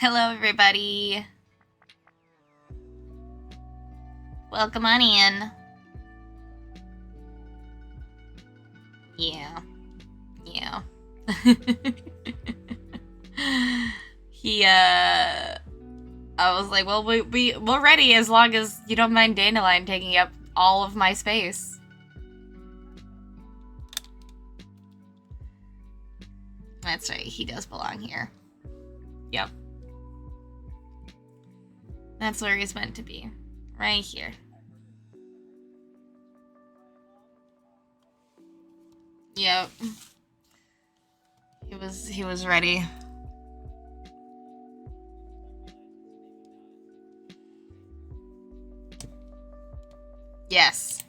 Hello, everybody. Welcome on in. Yeah. I was like, well, we're ready as long as you don't mind Dandelion taking up all of my space. That's right, he does belong here. Yep. That's where he's meant to be. Right here. Yep. He was ready. Yes.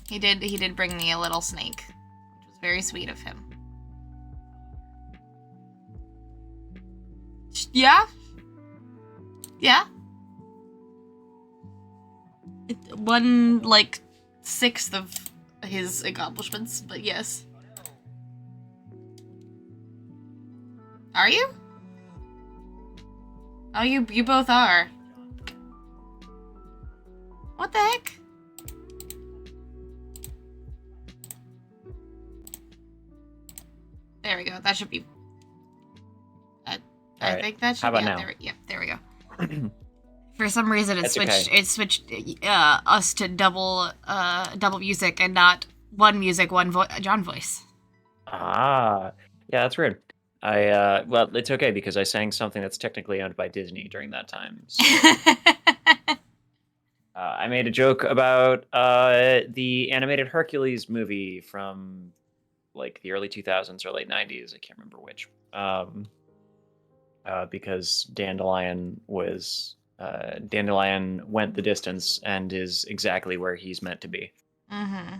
He did bring me a little snake, which was very sweet of him. Yeah? Yeah? 1, 1/6 of his accomplishments, but yes. Are you? Oh, you both are. What the heck? There we go. That should be... I think that should How about be... now? There we go. For some reason, It's switched. okay. It switched us to double music and not one music, one John voice. Ah, yeah, that's weird. Well, it's okay because I sang something that's technically owned by Disney during that time. So, I made a joke about the animated Hercules movie from like the early 2000s or late 90s. I can't remember which. Because Dandelion went the distance and is exactly where he's meant to be. Mm-hmm.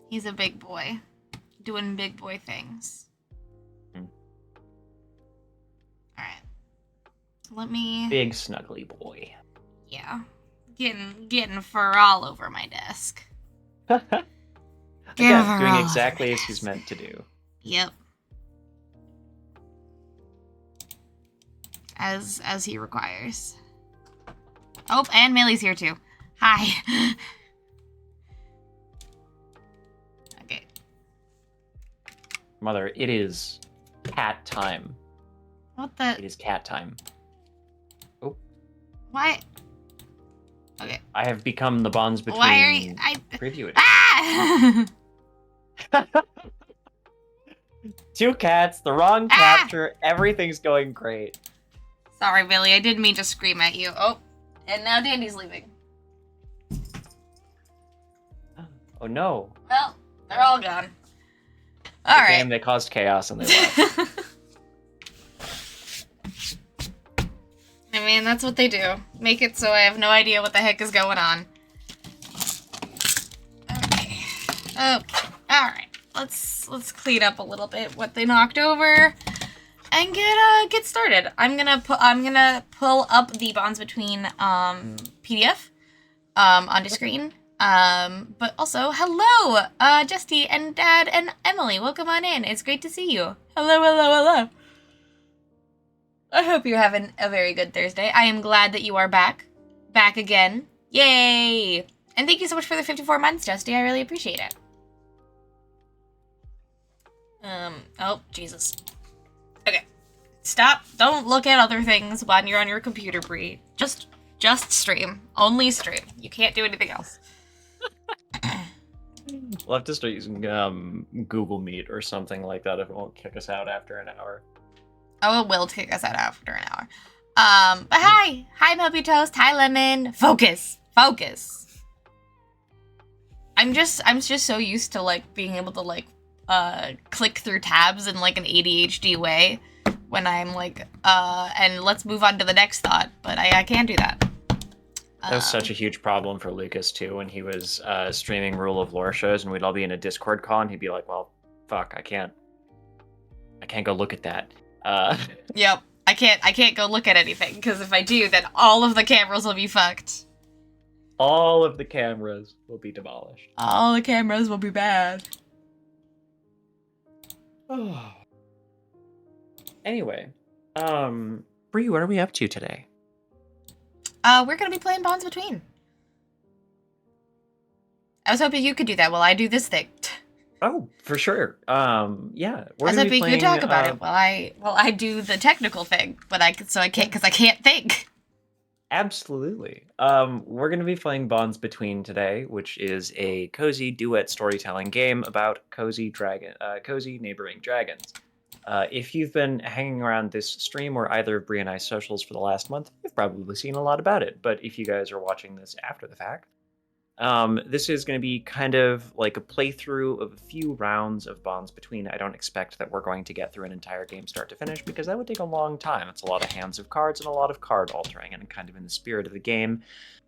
He's a big boy, doing big boy things. Mm. All right. Let me... Big snuggly boy. Yeah. Getting fur all over my desk. Again, doing exactly as he's meant to do. Yep. As he requires. Oh, and Millie's here too. Hi. Okay. Mother, it is cat time. What the? It is cat time. Oh. Why? Okay. I have become the bonds between... Why are you... Preview it. Ah! 2 cats, the wrong capture, everything's going great. Sorry, Billy, I didn't mean to scream at you. Oh, and now Dandy's leaving. Oh no. Well, they're all gone. All right. Damn, they caused chaos and they left. I mean, that's what they do. Make it so I have no idea what the heck is going on. Okay. Okay. All right. Let's clean up a little bit what they knocked over, and get started. I'm gonna pull up the Bonds Between PDF onto screen. But also, hello, Justy and Dad and Emily. Welcome on in. It's great to see you. Hello. I hope you're having a very good Thursday. I am glad that you are back again. Yay! And thank you so much for the 54 months, Justy. I really appreciate it. Oh, Jesus. Okay. Stop. Don't look at other things when you're on your computer, Bree. Just stream. Only stream. You can't do anything else. We'll have to start using Google Meet or something like that if it won't kick us out after an hour. Oh, it will kick us out after an hour. But hi! Hi, Melby Toast. Hi, Lemon. Focus. I'm just so used to, like, being able to, like, click through tabs in, like, an ADHD way when I'm, like, and let's move on to the next thought, but I can't do that. That was such a huge problem for Lucas, too, when he was streaming Rule of Lore shows, and we'd all be in a Discord call, and he'd be like, well, fuck, I can't go look at that. Yep, I can't go look at anything, because if I do, then all of the cameras will be fucked. All of the cameras will be demolished. All the cameras will be bad. Anyway, Bree, what are we up to today? We're gonna be playing Bonds Between. I was hoping you could do that while I do this thing. Oh, for sure. Yeah, I was hoping you could talk about it while I do the technical thing, but I can't because I can't think. Absolutely. We're going to be playing Bonds Between today, which is a cozy duet storytelling game about cozy neighboring dragons. If you've been hanging around this stream or either of Bree and I's socials for the last month, you've probably seen a lot about it. But if you guys are watching this after the fact, this is going to be kind of like a playthrough of a few rounds of Bonds Between. I don't expect that we're going to get through an entire game start to finish because that would take a long time. It's a lot of hands of cards and a lot of card altering, and kind of in the spirit of the game,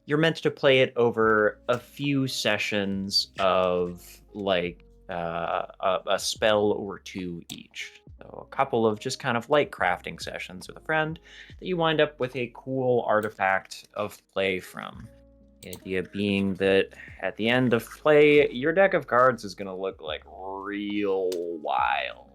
you're meant to play it over a few sessions of like a spell or two each. So a couple of just kind of light crafting sessions with a friend that you wind up with a cool artifact of play from. The idea being that at the end of play, your deck of cards is going to look like real wild.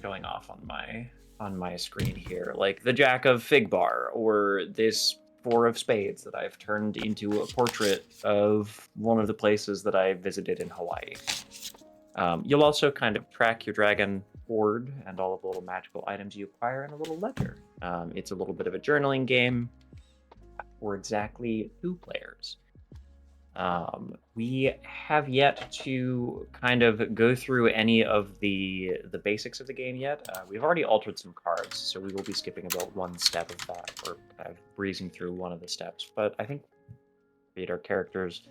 Showing off on my screen here, like the Jack of Figbar, or this Four of Spades that I've turned into a portrait of one of the places that I visited in Hawaii. You'll also kind of track your dragon board and all of the little magical items you acquire in a little ledger. It's a little bit of a journaling game for exactly 2 players. We have yet to kind of go through any of the basics of the game yet. We've already altered some cards, so we will be skipping about one step of that, or kind of breezing through one of the steps. But I think we create our characters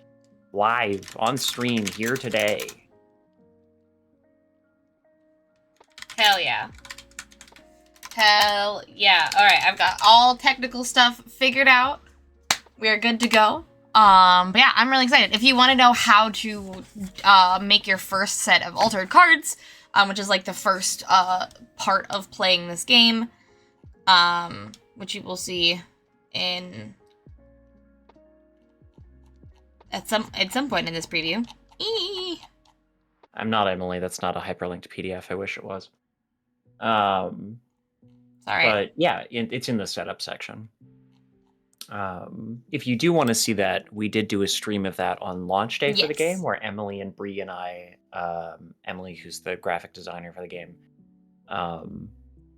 live on stream here today. Hell yeah. Hell yeah. Alright, I've got all technical stuff figured out. We're good to go. But yeah, I'm really excited. If you want to know how to make your first set of altered cards, which is like the first part of playing this game, which you will see in at some point in this preview. Eee. I'm not Emily. That's not a hyperlinked PDF. I wish it was. Sorry. But yeah, it's in the setup section. If you do want to see that, we did do a stream of that on launch day for the game, where Emily and Bree and I, Emily, who's the graphic designer for the game, kind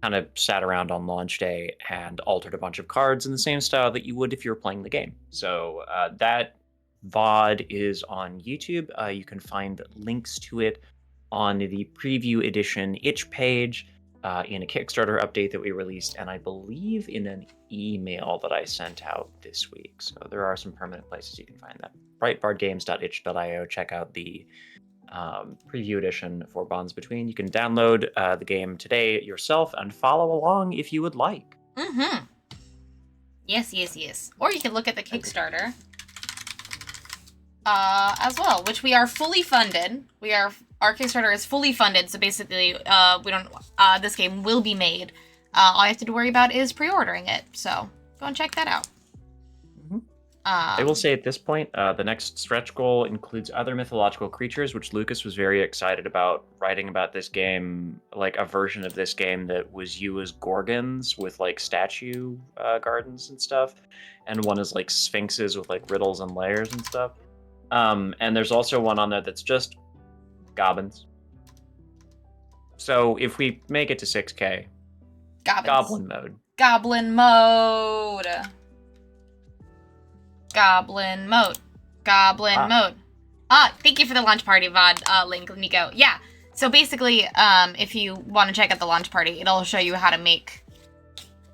of sat around on launch day and altered a bunch of cards in the same style that you would if you were playing the game. So that VOD is on YouTube. You can find links to it on the preview edition itch page, in a Kickstarter update that we released, and I believe in an email that I sent out this week. So there are some permanent places you can find that. Breitbardgames.itch.io. Check out the preview edition for Bonds Between. You can download the game today yourself and follow along if you would like. Mm-hmm. Yes. Or you can look at the Kickstarter as well, which we are fully funded. Our Kickstarter is fully funded, so basically, this game will be made. All you have to worry about is pre-ordering it, so go and check that out. Mm-hmm. I will say at this point, the next stretch goal includes other mythological creatures, which Lucas was very excited about writing about this game, like a version of this game that was you as Gorgons with like statue gardens and stuff, and one is like sphinxes with like riddles and layers and stuff. And there's also one on there that's just goblins. So if we make it to 6K, goblin mode. Goblin mode. Thank you for the launch party VOD link, Nico. Yeah. So basically, if you want to check out the launch party, it'll show you how to make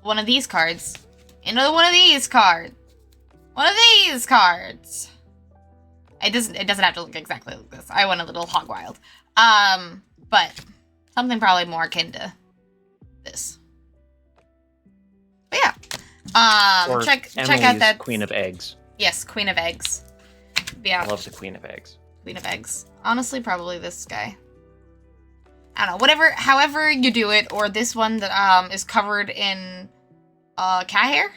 one of these cards into one of these cards. It doesn't have to look exactly like this. I went a little hog wild. But something probably more akin to this. But yeah. Or check Emily's out that Queen of Eggs. Yes, Queen of Eggs. Yeah. I love the Queen of Eggs. Queen of Eggs. Honestly, probably this guy. I don't know. However you do it, or this one that is covered in cat hair.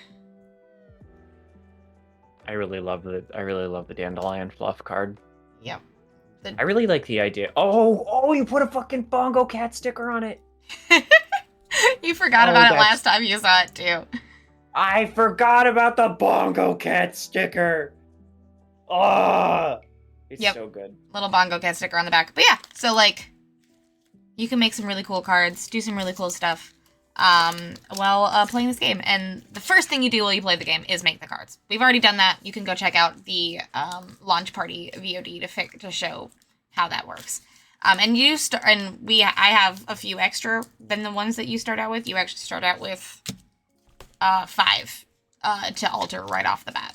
I really love the Dandelion Fluff card. Yep. I really like the idea. Oh, you put a fucking Bongo Cat sticker on it. You forgot Oh, about it that's- last time you saw it too. I forgot about the Bongo Cat sticker. Oh, it's Yep. so good. Little Bongo Cat sticker on the back. But yeah, so like, you can make some really cool cards, do some really cool stuff while playing this game. And the first thing you do while you play the game is make the cards. We've already done that. You can go check out the launch party VOD to show how that works. And you start, and I have a few extra than the ones that you start out with. You actually start out with 5 to alter right off the bat,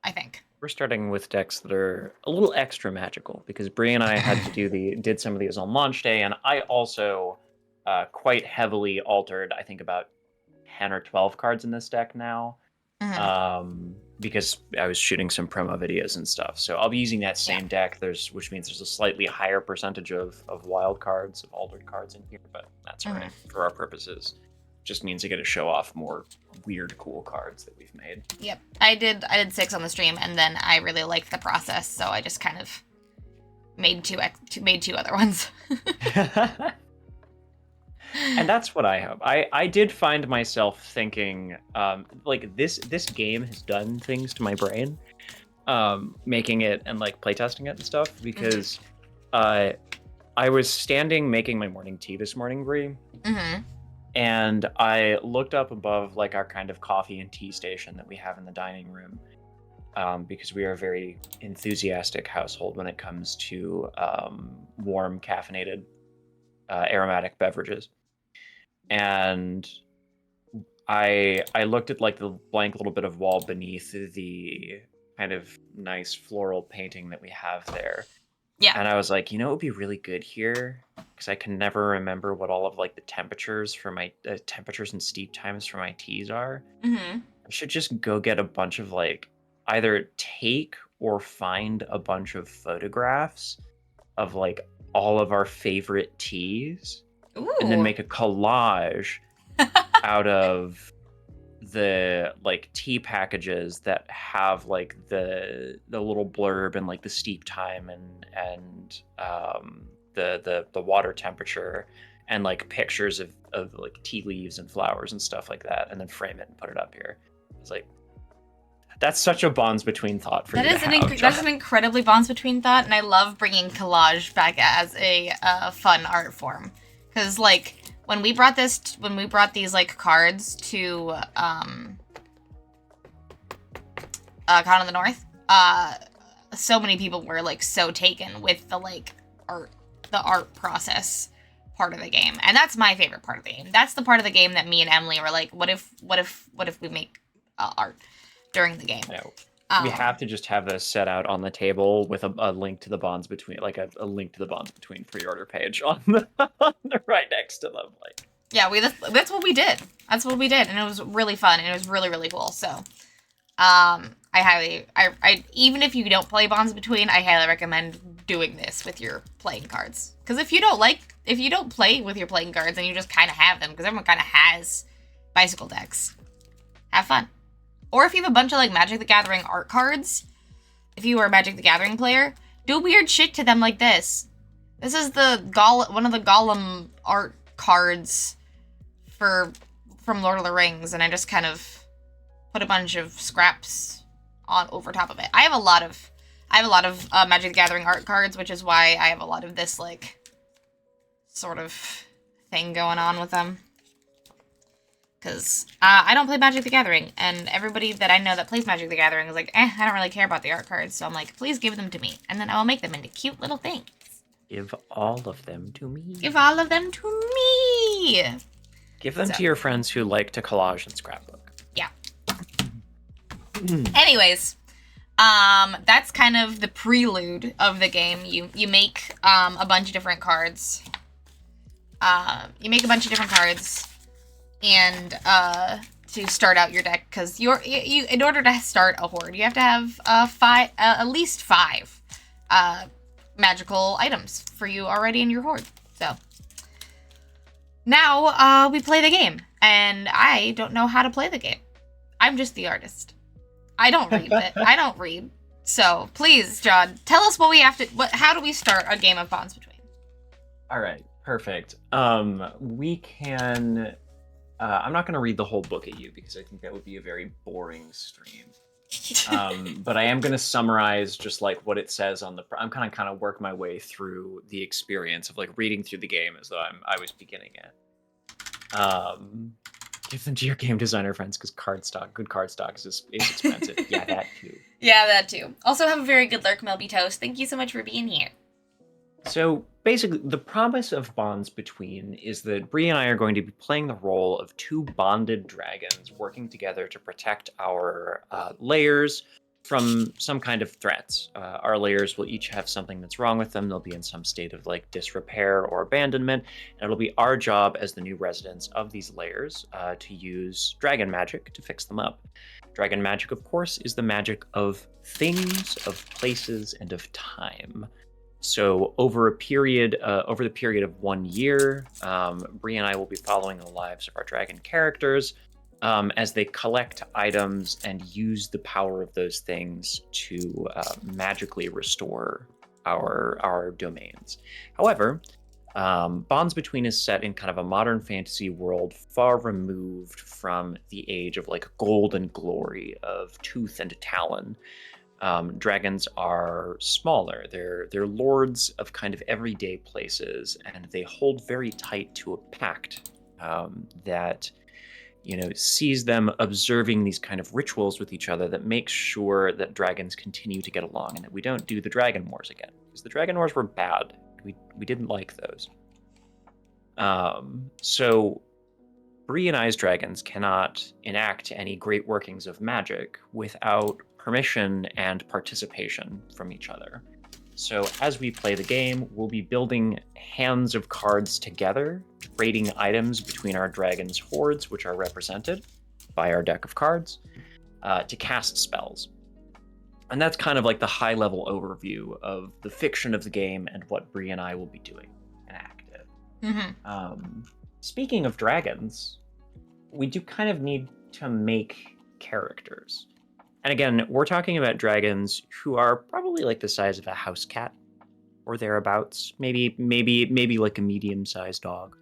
I think. We're starting with decks that are a little extra magical because Bree and I had to did some of these on launch day, and I also quite heavily altered, I think, about 10 or 12 cards in this deck now. Because I was shooting some promo videos and stuff. So I'll be using that same deck, which means there's a slightly higher percentage of wild cards, of altered cards in here, but that's all right for our purposes. Just means I get to show off more weird, cool cards that we've made. Yep. I did 6 on the stream, and then I really liked the process, so I just kind of made two other ones. And that's what I hope. I did find myself thinking, like this game has done things to my brain, making it and like playtesting it and stuff, because I was standing making my morning tea this morning, Bree, and I looked up above like our kind of coffee and tea station that we have in the dining room, because we are a very enthusiastic household when it comes to warm caffeinated aromatic beverages. And I looked at like the blank little bit of wall beneath the kind of nice floral painting that we have there. Yeah. And I was like, it would be really good here, because I can never remember what all of like the temperatures for my temperatures and steep times for my teas are. I should just go get a bunch of like either take or find a bunch of photographs of like all of our favorite teas. Ooh. And then make a collage out of the like tea packages that have like the little blurb and like the steep time and the water temperature and like pictures of like tea leaves and flowers and stuff like that, and then frame it and put it up here. It's like, that's such a bonds between thought for that you is to have, that's an incredibly bonds between thought, and I love bringing collage back as a fun art form. Because, like, when we brought these, like, cards to, Con of the North, so many people were, like, so taken with the, like, art process part of the game. And that's my favorite part of the game. That's the part of the game that me and Emily were like, what if we make art during the game? Yeah. We have to just have this set out on the table with a link to the bonds between, like a link to the bonds between pre-order page on the right next to them. Like, yeah, that's what we did. That's what we did, and it was really fun, and it was really, really cool. So, I even if you don't play Bonds Between, I highly recommend doing this with your playing cards. Because if you don't play with your playing cards and you just kind of have them, because everyone kind of has bicycle decks, have fun. Or if you have a bunch of, like, Magic the Gathering art cards, if you are a Magic the Gathering player, do weird shit to them like this. This is one of the Gollum art cards from Lord of the Rings, and I just kind of put a bunch of scraps on over top of it. I have a lot of Magic the Gathering art cards, which is why I have a lot of this, like, sort of thing going on with them. Because I don't play Magic the Gathering, and everybody that I know that plays Magic the Gathering is like, I don't really care about the art cards, so I'm like, please give them to me, and then I will make them into cute little things. give all of them to me. Give all of them to me! Give them to your friends who like to collage and scrapbook. Yeah. Anyways, that's kind of the prelude of the game. You make a bunch of different cards. And to start out your deck, because you in order to start a horde, you have to have at least five magical items for you already in your horde. So now we play the game, and I don't know how to play the game. I'm just the artist. I don't read it. I don't read. So please, John, tell us what we have to. How do we start a game of Bonds Between? All right. Perfect. We can. I'm not going to read the whole book at you because I think that would be a very boring stream. But I am going to summarize just like what it says on the. I'm kind of work my way through the experience of like reading through the game as though I was beginning it. Give them to your game designer friends because good card stock is expensive. Yeah, that too. Yeah, that too. Also, have a very good lurk, Melby Toast. Thank you so much for being here. So basically, the promise of Bonds Between is that Bree and I are going to be playing the role of two bonded dragons working together to protect our layers from some kind of threats. Our layers will each have something that's wrong with them. They'll be in some state of like disrepair or abandonment, and it'll be our job as the new residents of these layers to use dragon magic to fix them up. Dragon magic, of course, is the magic of things, of places, and of time. So over the period of 1 year, Bree and I will be following the lives of our dragon characters as they collect items and use the power of those things to magically restore our domains. However, Bonds Between is set in kind of a modern fantasy world, far removed from the age of like gold and glory of tooth and talon. Dragons are smaller. They're lords of kind of everyday places, and they hold very tight to a pact that sees them observing these kind of rituals with each other that makes sure that dragons continue to get along and that we don't do the Dragon Wars again, because the Dragon Wars were bad. We didn't like those. So Bree and I's dragons cannot enact any great workings of magic without permission and participation from each other. So as we play the game, we'll be building hands of cards together, trading items between our dragons' hordes, which are represented by our deck of cards, to cast spells. And that's kind of like the high-level overview of the fiction of the game and what Bree and I will be doing in active. Mm-hmm. Speaking of dragons, we do kind of need to make characters. And again, we're talking about dragons who are probably like the size of a house cat or thereabouts. Maybe like a medium-sized dog.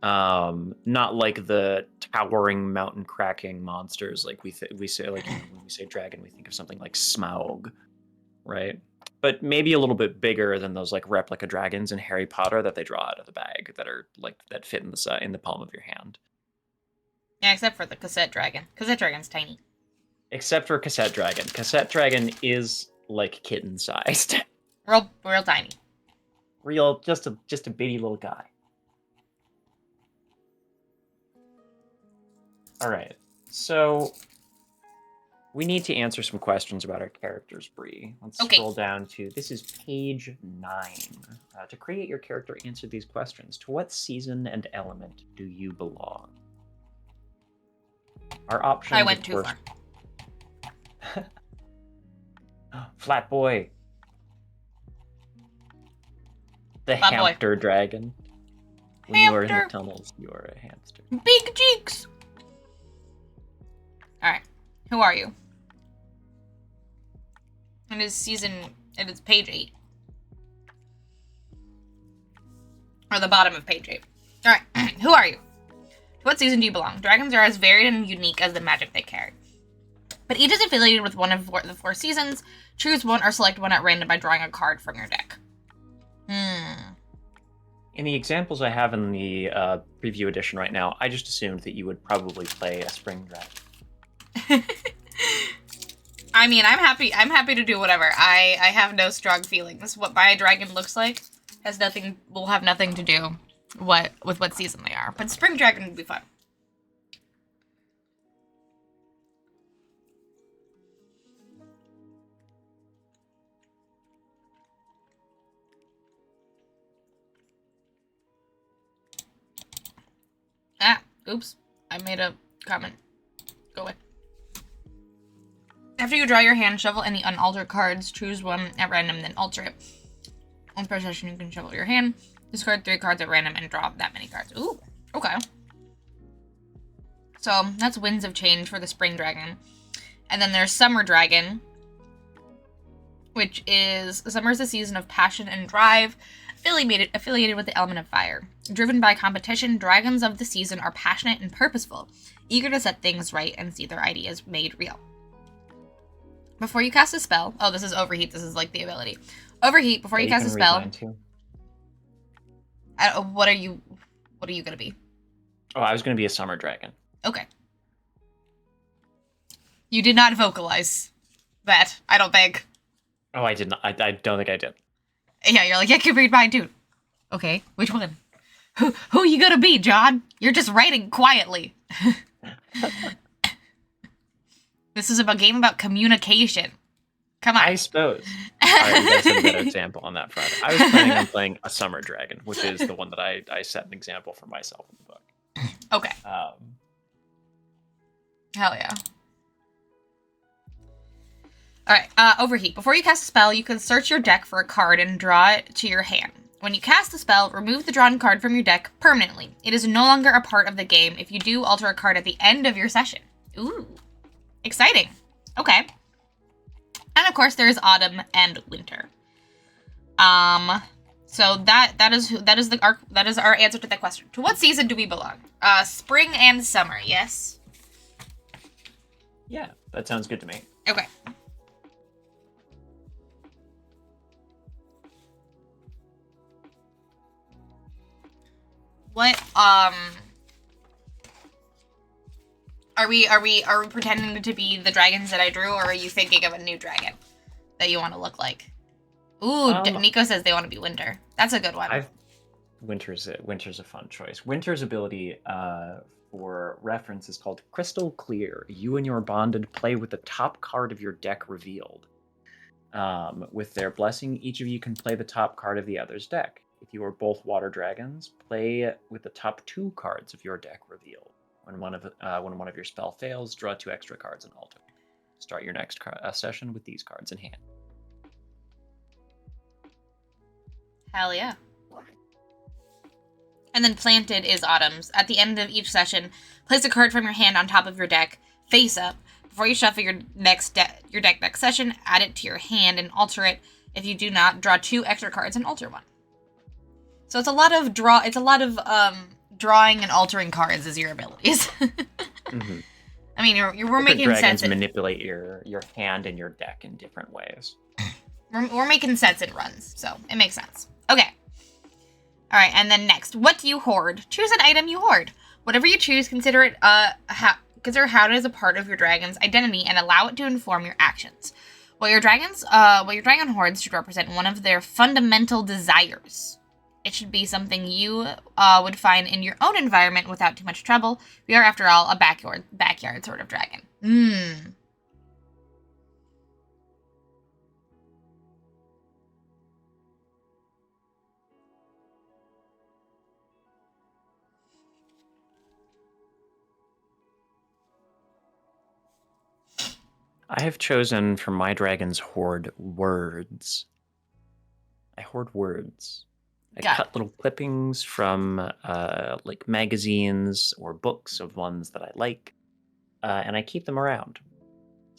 Not like the towering mountain cracking monsters like we say like when we say dragon, we think of something like Smaug, right? But maybe a little bit bigger than those like replica dragons in Harry Potter that they draw out of the bag that are like that fit in the palm of your hand. Yeah, except for the cassette dragon. Cassette dragon's tiny. Except for Cassette Dragon. Cassette Dragon is like kitten-sized. Real tiny. Real, just a bitty little guy. All right, so we need to answer some questions about our characters, Bree. Let's scroll down to, this is page 9. To create your character, answer these questions. To what season and element do you belong? Our options, I went too far. Flat Boy. The Flat hamster boy. Dragon. When you are in the tunnels, you are a hamster. Big cheeks! Alright. Who are you? It is page 8. Or the bottom of page 8. Alright. Who are you? To what season do you belong? Dragons are as varied and unique as the magic they carry. But each is affiliated with one of the 4 seasons. Choose one or select one at random by drawing a card from your deck. In the examples I have in the preview edition right now, I just assumed that you would probably play a spring dragon. I mean, I'm happy to do whatever. I have no strong feelings. What my dragon looks like will have nothing to do with what season they are. But spring dragon would be fun. Oops. I made a comment. Go away. After you draw your hand, shuffle any unaltered cards. Choose one at random, then alter it. On per session, you can shuffle your hand, discard 3 cards at random, and draw that many cards. Ooh, okay. So, that's Winds of Change for the Spring Dragon. And then there's Summer Dragon, which is... Summer is the season of passion and drive. affiliated with the element of fire. Driven by competition, dragons of the season are passionate and purposeful, eager to set things right and see their ideas made real. Before you cast a spell... Oh, this is Overheat. This is like the ability. Overheat, before you cast a spell... What are you going to be? Oh, I was going to be a summer dragon. Okay. You did not vocalize that, I don't think. Oh, I did not. I don't think I did. Yeah, you're like, I can read mine too. Okay, which one? Who you gonna be, John? You're just writing quietly. This is a game about communication. Come on. I suppose. Alright, you guys have a better example on that front. I was planning on playing a summer dragon, which is the one that I set an example for myself in the book. Okay. Hell yeah. Alright, Overheat. Before you cast a spell, you can search your deck for a card and draw it to your hand. When you cast the spell, remove the drawn card from your deck permanently. It is no longer a part of the game. If you do, alter a card at the end of your session. Ooh. Exciting. Okay. And of course, there's autumn and winter. So that is our answer to that question. To what season do we belong? Spring and summer, yes? Yeah, that sounds good to me. Okay. What are we pretending to be the dragons that I drew, or are you thinking of a new dragon that you want to look like? Ooh, Nico says they want to be winter. That's a good one. Winter's a fun choice. Winter's ability for reference is called Crystal Clear. You and your bonded play with the top card of your deck revealed. With their blessing, each of you can play the top card of the other's deck. If you are both water dragons, play with the top 2 cards of your deck revealed. When one of your spell fails, draw 2 extra cards and alter. Start your next session with these cards in hand. Hell yeah. And then Planted is Autumn's. At the end of each session, place a card from your hand on top of your deck, face up. Before you shuffle your deck next session, add it to your hand and alter it. If you do not, draw 2 extra cards and alter one. So it's a lot of drawing and altering cards as your abilities. Mm-hmm. I mean, we're making sense. Dragons manipulate your hand and your deck in different ways. We're making sense in runs, so it makes sense. Okay. All right, and then next, what do you hoard? Choose an item you hoard. Whatever you choose, consider how it is a part of your dragon's identity and allow it to inform your actions. What your dragon hoards should represent one of their fundamental desires. It should be something you would find in your own environment without too much trouble. We are, after all, a backyard sort of dragon. I have chosen for my dragon's hoard words. I hoard words. I cut little clippings from like magazines or books of ones that I like, and I keep them around.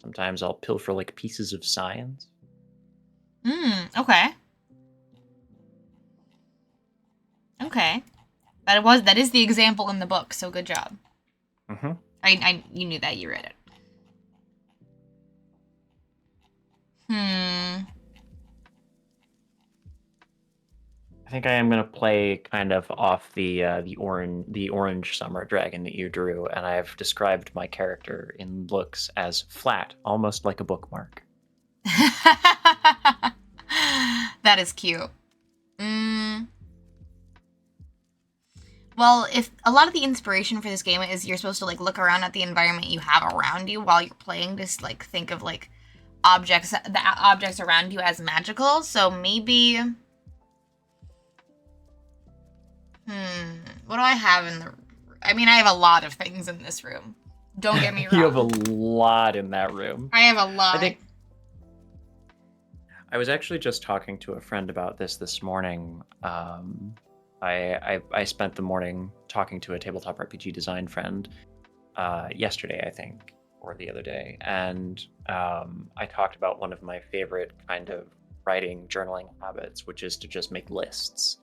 Sometimes I'll pilfer like pieces of science. Okay. Okay. That is the example in the book, so good job. Mm-hmm. You knew that, you read it. I think I am gonna play kind of off the orange summer dragon that you drew, and I've described my character in looks as flat, almost like a bookmark. That is cute. Well, if a lot of the inspiration for this game is you're supposed to like look around at the environment you have around you while you're playing, just like think of like the objects around you as magical. So maybe, what do I have in the? I mean, I have a lot of things in this room. Don't get me wrong. You have a lot in that room. I have a lot. I think I was actually just talking to a friend about this morning. I spent the morning talking to a tabletop RPG design friend yesterday, I think, or the other day, and I talked about one of my favorite kind of writing journaling habits, which is to just make lists.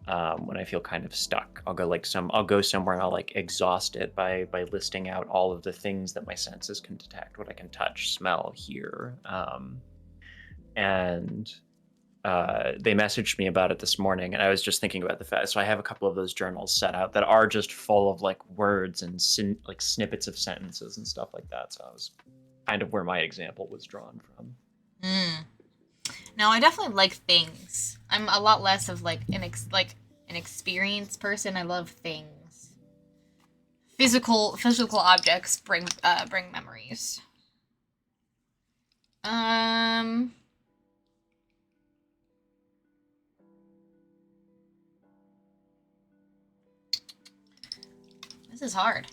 When I feel kind of stuck, I'll go somewhere and I'll like exhaust it by listing out all of the things that my senses can detect, what I can touch, smell, hear. And they messaged me about it this morning, and I was just thinking about the fact. So I have a couple of those journals set out that are just full of like words and like snippets of sentences and stuff like that. So I was kind of where my example was drawn from. No, I definitely like things. I'm a lot less of like an experienced person. I love things. Physical objects bring memories. This is hard.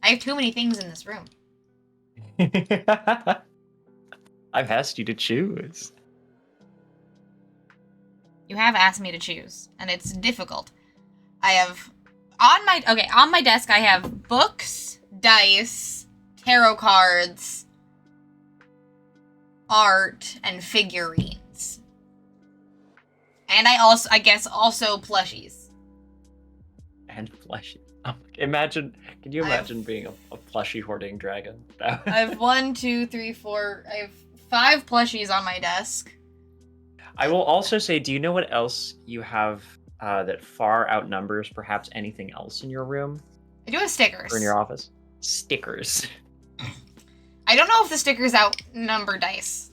I have too many things in this room. I've asked you to choose. You have asked me to choose, and it's difficult. I have on my desk I have books, dice, tarot cards, art, and figurines. And I guess also plushies. And plushies. Can you imagine being a plushie hoarding dragon? I have 1, 2, 3, 4. I have 5 plushies on my desk. I will also say, do you know what else you have that far outnumbers perhaps anything else in your room? I do have stickers. Or in your office? Stickers. I don't know if the stickers outnumber dice.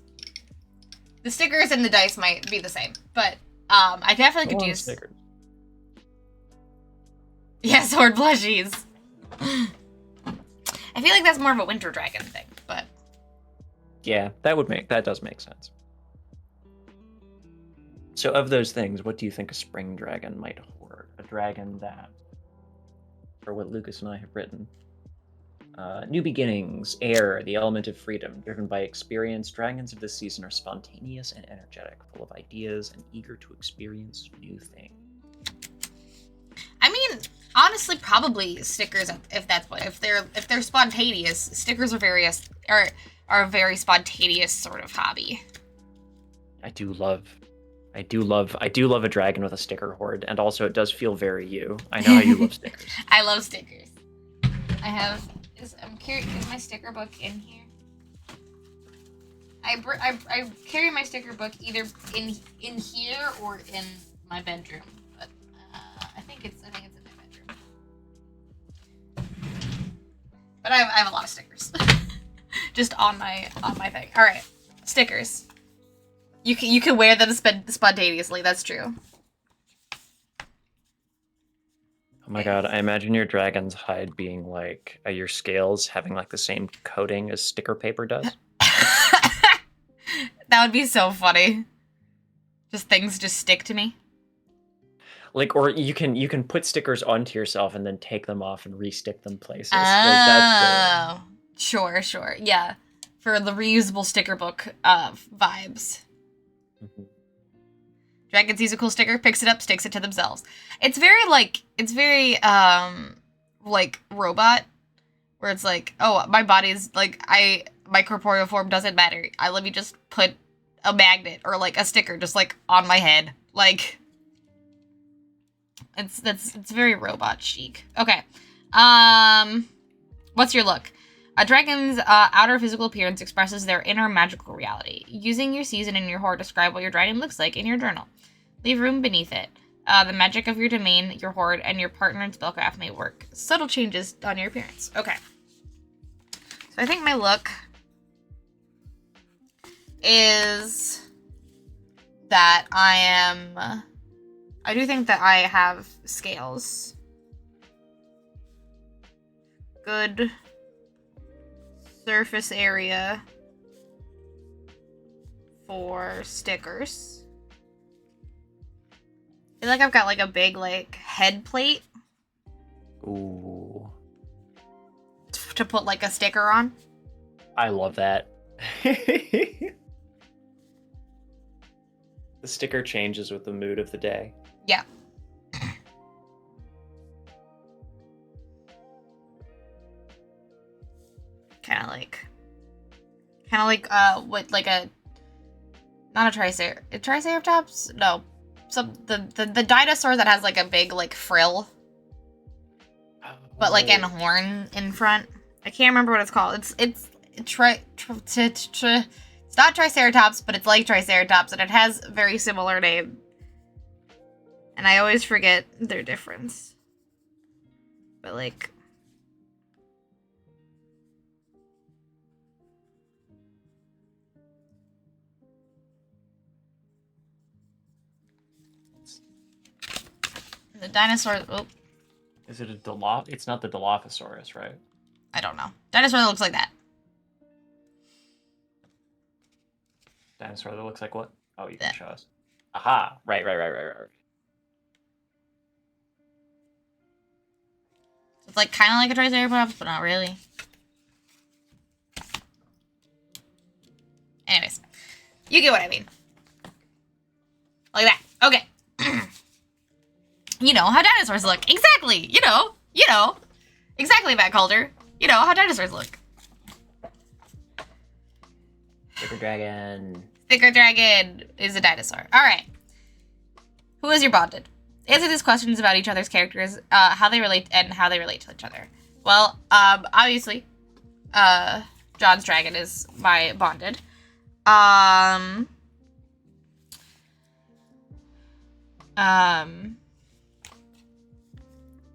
The stickers and the dice might be the same, but I definitely could use stickers. Yeah, sword plushies. I feel like that's more of a winter dragon thing, but yeah, that does make sense. So of those things, what do you think a spring dragon might hoard? A dragon that, or what Lucas and I have written. New beginnings, air, the element of freedom, driven by experience. Dragons of this season are spontaneous and energetic, full of ideas and eager to experience new things. I mean, honestly, probably stickers. If they're spontaneous, stickers are a very spontaneous sort of hobby. I do love a dragon with a sticker hoard, and also it does feel very you. I know how you love stickers. I love stickers. I'm curious, is my sticker book in here? I carry my sticker book either in here or in my bedroom, but I think it's in my bedroom. But I have a lot of stickers, just on my thing. All right, stickers. You can wear them spontaneously. That's true. Oh my god, I imagine your dragon's hide being like your scales having like the same coating as sticker paper does. That would be so funny. Things just stick to me. Like, or you can put stickers onto yourself and then take them off and re-stick them places. Oh, like that's sure, yeah. For the reusable sticker book vibes. Mm-hmm. Dragon sees a cool sticker, picks it up, sticks it to themselves. It's very robot, where it's like, oh, my body's like, my corporeal form doesn't matter. Let me just put a magnet or like a sticker just like on my head. Like, it's very robot chic. Okay. What's your look? A dragon's outer physical appearance expresses their inner magical reality. Using your season and your hoard, describe what your dragon looks like in your journal. Leave room beneath it. The magic of your domain, your hoard, and your partner in spellcraft may work. Subtle changes on your appearance. Okay. So I think my look is that I do think that I have scales. Good surface area for stickers. I feel like I've got like a big like head plate. Ooh. To put like a sticker on. I love that. The sticker changes with the mood of the day. Yeah. Kind of like what like a Not a Triceratops? No. The dinosaur that has like a big like frill, but like an horn in front. I can't remember what it's called. It's not Triceratops, but it's like Triceratops, and it has a very similar name. And I always forget their difference. But like, the dinosaur. Oh, Is it a Diloph? It's not the Dilophosaurus, right? I don't know. Dinosaur that looks like that. Dinosaur that looks like what? Oh, you can That. show us. Aha! Right. It's like kind of like a Triceratops, but not really. Anyways, you get what I mean. Like that. Okay. You know how dinosaurs look. Exactly. You know. Exactly, Matt Calder. You know how dinosaurs look. Sticker dragon. Sticker dragon is a dinosaur. All right. Who is your bonded? Answer these questions about each other's characters, how they relate, and how they relate to each other. Well, obviously, John's dragon is my bonded.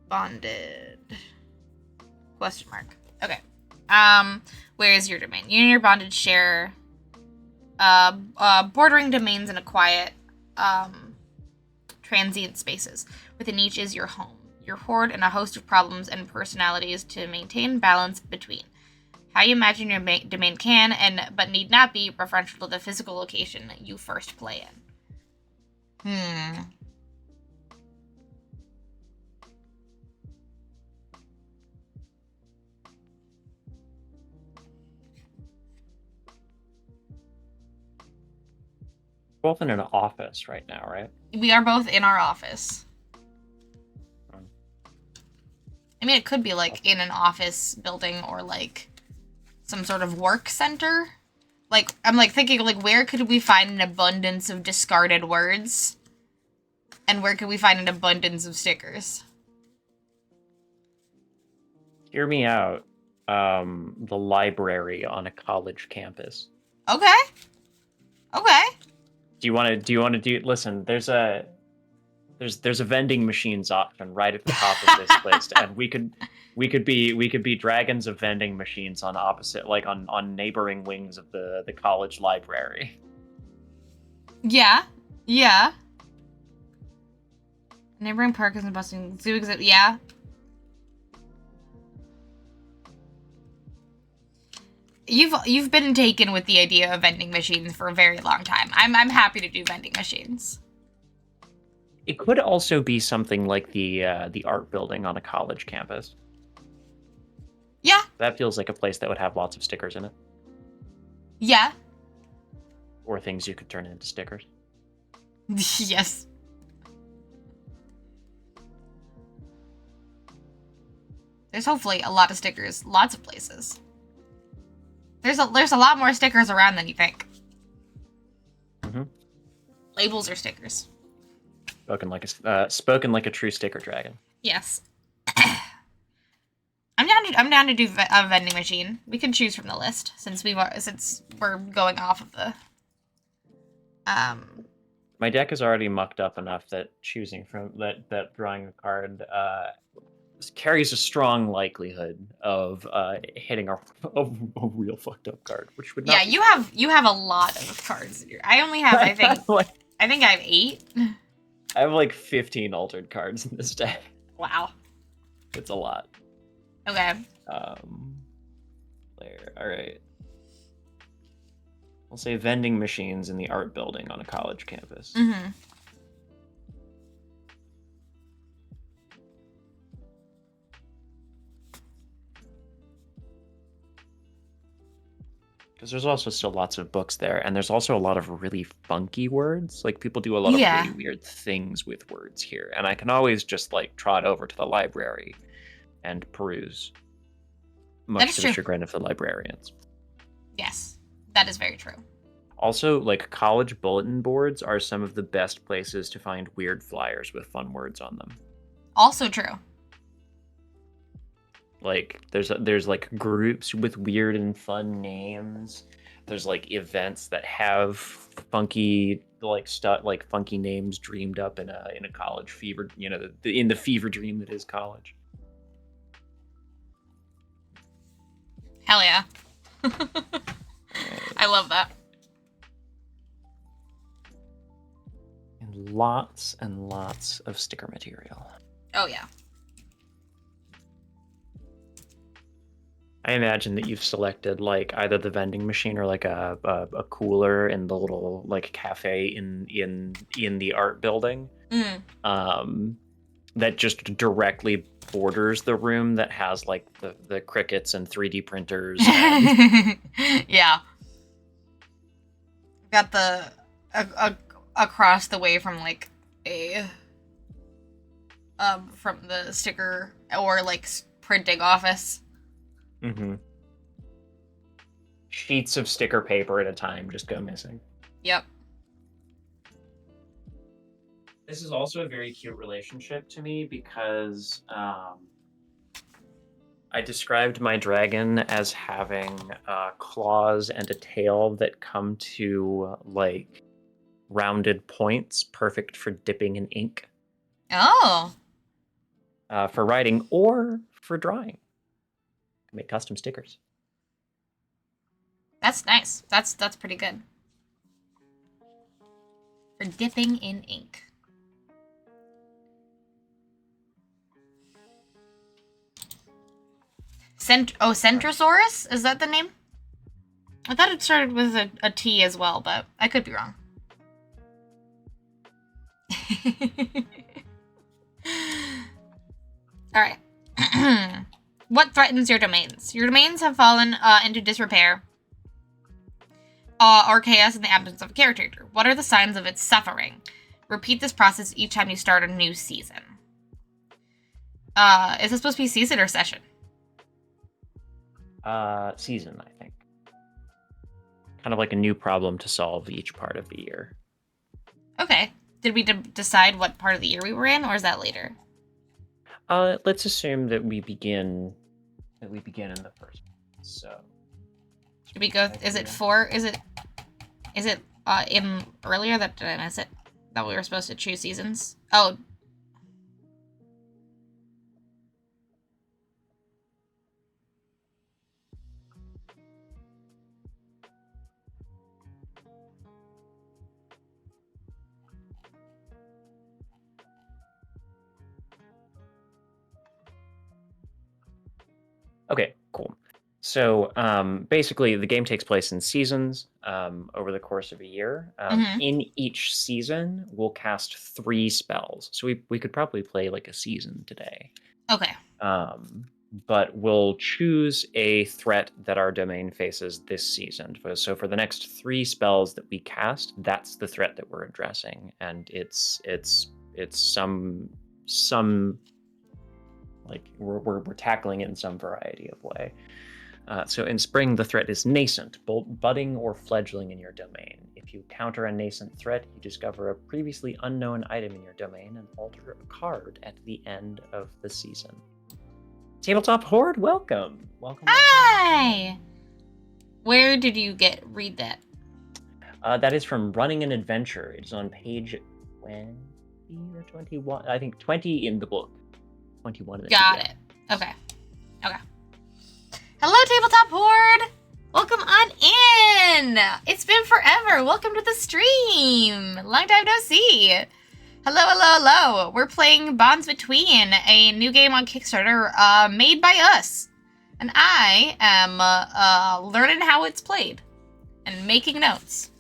Bonded. Question mark. Okay. Where is your domain? You and your bonded share, bordering domains in a quiet, transient spaces. Within each is your home, your hoard, and a host of problems and personalities to maintain balance between. How you imagine your domain can but need not be referential to the physical location you first play in. Both in an office right now, right? We are both in our office. I mean, it could be like in an office building or like some sort of work center. Like, I'm like thinking like, where could we find an abundance of discarded words? And where could we find an abundance of stickers? Hear me out. The library on a college campus. Okay. Do you want to do? Listen, there's a vending machines option right at the top of this list, and we could be dragons of vending machines on opposite, like on neighboring wings of the college library. Yeah. Neighboring park isn't busting zoo exhibit. Yeah. You've been taken with the idea of vending machines for a very long time. I'm happy to do vending machines. It could also be something like the art building on a college campus. Yeah. That feels like a place that would have lots of stickers in it. Yeah. Or things you could turn into stickers. Yes. There's hopefully a lot of stickers, lots of places. There's a lot more stickers around than you think. Mm-hmm. Labels or stickers. Spoken like a true sticker dragon. Yes. I'm down to do a vending machine. We can choose from the list since we're going off of the. My deck is already mucked up enough that choosing from that drawing a card carries a strong likelihood of hitting a real fucked up card, which would not. Yeah, you have a lot of cards. I only have I think I have 8. I have like 15 altered cards in this deck. Wow. It's a lot. Okay. There. All right. I'll say vending machines in the art building on a college campus. Mm-hmm. Because there's also still lots of books there, and there's also a lot of really funky words. Like, people do a lot of really weird things with words here, and I can always just, like, trot over to the library and peruse, much to the chagrin of the librarians. Yes, that is very true. Also, like college bulletin boards are some of the best places to find weird flyers with fun words on them. Also true. Like there's like groups with weird and fun names. There's like events that have funky like stuff like funky names dreamed up in a college fever, in the fever dream that is college. Hell yeah. I love that. And lots of sticker material. Oh yeah. I imagine that you've selected like either the vending machine or like a cooler in the little like cafe in the art building. That just directly borders the room that has like the crickets and 3D printers. And... yeah. Got the across the way from like from the sticker or like printing office. Mm-hmm. Sheets of sticker paper at a time just go missing. Yep. This is also a very cute relationship to me because I described my dragon as having claws and a tail that come to like rounded points, perfect for dipping in ink. Oh. For writing or for drawing. Make custom stickers. That's nice. That's pretty good. For dipping in ink. Centrosaurus? Is that the name? I thought it started with a T as well, but I could be wrong. Alright. What threatens your domains? Your domains have fallen into disrepair or chaos in the absence of a character. What are the signs of its suffering? Repeat this process each time you start a new season. Is this supposed to be season or session? Season, I think. Kind of like a new problem to solve each part of the year. Okay. Did we decide what part of the year we were in, or is that later? Let's assume that we begin in the first one. So should we go? Is it 4? Is it in earlier that did I miss it? That we were supposed to choose seasons? Oh. Okay, cool. So basically, the game takes place in seasons over the course of a year. In each season, we'll cast 3 spells. So we could probably play like a season today. Okay. But we'll choose a threat that our domain faces this season. So for the next 3 spells that we cast, that's the threat that we're addressing, and it's some like we're tackling it in some variety of way. So in spring, the threat is nascent, budding or fledgling in your domain. If you counter a nascent threat, you discover a previously unknown item in your domain and alter a card at the end of the season. Tabletop Horde, welcome. Hi. Where did you read that? That is from Running an Adventure. It's on page 20 or 21. I think 20 in the book. 21 in the Got it. Okay. Hello, Tabletop Horde! Welcome on in! It's been forever. Welcome to the stream. Long time no see. Hello. We're playing Bonds Between, a new game on Kickstarter made by us. And I am learning how it's played and making notes.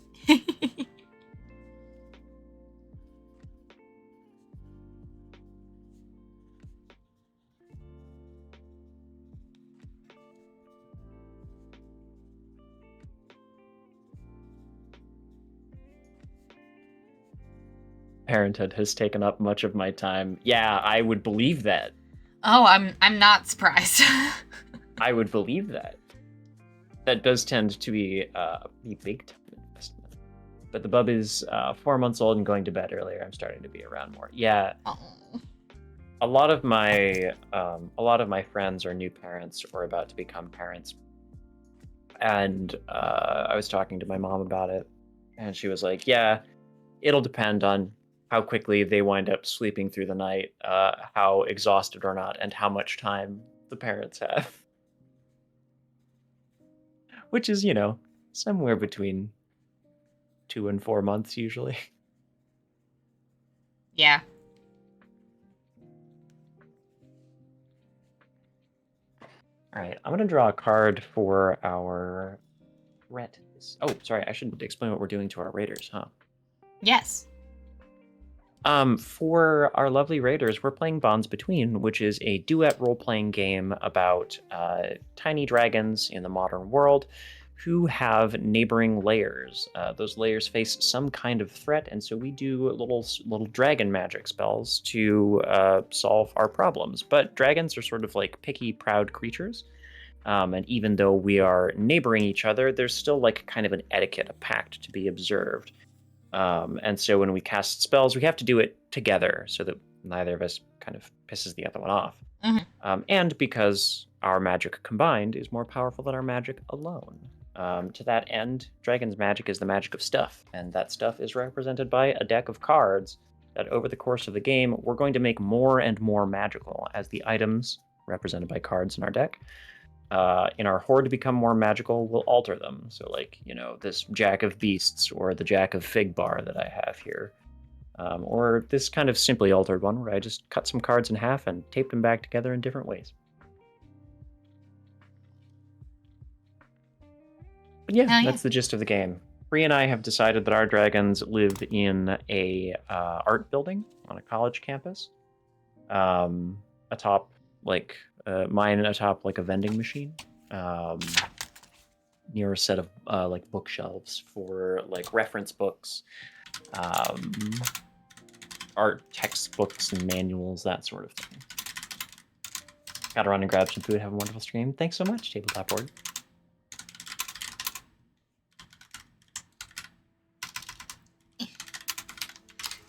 Parenthood has taken up much of my time. Yeah, I would believe that. Oh, I'm not surprised. I would believe that. That does tend to be a big time investment. but the bub is 4 months old and going to bed earlier. I'm starting to be around more. Yeah, Oh. a lot of my friends are new parents or about to become parents, and I was talking to my mom about it, and she was like, "Yeah, it'll depend on how quickly they wind up sleeping through the night, how exhausted or not, and how much time the parents have." Which is, somewhere between 2 and 4 months usually. Yeah. All right, I'm gonna draw a card for our threat. Oh, sorry, I should explain what we're doing to our raiders, huh? Yes. For our lovely raiders, we're playing Bonds Between, which is a duet role-playing game about tiny dragons in the modern world who have neighboring layers. Those layers face some kind of threat, and so we do little dragon magic spells to solve our problems. But dragons are sort of like picky, proud creatures. And even though we are neighboring each other, there's still like kind of an etiquette, a pact to be observed. And so when we cast spells, we have to do it together so that neither of us kind of pisses the other one off. And because our magic combined is more powerful than our magic alone. To that end, Dragon's magic is the magic of stuff, and that stuff is represented by a deck of cards that over the course of the game, we're going to make more and more magical as the items represented by cards in our deck in our horde to become more magical, we'll alter them. So, like, this Jack of Beasts or the Jack of Figbar that I have here. Or this kind of simply altered one where I just cut some cards in half and taped them back together in different ways. But yeah, that's the gist of the game. Bree and I have decided that our dragons live in a art building on a college campus, atop mine atop like a vending machine, near a set of like bookshelves for like reference books, art textbooks and manuals, that sort of thing. Gotta run and grab some food. Have a wonderful stream. Thanks so much, Tabletop Board.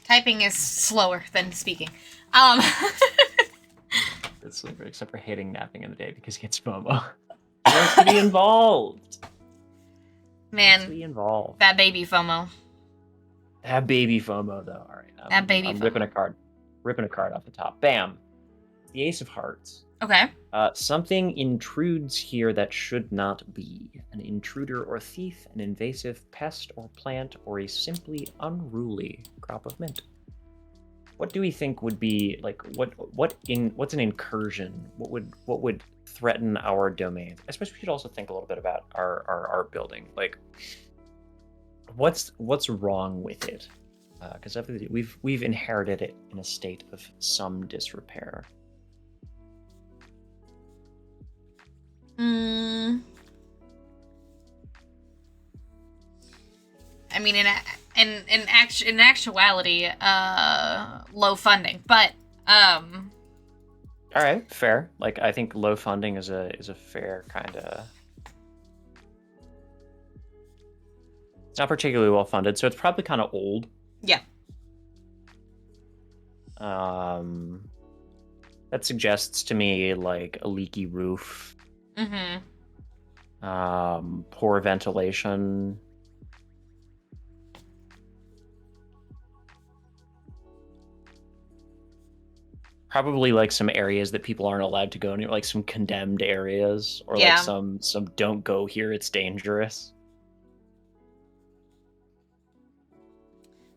Typing is slower than speaking. It's sleeper, except for hating napping in the day because he gets FOMO. He wants to be involved. Man, to be involved. That baby FOMO. That baby FOMO, though. All right, that baby I'm FOMO. ripping a card off the top. Bam. The Ace of Hearts. Okay. Something intrudes here that should not be. An intruder or thief, an invasive pest or plant, or a simply unruly crop of mint. What do we think would be like what's an incursion? What would threaten our domain? I suppose we should also think a little bit about our art building. Like what's wrong with it? Because we've inherited it in a state of some disrepair. I mean, in actuality, low funding, but All right, fair. Like I think low funding is a fair kind of. It's not particularly well funded, so it's probably kind of old. Yeah. That suggests to me like a leaky roof. Poor ventilation. Probably like some areas that people aren't allowed to go near, like some condemned areas, or like some don't go here, it's dangerous.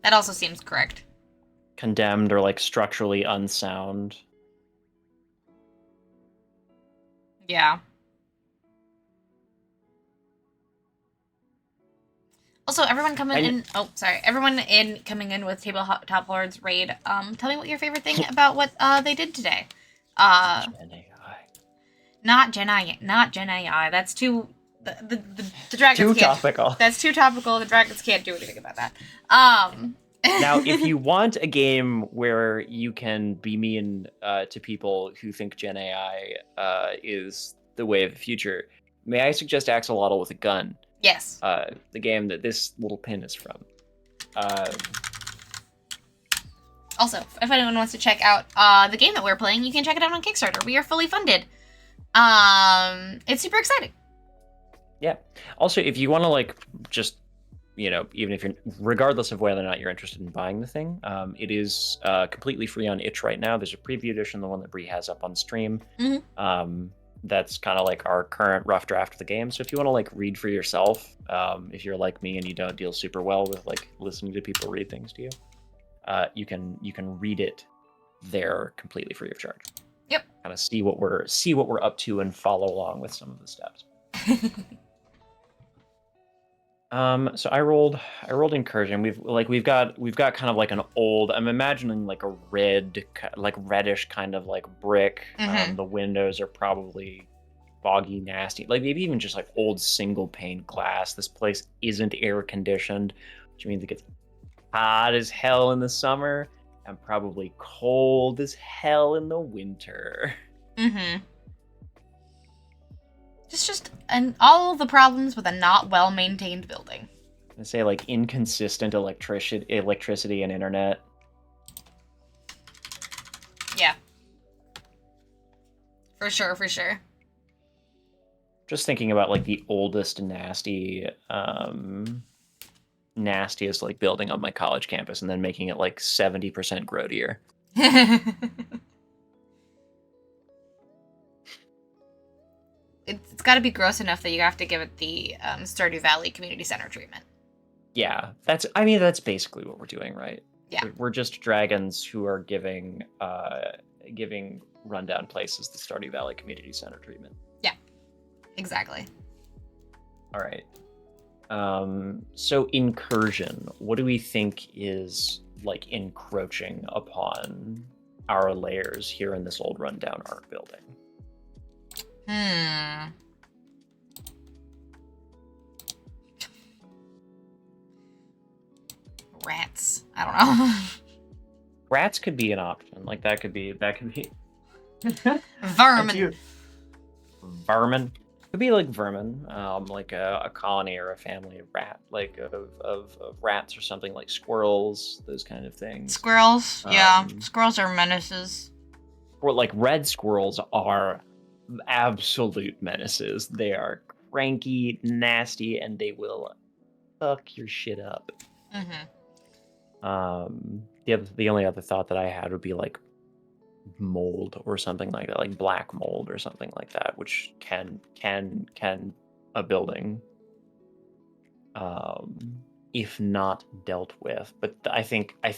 That also seems correct. Condemned or like structurally unsound. Yeah. Also, everyone coming in. Oh, sorry. Everyone coming in with Tabletop Lords raid. Tell me what your favorite thing about what they did today. Gen AI. Not Gen AI. Not Gen AI. That's too. The dragons. Too topical. That's too topical. The dragons can't do anything about that. Now, if you want a game where you can be mean to people who think Gen AI is the way of the future, may I suggest Axolotl with a Gun? Yes. The game that this little pin is from. Also, if anyone wants to check out the game that we're playing, you can check it out on Kickstarter. We are fully funded. It's super exciting. Yeah. Also, if you want to like just, even if you're regardless of whether or not you're interested in buying the thing, it is completely free on itch right now. There's a preview edition, the one that Bree has up on stream. Mm-hmm. That's kind of like our current rough draft of the game. So if you want to like read for yourself, if you're like me and you don't deal super well with like listening to people read things to you, you can read it there completely free of charge. Yep. Kind of see what we're up to and follow along with some of the steps. So I rolled incursion. We've got kind of like an old. I'm imagining like a reddish kind of like brick. Mm-hmm. The windows are probably foggy, nasty. Like maybe even just like old single pane glass. This place isn't air conditioned, which means it gets hot as hell in the summer and probably cold as hell in the winter. Mm-hmm. And all the problems with a not well-maintained building. I say like inconsistent electricity and internet. Yeah. For sure. Just thinking about like the oldest nastiest like building on my college campus and then making it like 70% grodier. It's got to be gross enough that you have to give it the Stardew Valley Community Center treatment. Yeah, that's basically what we're doing, right? Yeah. We're just dragons who are giving rundown places the Stardew Valley Community Center treatment. Yeah, exactly. All right. So incursion, what do we think is like encroaching upon our layers here in this old rundown art building? Rats. I don't know. Rats could be an option. Like that could be Vermin. Vermin. Could be like vermin, like a colony or a family of of rats or something, like squirrels, those kind of things. Squirrels, yeah. Squirrels are menaces. Or like red squirrels are absolute menaces. They are cranky, nasty, and they will fuck your shit up. The only other thought that I had would be like mold or something like that, like black mold or something like that, which can a building if not dealt with. But I think a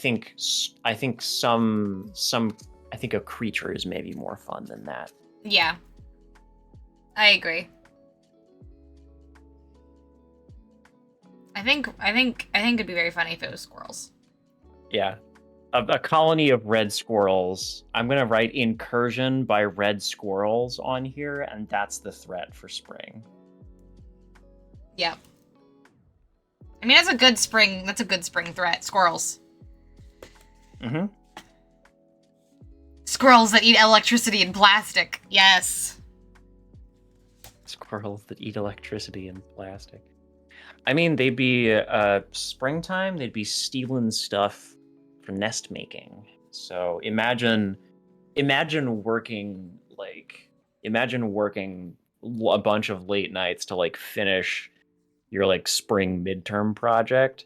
creature is maybe more fun than that. Yeah, I agree. I think it'd be very funny if it was squirrels. Yeah. A colony of red squirrels. I'm going to write incursion by red squirrels on here, and that's the threat for spring. Yep. I mean, that's a good spring threat. Squirrels. Mm-hmm. Squirrels that eat electricity and plastic. Yes. Squirrels that eat electricity and plastic. I mean, they'd be springtime, they'd be stealing stuff for nest making. So imagine working a bunch of late nights to like finish your like spring midterm project,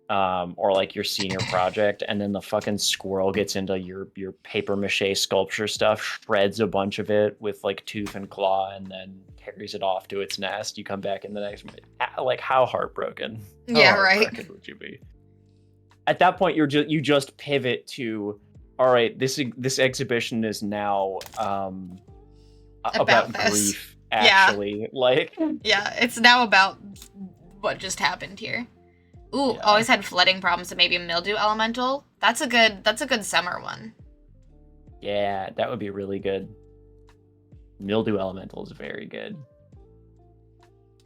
or like your senior project, and then the fucking squirrel gets into your paper mache sculpture stuff, shreds a bunch of it with like tooth and claw, and then carries it off to its nest. You come back in the next, like how heartbroken? Yeah, how right. heartbroken would you be? At that point, you just pivot to, all right, this exhibition is now about grief. Actually, yeah, it's now about what just happened here. Ooh, Yeah. Always had flooding problems, so maybe a mildew elemental. That's a good summer one. Yeah, that would be really good. Mildew elemental is very good.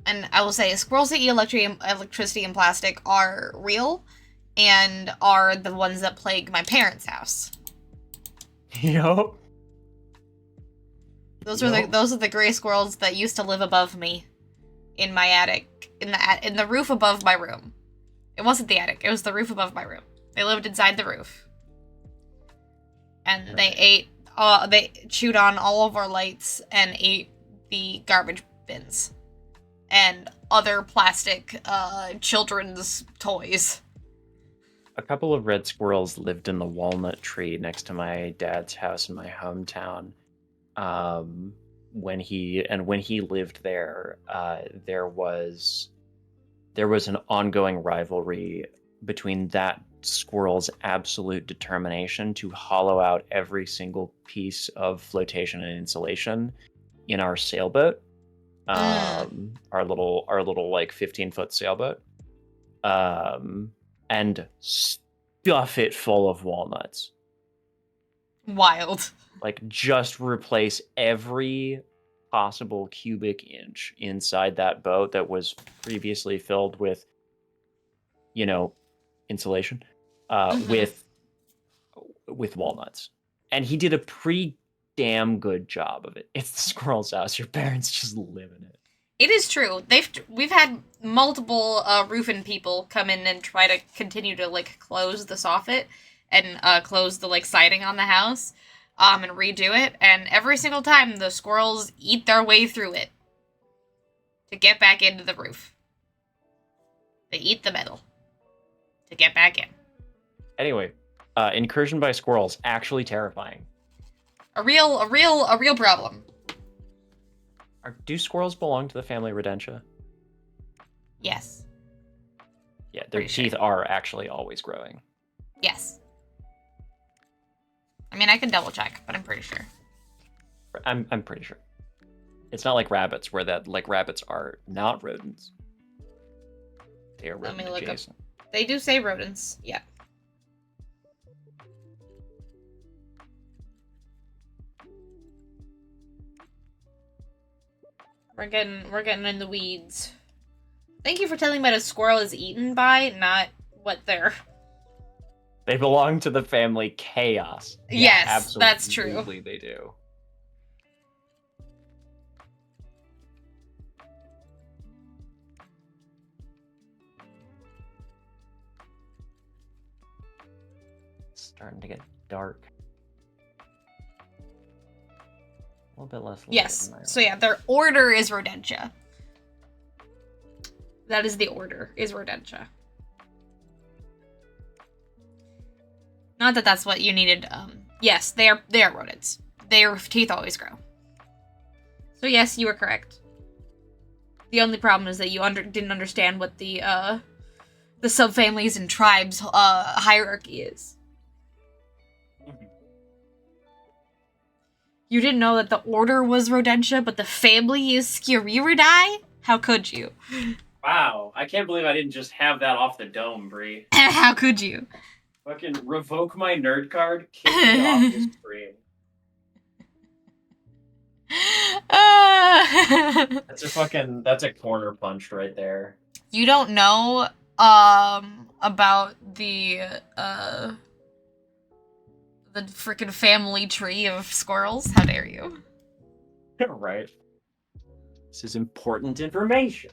And I will say, squirrels that eat electricity and plastic are real, and are the ones that plague my parents' house. Yep. Those are the gray squirrels that used to live above me, in my attic, in the roof above my room, It wasn't the attic. It was the roof above my room. They lived inside the roof. And they chewed on all of our lights and ate the garbage bins. And other plastic, children's toys. A couple of red squirrels lived in the walnut tree next to my dad's house in my hometown. When he lived there, there was an ongoing rivalry between that squirrel's absolute determination to hollow out every single piece of flotation and insulation in our sailboat, our little like 15-foot sailboat, and stuff it full of walnuts. Wild. Like, just replace every possible cubic inch inside that boat that was previously filled with, insulation, with walnuts. And he did a pretty damn good job of it. It's the squirrel's house. Your parents just live in it. It is true. We've had multiple roofing people come in and try to continue to like close the soffit and close the like siding on the house, and redo it. And every single time the squirrels eat their way through it to get back into the roof. They eat the metal to get back in. Anyway, incursion by squirrels, actually terrifying. A real problem. Do squirrels belong to the family Rodentia? Yes. Yeah, their teeth are actually always growing. Yes. I mean, I can double check, but I'm pretty sure. I'm pretty sure. It's not like rabbits, where rabbits are not rodents. They are rodent adjacent. They do say rodents. Yeah. We're getting in the weeds. Thank you for telling me what a squirrel is eaten by, not what they're... They belong to the family Chaos. Yes, yeah, that's true. Absolutely, they do. It's starting to get dark. A little bit less. Yes. So yeah, their order is Rodentia. That is the order, is Rodentia. Not that that's what you needed. Yes, they are rodents. Their teeth always grow. So yes, you were correct. The only problem is that you didn't understand what the subfamilies and tribes hierarchy is. You didn't know that the order was Rodentia, but the family is Skiriridae? How could you? Wow, I can't believe I didn't just have that off the dome, Bree. How could you? Fucking revoke my nerd card, kick me off the screen. That's a corner punch right there. You don't know about the freaking family tree of squirrels? How dare you? Right. This is important information.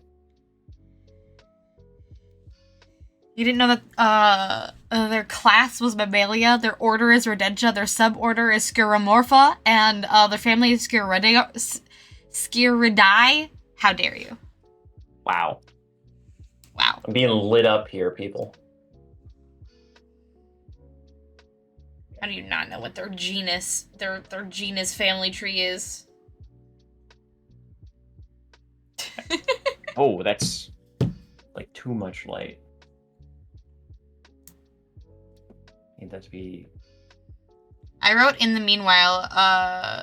You didn't know that their class was Mammalia, their order is Rodentia, their suborder is Skiromorpha, and their family is Skiridae? How dare you? Wow. Wow. I'm being lit up here, people. How do you not know what their genus family tree is? Oh, that's like too much light. Need that to be. I wrote in the meanwhile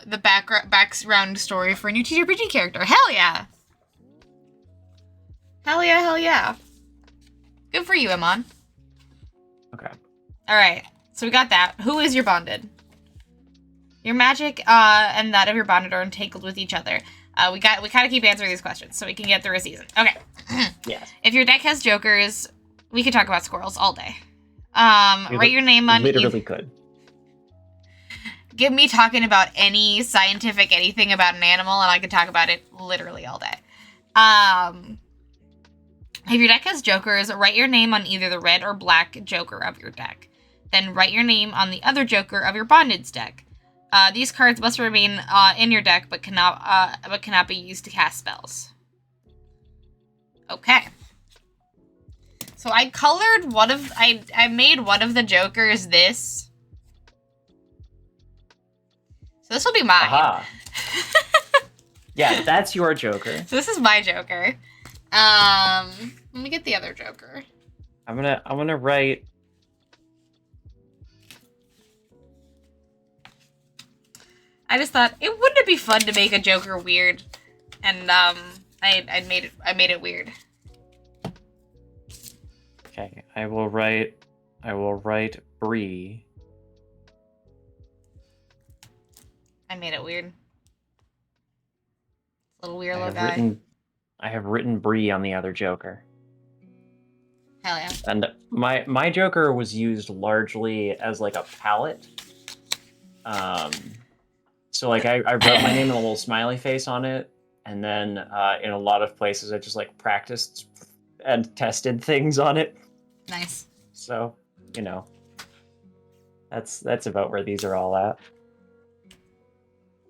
the background story for a new TTRPG character. Hell yeah! Hell yeah! Hell yeah! Good for you, Amon. Okay. All right. So we got that. Who is your bonded? Your magic and that of your bonded are entangled with each other. We kind of keep answering these questions so we can get through a season. Okay. Yes. If your deck has jokers, we could talk about squirrels all day. Write your name on. Literally could. Give me talking about any scientific anything about an animal, and I could talk about it literally all day. If your deck has jokers, write your name on either the red or black joker of your deck. Then write your name on the other joker of your bondage deck. These cards must remain in your deck, but cannot be used to cast spells. Okay. So I colored I made one of the jokers this. So this will be mine. Aha. Yeah, that's your joker. So this is my joker. Let me get the other joker. I'm gonna write. I just thought wouldn't it be fun to make a joker weird, and I made it weird. Okay, I will write Bree. I made it weird. Little weird little guy. I have written Bree on the other joker. Hell yeah. And my joker was used largely as like a palette. So like I wrote my name and a little smiley face on it, and then in a lot of places I just like practiced and tested things on it. Nice. So, you know, that's about where these are all at.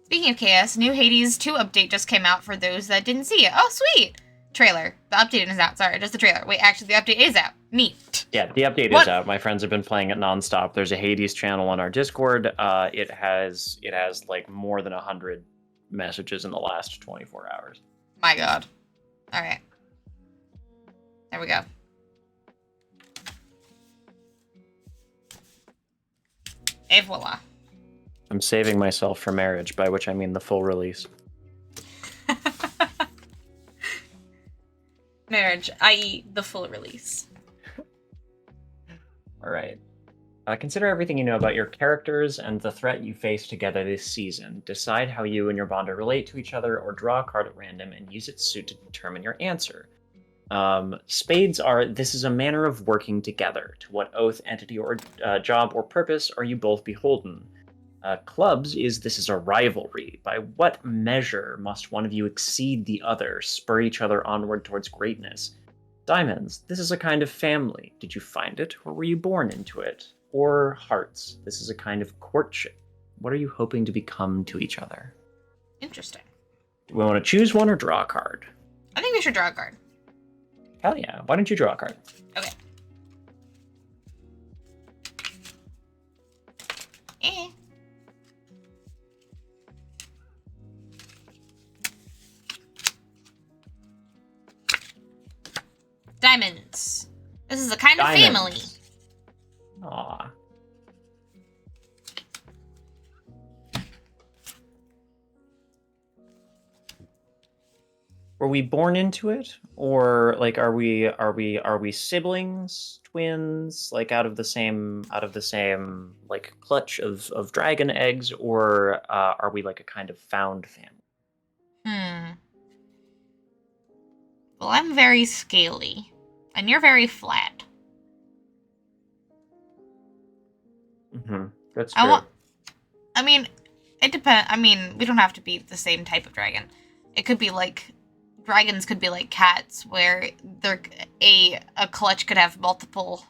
Speaking of chaos, new Hades 2 update just came out for those that didn't see it. Oh, sweet! Trailer. The update is out. Sorry, just the trailer. Wait, actually, the update is out. Neat. Yeah, the update is out. My friends have been playing it nonstop. There's a Hades channel on our Discord. It has like more than 100 messages in the last 24 hours. My god. All right. There we go. Et voila. I'm saving myself for marriage, by which I mean the full release. Marriage, i.e. the full release. All right. Consider everything you know about your characters and the threat you face together this season. Decide how you and your bonder relate to each other, or draw a card at random and use its suit to determine your answer. Spades are, this is a manner of working together. To what oath, entity, or job or purpose are you both beholden? Clubs is, this is a rivalry. By what measure must one of you exceed the other, spur each other onward towards greatness? Diamonds, this is a kind of family. Did you find it, or were you born into it? Or hearts, this is a kind of courtship. What are you hoping to become to each other? Interesting. Do we want to choose one or draw a card? I think we should draw a card. Hell yeah. Why don't you draw a card? Okay. Eh. Diamonds. This is a kind of family. Aw. Were we born into it, or like are we siblings, twins, like out of the same like clutch of dragon eggs, or are we like a kind of found family? Well, I'm very scaly, and you're very flat. That's true. I mean, it depends. I mean, we don't have to be the same type of dragon. It could be like dragons could be like cats, where they're a clutch could have multiple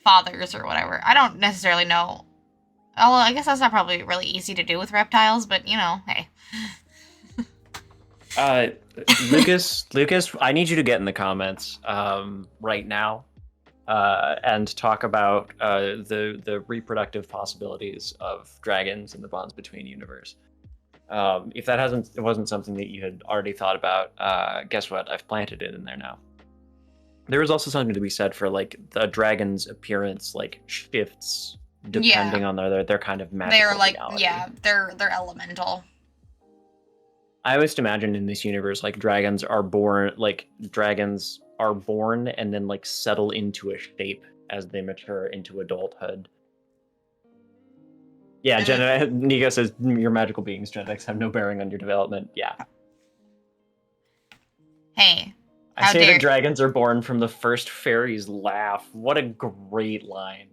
fathers or whatever. I don't necessarily know. Although I guess that's not probably really easy to do with reptiles, but you know, hey. Lucas, I need you to get in the comments right now and talk about the reproductive possibilities of dragons in the Bonds Between universe. If it wasn't something that you had already thought about, guess what? I've planted it in there now. There is also something to be said for like the dragon's appearance, like shifts depending on their kind of magical They're like reality. they're elemental. I always imagine in this universe, like dragons are born and then like settle into a shape as they mature into adulthood. Yeah, Nico says your magical beings genetics have no bearing on your development. Yeah. Hey. I say that dragons are born from the first fairy's laugh. What a great line.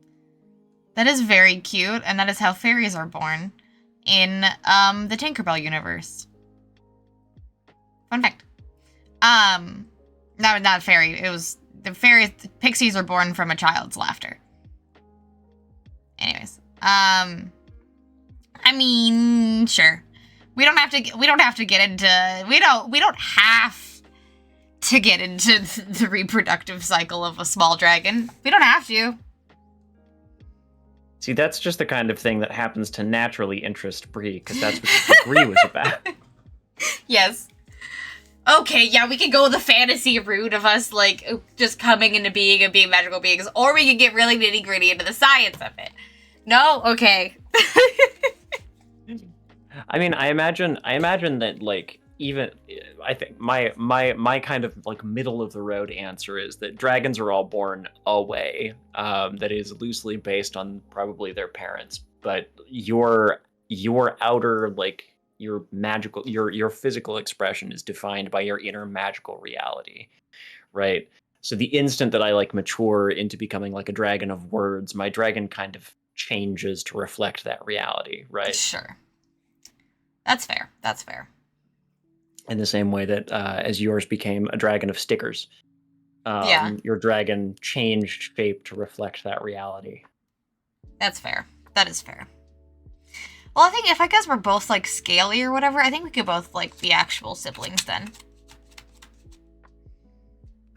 That is very cute, and that is how fairies are born in the Tinkerbell universe. Fun fact. No, not fairy. It was the fairies. The pixies are born from a child's laughter. Anyways, I mean, sure. We don't have to get into. We don't have to get into the reproductive cycle of a small dragon. We don't have to. See, that's just the kind of thing that happens to naturally interest Bree, because that's what the degree was about. Yes. Okay, yeah, we could go the fantasy route of us, like, just coming into being and being magical beings, or we could get really nitty-gritty into the science of it. No? Okay. I mean, I imagine that, like, even, I think my kind of, like, middle of the road answer is that dragons are all born away. That is loosely based on probably their parents, but your outer, like, your magical, your physical expression is defined by your inner magical reality, right? So the instant that I, like, mature into becoming, like, a dragon of words, my dragon kind of changes to reflect that reality, right? Sure. That's fair. That's fair. In the same way that as yours became a dragon of stickers, Yeah. your dragon changed shape to reflect that reality. That's fair. That is fair. Well, I think if I guess we're both, like, scaly or whatever, I think we could both, like, be actual siblings then.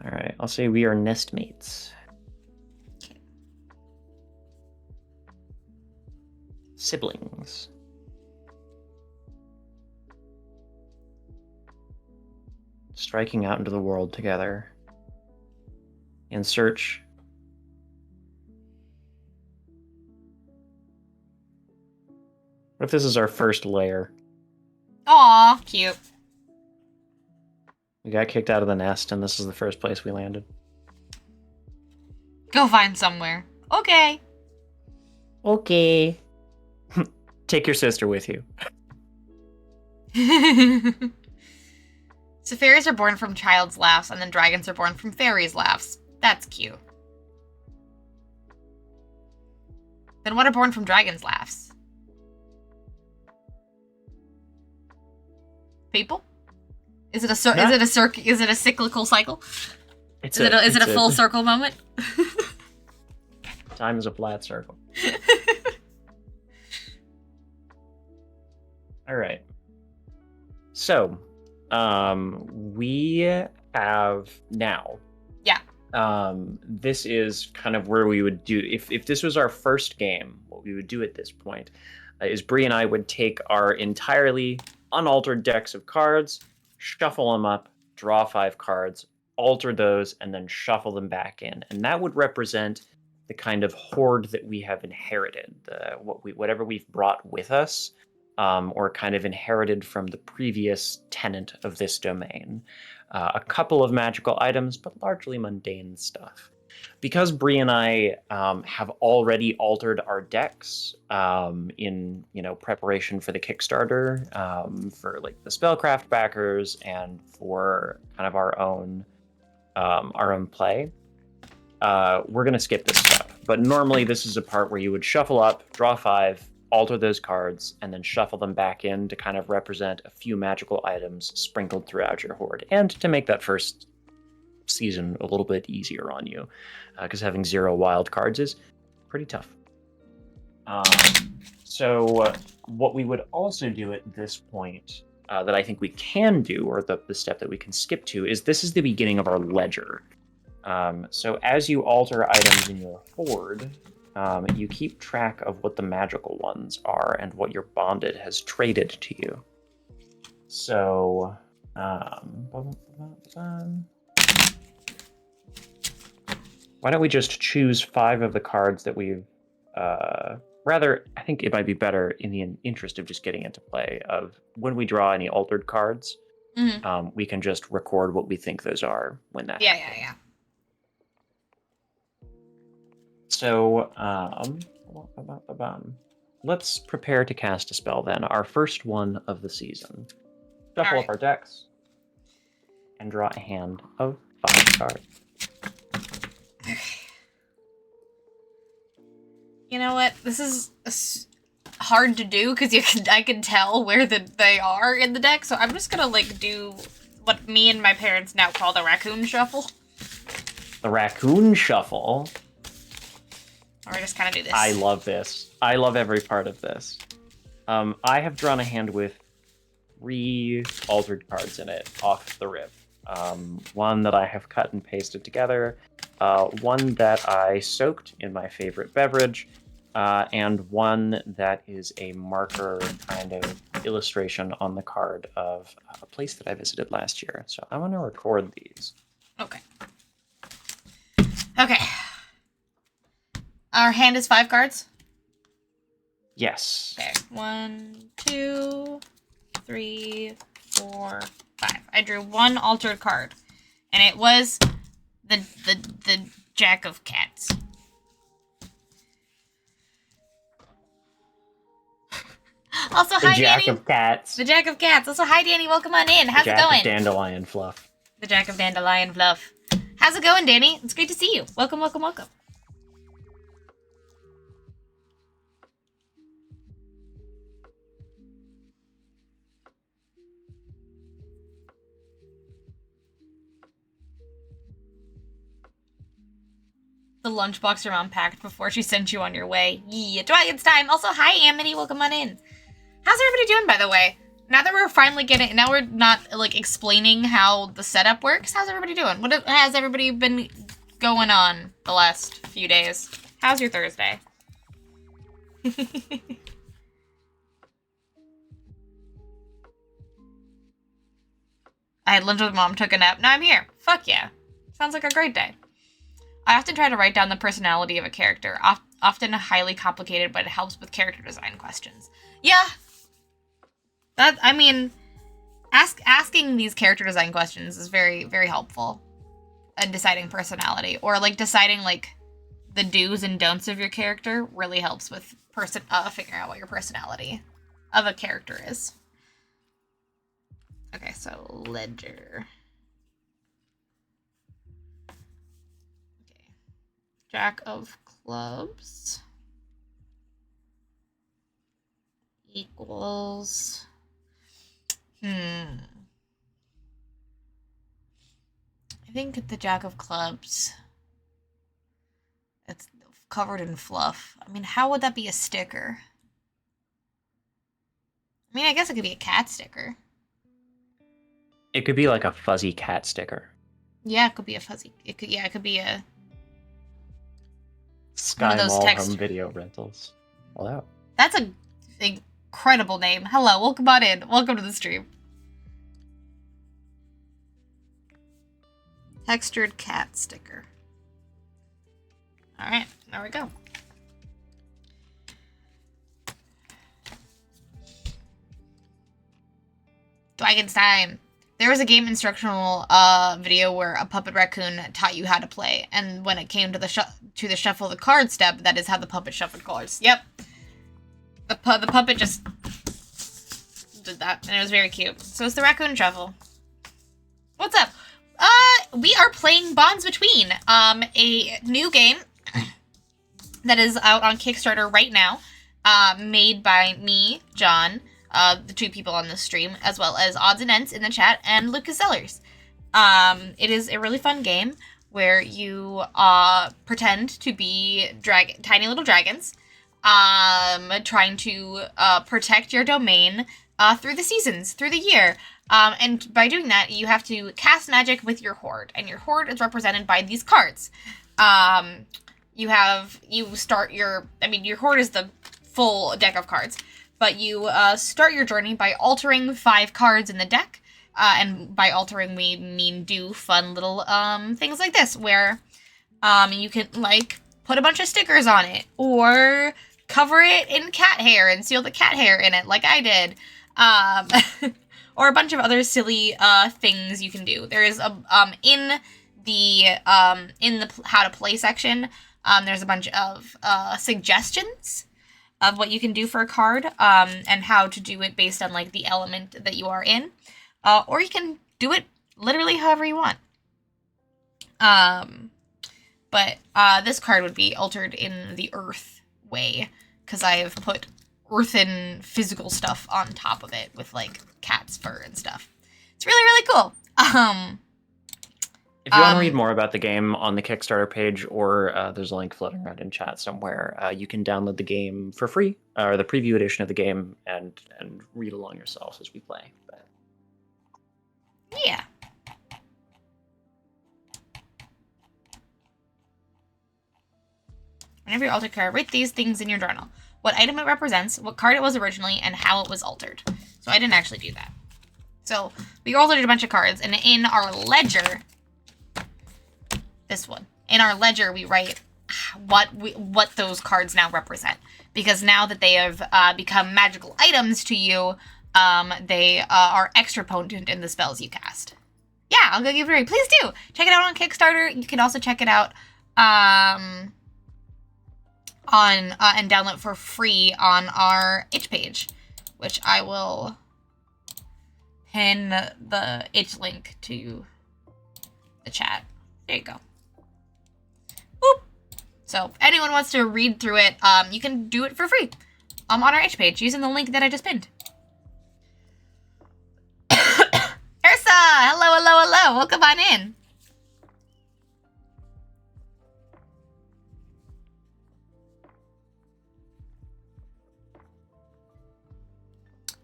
All right, I'll say we are nestmates. Okay. Siblings. Striking out into the world together in search what if this is our first lair? Aw, cute. We got kicked out of the nest and this is the first place we landed. Go find somewhere. Okay. Okay. Take your sister with you. So fairies are born from child's laughs, and then dragons are born from fairies' laughs. That's cute. Then what are born from dragons' laughs? People? Is it a cyclical cycle? Is it a full circle moment? Time is a flat circle. All right. So, we have now. Yeah. This is kind of where we would do, if this was our first game, what we would do at this point is Bree and I would take our entirely unaltered decks of cards, shuffle them up, draw 5 cards, alter those, and then shuffle them back in. And that would represent the kind of hoard that we have inherited, whatever we've brought with us. Or kind of inherited from the previous tenant of this domain. A couple of magical items, but largely mundane stuff. Because Bree and I have already altered our decks in preparation for the Kickstarter, for like the Spellcraft backers and for kind of our own play, we're gonna skip this step. But normally this is a part where you would shuffle up, draw 5, alter those cards, and then shuffle them back in to kind of represent a few magical items sprinkled throughout your hoard, and to make that first season a little bit easier on you, because having 0 wild cards is pretty tough. So what we would also do at this point, that I think we can do, or the step that we can skip to, is this is the beginning of our ledger. So as you alter items in your hoard, you keep track of what the magical ones are and what your bonded has traded to you. So, why don't we just choose 5 of the cards that we've, rather, I think it might be better in the interest of just getting into play, of when we draw any altered cards, we can just record what we think those are when that happens. Yeah. So, let's prepare to cast a spell then. Our first one of the season. Shuffle up our decks and draw a hand of 5 cards. You know what? This is hard to do because I can tell where they are in the deck. So I'm just gonna like do what me and my parents now call the raccoon shuffle. The raccoon shuffle. Or I just kind of do this. I love this. I love every part of this. I have drawn a hand with 3 altered cards in it off the rip. One that I have cut and pasted together, one that I soaked in my favorite beverage, and one that is a marker kind of illustration on the card of a place that I visited last year. So I want to record these. Okay. Okay. Our hand is 5 cards? Yes. Okay. 1, 2, 3, 4, 5. I drew 1 altered card. And it was the Jack of Cats. Also, hi, Jack Danny. of Cats. The Jack of Cats. Also, hi, Danny. Welcome on in. How's it Jack going? of Dandelion Fluff. The Jack of Dandelion Fluff. How's it going, Danny? It's great to see you. Welcome, welcome, welcome. The lunchbox your mom packed before she sent you on your way. Yeah, Dragon's time. Also, hi, Amity. Welcome on in. How's everybody doing, by the way? Now that we're finally now we're not, like, explaining how the setup works. How's everybody doing? What has everybody been going on the last few days? How's your Thursday? I had lunch with mom, took a nap. Now I'm here. Fuck yeah. Sounds like a great day. I often try to write down the personality of a character, often highly complicated, but it helps with character design questions. Yeah. I mean, asking these character design questions is very, very helpful in deciding personality, or like deciding like the do's and don'ts of your character really helps with figuring out what your personality of a character is. Okay, so ledger. Jack of clubs equals, I think the Jack of clubs, it's covered in fluff. I mean, how would that be a sticker? I mean, I guess it could be a cat sticker. It could be like a fuzzy cat sticker. Yeah, it could be a fuzzy. It could be a Sky those Mall text- Home Video Rentals. Hello. That's an incredible name. Hello, welcome on in. Welcome to the stream. Textured cat sticker. Alright, there we go. Dragon's time. There was a game instructional video where a puppet raccoon taught you how to play, and when it came to the shuffle the card step, that is how the puppet shuffled cards. Yep. The puppet just did that, and it was very cute. So it's the raccoon shuffle. What's up? We are playing Bonds Between, a new game that is out on Kickstarter right now, made by me, John, the 2 people on this stream, as well as Odds and Ends in the chat, and Lucas Sellers. It is a really fun game where you pretend to be tiny little dragons, trying to protect your domain through the seasons, through the year. And by doing that, you have to cast magic with your horde, and your horde is represented by these cards. Your horde is the full deck of cards, but you start your journey by altering 5 cards in the deck, and by altering we mean do fun little things like this, where you can like put a bunch of stickers on it, or cover it in cat hair and seal the cat hair in it like I did. Or a bunch of other silly things you can do. There is in the how to play section, there's a bunch of suggestions of what you can do for a card, and how to do it based on like the element that you are in, or you can do it literally however you want. But this card would be altered in the earth way, because I have put earthen physical stuff on top of it with like cat's fur and stuff. It's really, really cool. If you want to read Um, more about the game on the Kickstarter page, or there's a link floating around in chat somewhere, you can download the game for free, or the preview edition of the game, and read along yourselves as we play. But yeah. Whenever you alter a card, write these things in your journal. What item it represents, what card it was originally, and how it was altered. So I didn't actually do that. So we altered a bunch of cards, and in our ledger, this one, in our ledger, we write what those cards now represent. Because now that they have become magical items to you, they are extra potent in the spells you cast. Yeah, I'll go give it a read. Please do. Check it out on Kickstarter. You can also check it out on and download for free on our itch page, which I will pin the itch link to the chat. There you go. Boop. So if anyone wants to read through it, you can do it for free on our itch page using the link that I just pinned. Ursa! Hello, hello, hello. Welcome on in.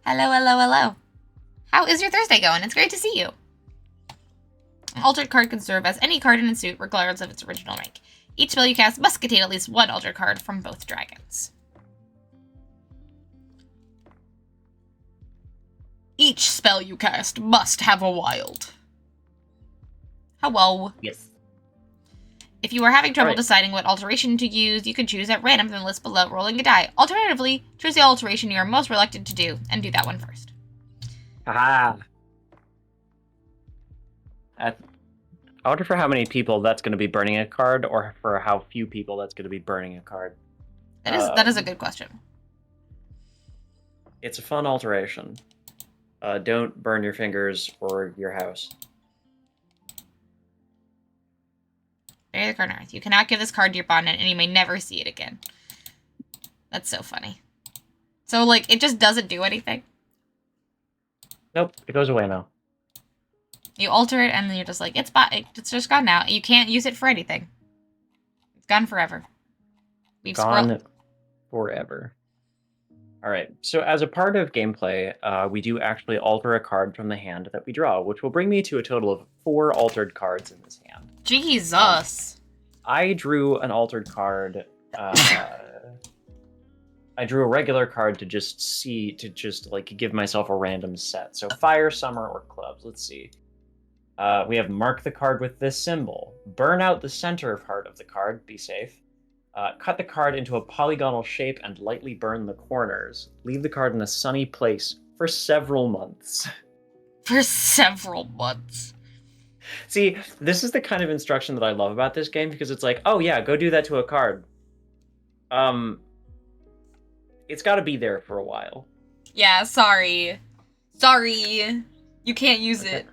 Hello, hello, hello. How is your Thursday going? It's great to see you. An altered card can serve as any card in its suit, regardless of its original rank. Each spell you cast must contain at least one altered card from both dragons. Each spell you cast must have a wild. Hello. yes. If you are having trouble deciding what alteration to use, you can choose at random from the list below, rolling a die. Alternatively, choose the alteration you are most reluctant to do, and do that one first. Haha. I wonder for how many people that's going to be burning a card, or for how few people that's going to be burning a card. That is a good question. It's a fun alteration. Don't burn your fingers or your house. Bury the card on Earth. You cannot give this card to your opponent, and you may never see it again. That's so funny. So, like, it just doesn't do anything? Nope, it goes away now. You alter it, and then you're just like, it's just gone now. You can't use it for anything. It's gone forever. We've gone forever. All right, so as a part of gameplay, we do actually alter a card from the hand that we draw, which will bring me to a total of 4 altered cards in this hand. Jesus. I drew an altered card. I drew a regular card to just like give myself a random set. So fire, summer, or clubs. Let's see. We have mark the card with this symbol. Burn out the center part of the card. Be safe. Cut the card into a polygonal shape and lightly burn the corners. Leave the card in a sunny place for several months. For several months. See, this is the kind of instruction that I love about this game, because it's like, oh yeah, go do that to a card. It's got to be there for a while. Yeah, sorry. Sorry. You can't use it.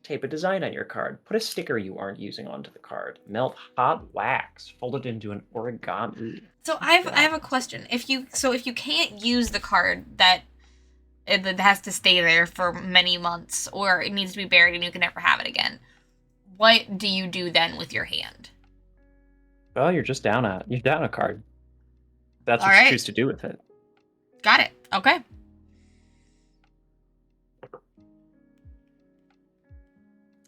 Tape a design on your card. Put a sticker you aren't using onto the card. Melt hot wax. Fold it into an origami. So I have a question. If you can't use the card that has to stay there for many months, or it needs to be buried and you can never have it again, what do you do then with your hand? Well, you're down a card. That's what you choose to do with it. Got it. Okay.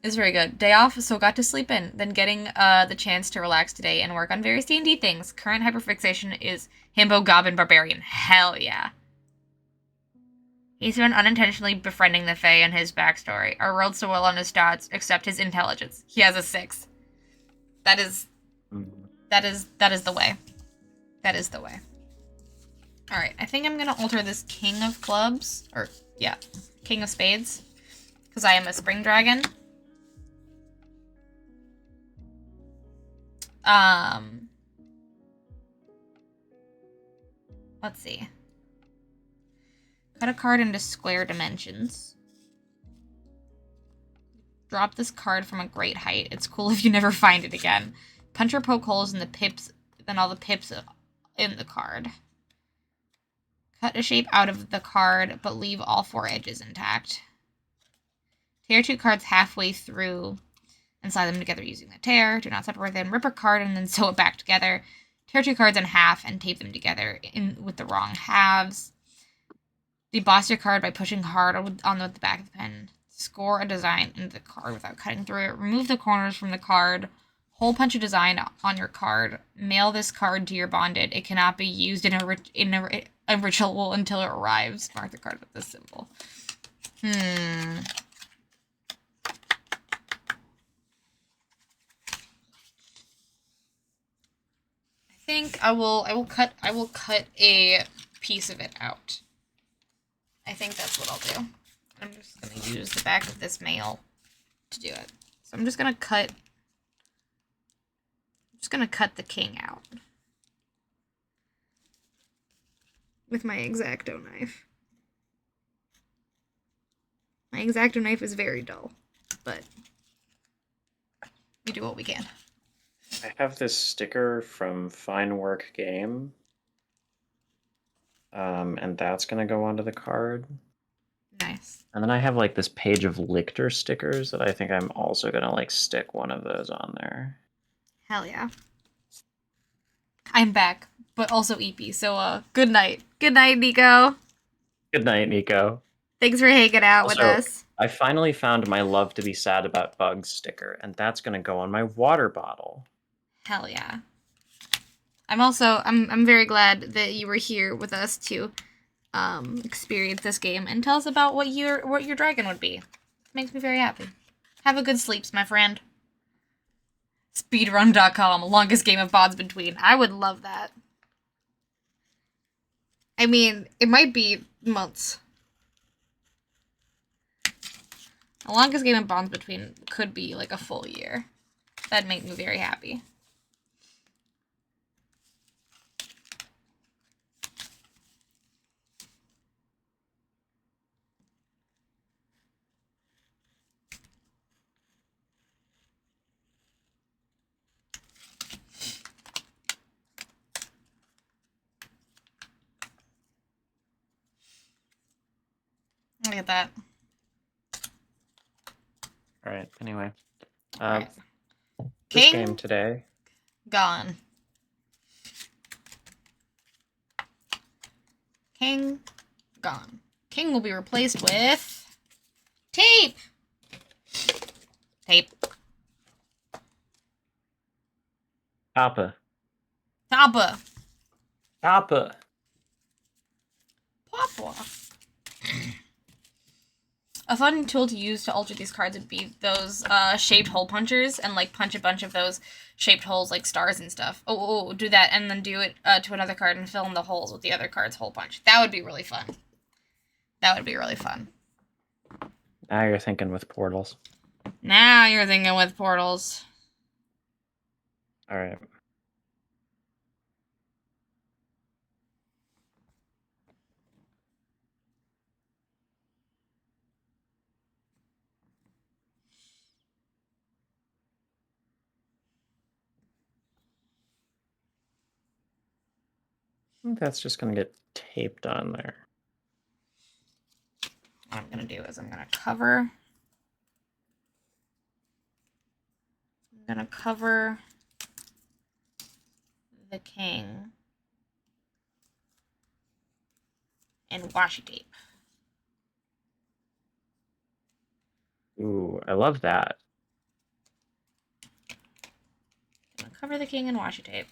It's very good. Day off, so got to sleep in. Then getting the chance to relax today and work on various D&D things. Current hyperfixation is Himbo Goblin Barbarian. Hell yeah. He's been unintentionally befriending the Fae and his backstory. Are rolled so well on his stats, except his intelligence. He has a 6. That is the way. That is the way. Alright, I think I'm gonna alter this King of Clubs. Or, yeah, King of Spades. Because I am a Spring Dragon. Let's see. Cut a card into square dimensions. Drop this card from a great height. It's cool if you never find it again. Punch or poke holes in the pips, then all the pips in the card. Cut a shape out of the card, but leave all 4 edges intact. Tear 2 cards halfway through and slide them together using the tear. Do not separate them. Rip a card and then sew it back together. Tear 2 cards in half and tape them together with the wrong halves. Deboss your card by pushing hard on the back of the pen. Score a design into the card without cutting through it. Remove the corners from the card. Hole punch a design on your card. Mail this card to your bonded. It cannot be used in a ritual until it arrives. Mark the card with this symbol. I think I will cut a piece of it out. I think that's what I'll do. I'm just gonna use the back of this mail to do it. So I'm just gonna cut the king out with my X-Acto knife. My X-Acto knife is very dull, but we do what we can. I have this sticker from Fine Work Game. And that's gonna go onto the card. Nice. And then I have like this page of Lictor stickers that I think I'm also gonna like stick one of those on there. Hell yeah. I'm back, but also EP. So good night. Good night, Nico. Good night, Nico. Thanks for hanging out with Also, us. I finally found my Love to Be Sad About Bugs sticker, and that's gonna go on my water bottle. Hell yeah. I'm very glad that you were here with us to experience this game and tell us about what your dragon would be. It makes me very happy. Have a good sleeps, my friend. Speedrun.com, longest game of Bonds Between. I would love that. I mean, it might be months. The longest game of Bonds Between could be like a full year. That'd make me very happy. Look at that. All right. Anyway, Right. this game today. Gone. King gone. King will be replaced with tape. Tape. Papa. Papa. Papa. Papa. A fun tool to use to alter these cards would be those shaped hole punchers and like punch a bunch of those shaped holes like stars and stuff. Oh, do that and then do it to another card and fill in the holes with the other card's hole punch. That would be really fun. That would be really fun. Now you're thinking with portals. Now you're thinking with portals. All right. I think that's just going to get taped on there. What I'm going to do is I'm going to cover the king in washi tape. Ooh, I love that. I'm going to cover the king in washi tape.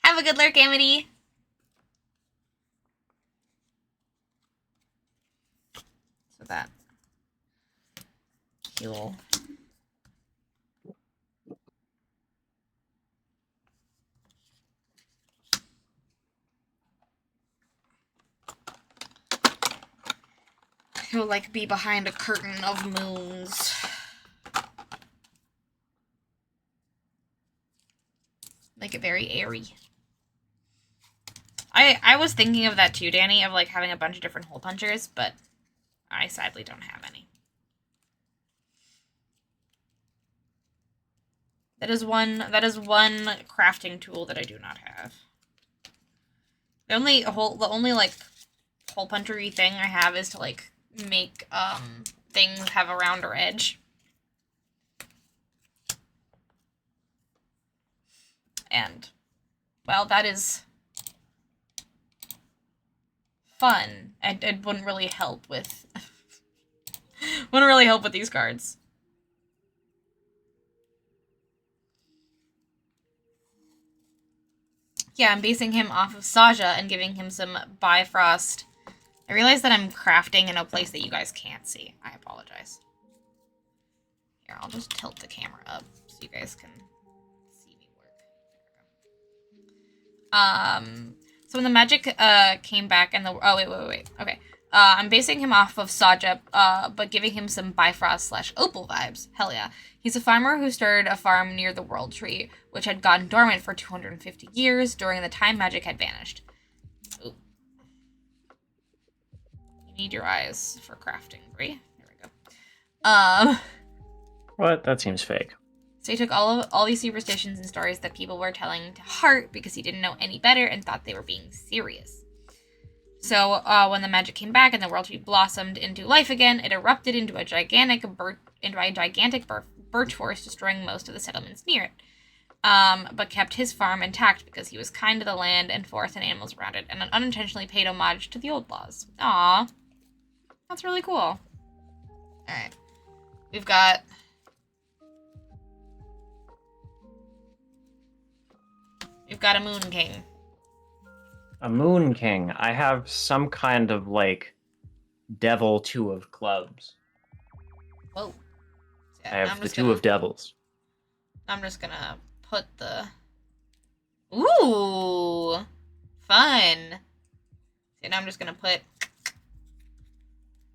Have a good lurk, Amity. So that he'll like be behind a curtain of moons. Make it very airy. I was thinking of that too, Danny, of like having a bunch of different hole punchers, but I sadly don't have any. That is one crafting tool that I do not have. The only like hole punchery thing I have is to like make things have a rounder edge. And well, that is fun. It wouldn't really help with these cards. Yeah, I'm basing him off of Saja and giving him some Bifrost. I realize that I'm crafting in a place that you guys can't see. I apologize. Here, I'll just tilt the camera up so you guys can see me work. So when the magic came back and the... Oh, wait. Okay. I'm basing him off of Saja, but giving him some Bifrost / Opal vibes. Hell yeah. He's a farmer who started a farm near the World Tree, which had gone dormant for 250 years during the time magic had vanished. Ooh. You need your eyes for crafting, Bree. There we go. What? That seems fake. So he took all these superstitions and stories that people were telling to heart because he didn't know any better and thought they were being serious. So when the magic came back and the World Tree blossomed into life again, it erupted into a gigantic birch forest, destroying most of the settlements near it. But kept his farm intact because he was kind to the land and forest and animals around it, and unintentionally paid homage to the old laws. Aww. That's really cool. Alright. We've got... a Moon King. A Moon King. I have some kind of, like, Devil 2 of clubs. Whoa. Yeah, I have the 2 of devils. I'm just gonna put the... Ooh! Fun! And I'm just gonna put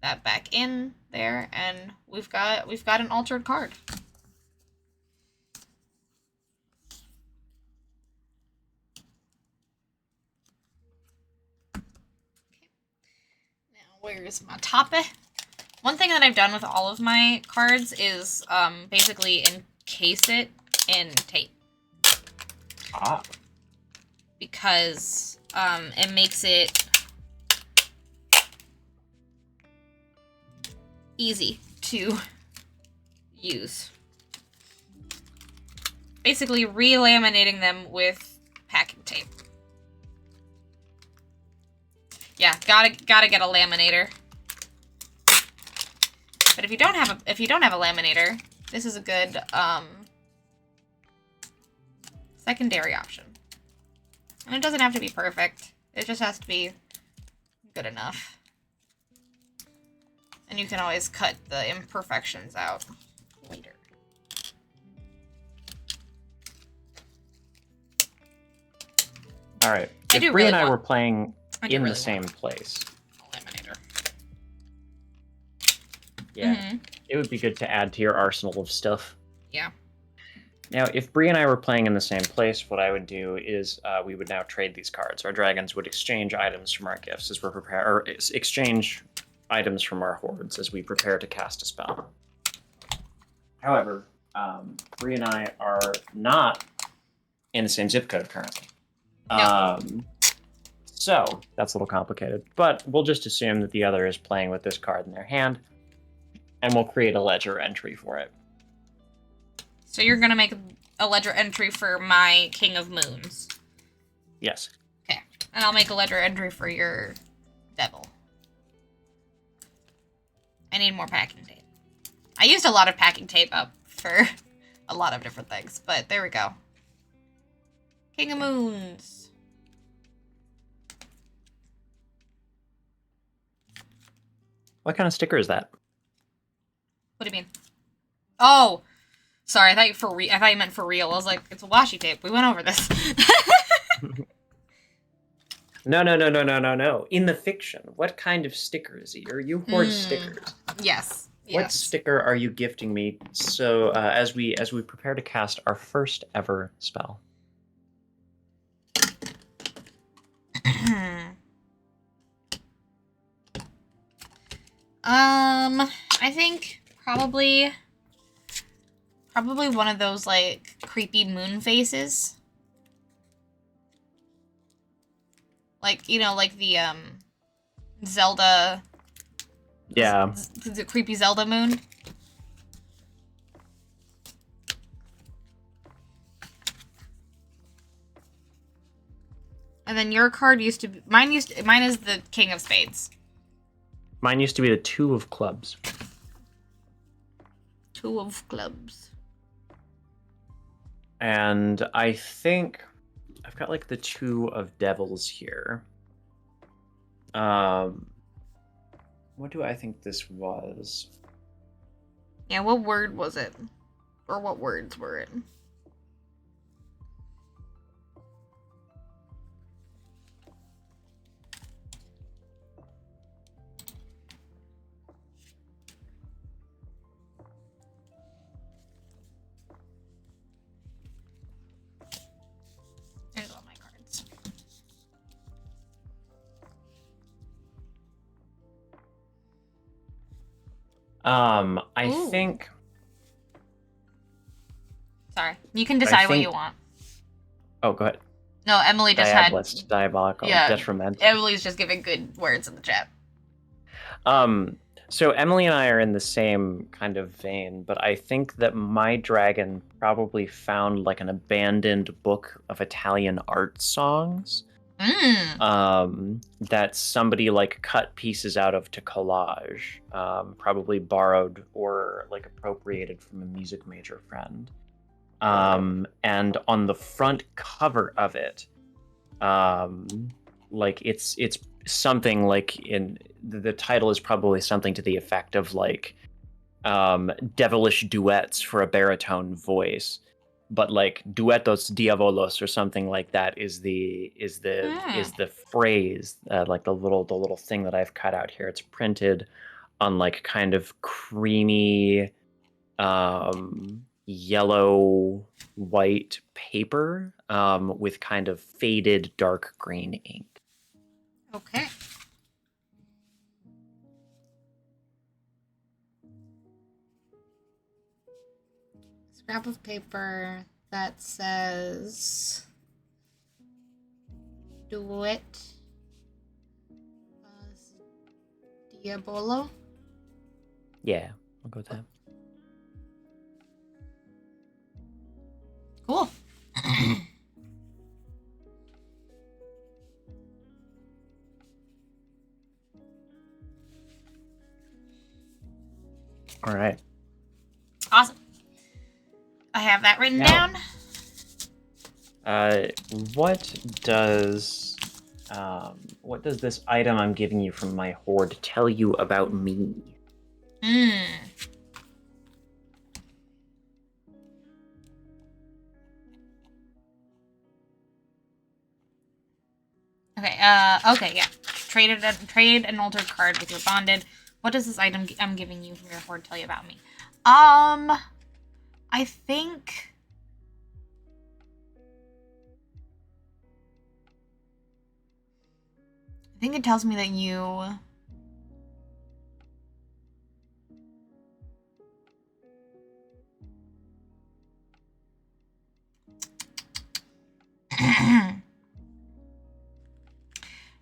that back in there, and we've got an altered card. Where's my topic? One thing that I've done with all of my cards is basically encase it in tape. Ah. Because it makes it easy to use. Basically re-laminating them with packing tape. Yeah, gotta get a laminator. But if you don't have a laminator, this is a good secondary option. And it doesn't have to be perfect. It just has to be good enough. And you can always cut the imperfections out later. All right. If Bree and I were playing in the same place. Laminator. Yeah. It would be good to add to your arsenal of stuff. Yeah. Now, if Bree and I were playing in the same place, what I would do is we would now trade these cards. Our dragons would exchange items from our gifts as we're exchange items from our hordes as we prepare to cast a spell. However, Bree and I are not in the same zip code currently. No. So that's a little complicated, but we'll just assume that the other is playing with this card in their hand, and we'll create a ledger entry for it. So you're gonna make a ledger entry for my King of Moons. Yes. Okay, and I'll make a ledger entry for your Devil. I need more packing tape. I used a lot of packing tape up for a lot of different things, but there we go. King of Moons. What kind of sticker is that? What do you mean? Oh, sorry. I thought you meant for real. I was like, it's a washi tape. We went over this. No. In the fiction, what kind of sticker is it? You hoard stickers. Yes. What sticker are you gifting me? So as we prepare to cast our first ever spell. I think probably one of those like creepy moon faces. Like, like the Zelda, Yeah. the creepy Zelda moon. And then your card used to be mine is the King of Spades. Mine used to be the Two of Clubs. Two of Clubs. And I think I've got like the Two of Devils here. What do I think this was? Yeah, what word was it? Or what words were it? There's all my cards. I Ooh. think. Sorry. You can decide what you want. Oh, go ahead. No, Emily just Diabolist, diabolical, yeah, detrimental. Emily's just giving good words in the chat. So Emily and I are in the same kind of vein, but I think that my dragon probably found like an abandoned book of Italian art songs. That somebody like cut pieces out of to collage, probably borrowed or like appropriated from a music major friend. And on the front cover of it, like it's something like in the title is probably something to the effect of like devilish duets for a baritone voice, but like duetos diavolos or something like that is the phrase, like the little thing that I've cut out here. It's printed on like kind of creamy yellow white paper with kind of faded dark green ink. Okay. Scrap of paper that says Duet Diabolo. Yeah, I'll go with that. Cool. All right. Awesome. I have that written down. What does this item I'm giving you from my hoard tell you about me? Okay, okay, yeah. Trade an altered card with your bonded. What does this item I'm giving you from your hoard tell you about me? I think it tells me that you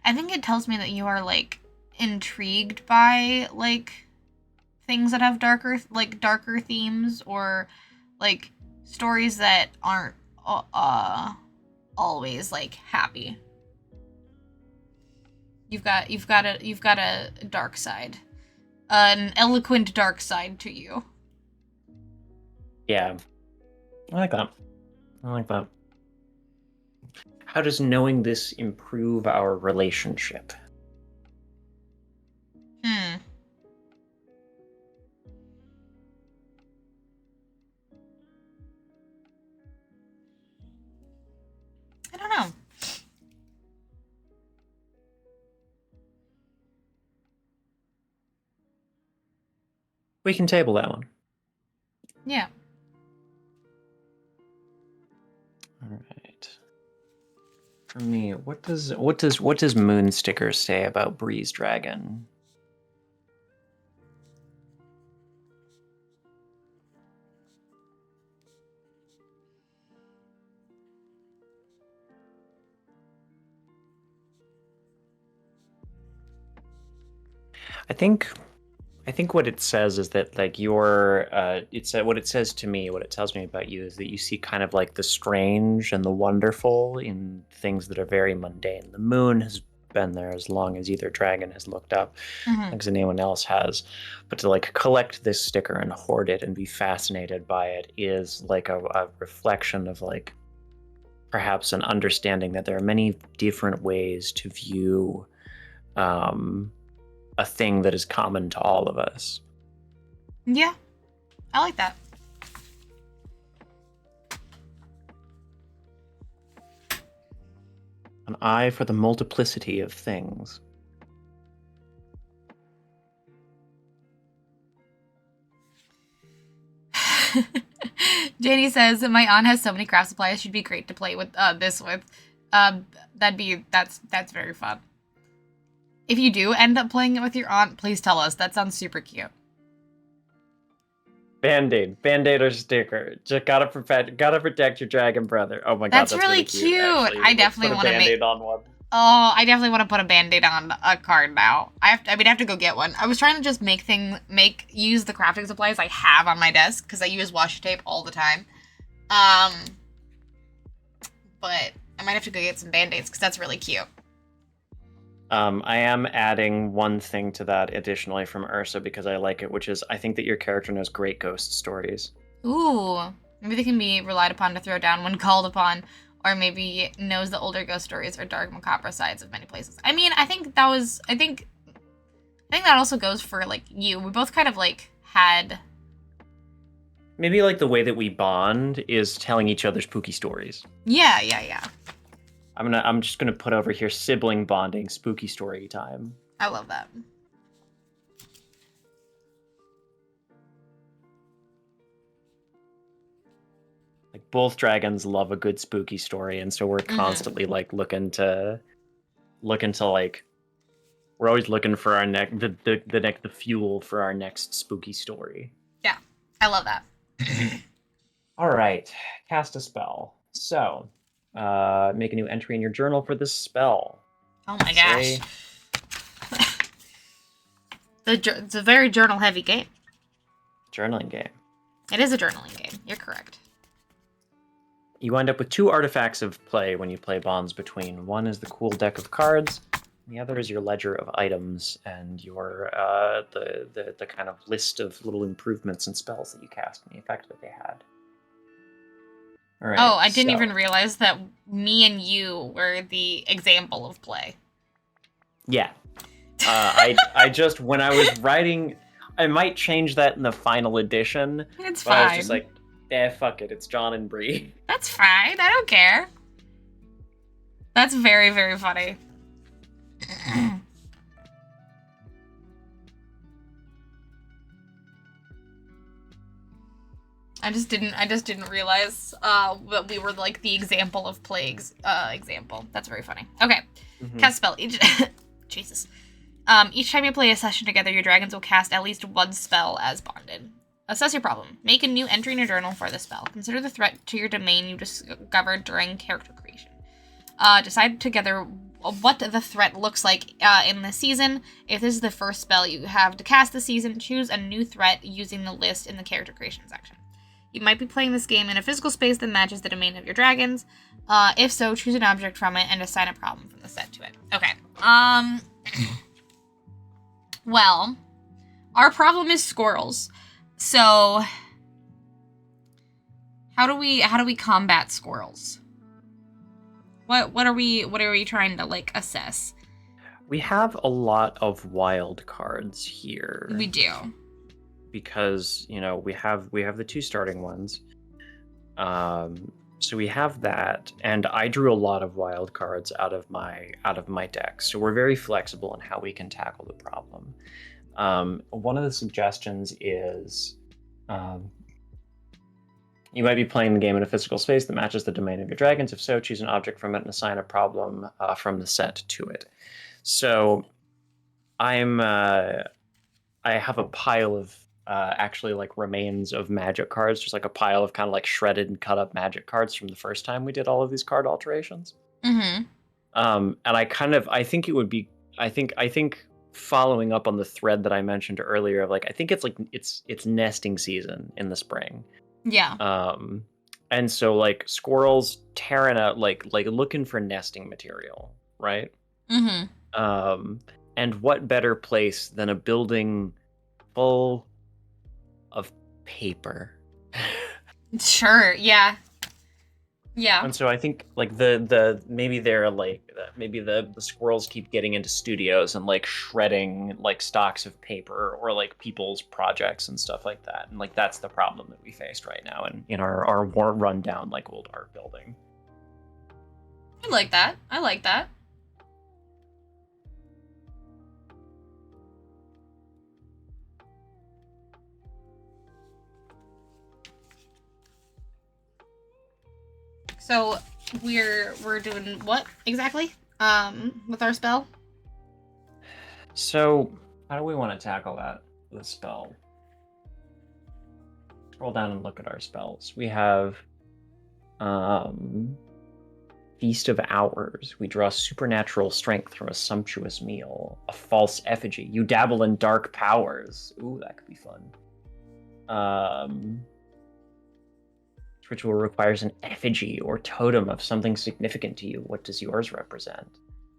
I think it tells me that you are like intrigued by like things that have darker themes, or like stories that aren't always like happy. You've got a dark side. An eloquent dark side to you. Yeah. I like that. How does knowing this improve our relationship? I don't know. We can table that one. Yeah. All right. For me, what does Moonsticker say about Breeze Dragon? I think what it says is that like your what it says to me, what it tells me about you is that you see kind of like the strange and the wonderful in things that are very mundane. The moon has been there as long as either dragon has looked up, Mm-hmm. as anyone else has. But to like collect this sticker and hoard it and be fascinated by it is like a reflection of like perhaps an understanding that there are many different ways to view um, a thing that is common to all of us. Yeah, I like that. An eye for the multiplicity of things. Janie says my aunt has so many craft supplies. She'd be great to play with this with. That's very fun. If you do end up playing it with your aunt, please tell us. That sounds super cute. Band-aid or sticker. Just gotta protect your dragon brother. Oh my god, That's really cute. Actually. I definitely want to make. Band-aid on one. Oh, I definitely want to put a band-aid on a card now. I mean, I have to go get one. I was trying to just use the crafting supplies I have on my desk because I use washi tape all the time. But I might have to go get some band-aids because that's really cute. I am adding one thing to that additionally from Ursa because I like it, which is I think that your character knows great ghost stories. Ooh, maybe they can be relied upon to throw down when called upon. Or maybe knows the older ghost stories or dark macabre sides of many places. I mean, I think that also goes for like you. We both kind of like had. Maybe like the way that we bond is telling each other spooky stories. Yeah. I'm just gonna put over here sibling bonding, spooky story time. I love that. Like both dragons love a good spooky story, and so we're constantly like looking to like we're always looking for our the fuel for our next spooky story. Yeah, I love that. All right, cast a spell. So, make a new entry in your journal for this spell. Oh my gosh. It's a very journal-heavy game. Journaling game. It is a journaling game. You're correct. You wind up with 2 artifacts of play when you play Bonds Between. One is the cool deck of cards, and the other is your ledger of items and your the kind of list of little improvements and spells that you cast and the effect that they had. All right. Oh, I didn't even realize that me and you were the example of play. Yeah. I just when I was writing, I might change that in the final edition. It's but fine. I was just like, fuck it. It's John and Bree. That's fine. I don't care. That's very, very funny. I just didn't realize that we were like the example of plagues example. That's very funny. Okay. Cast spell. Jesus. Each time you play a session together, your dragons will cast at least one spell as bonded. Assess your problem. Make a new entry in your journal for the spell. Consider the threat to your domain you discovered during character creation. Decide together what the threat looks like in the season. If this is the first spell you have to cast this season, choose a new threat using the list in the character creation section. You might be playing this game in a physical space that matches the domain of your dragons. If so, choose an object from it and assign a problem from the set to it. Okay. Well, our problem is squirrels. So, how do we combat squirrels? What are we trying to like assess? We have a lot of wild cards here. We do. Because, you know, we have the 2 starting ones. So we have that, and I drew a lot of wild cards out of my deck. So we're very flexible in how we can tackle the problem. One of the suggestions is you might be playing the game in a physical space that matches the domain of your dragons. If so, choose an object from it and assign a problem from the set to it. So I have a pile of actually like remains of magic cards, just like a pile of kind of like shredded and cut up magic cards from the first time we did all of these card alterations. Mm-hmm. And I think it would be, I think following up on the thread that I mentioned earlier of like I think it's like it's nesting season in the spring. Yeah. And so like squirrels tearing out like looking for nesting material, right? And what better place than a building full of paper? Sure. Yeah. Yeah. And so I think like the maybe they're like maybe the squirrels keep getting into studios and like shredding like stocks of paper or like people's projects and stuff like that. And like that's the problem that we faced right now in our war rundown like old art building. I like that. I like that. So we're doing what exactly? With our spell? So how do we want to tackle that? The spell. Scroll down and look at our spells. We have Feast of Hours. We draw supernatural strength from a sumptuous meal. A false effigy. You dabble in dark powers. Ooh, that could be fun. This ritual requires an effigy or totem of something significant to you. What does yours represent?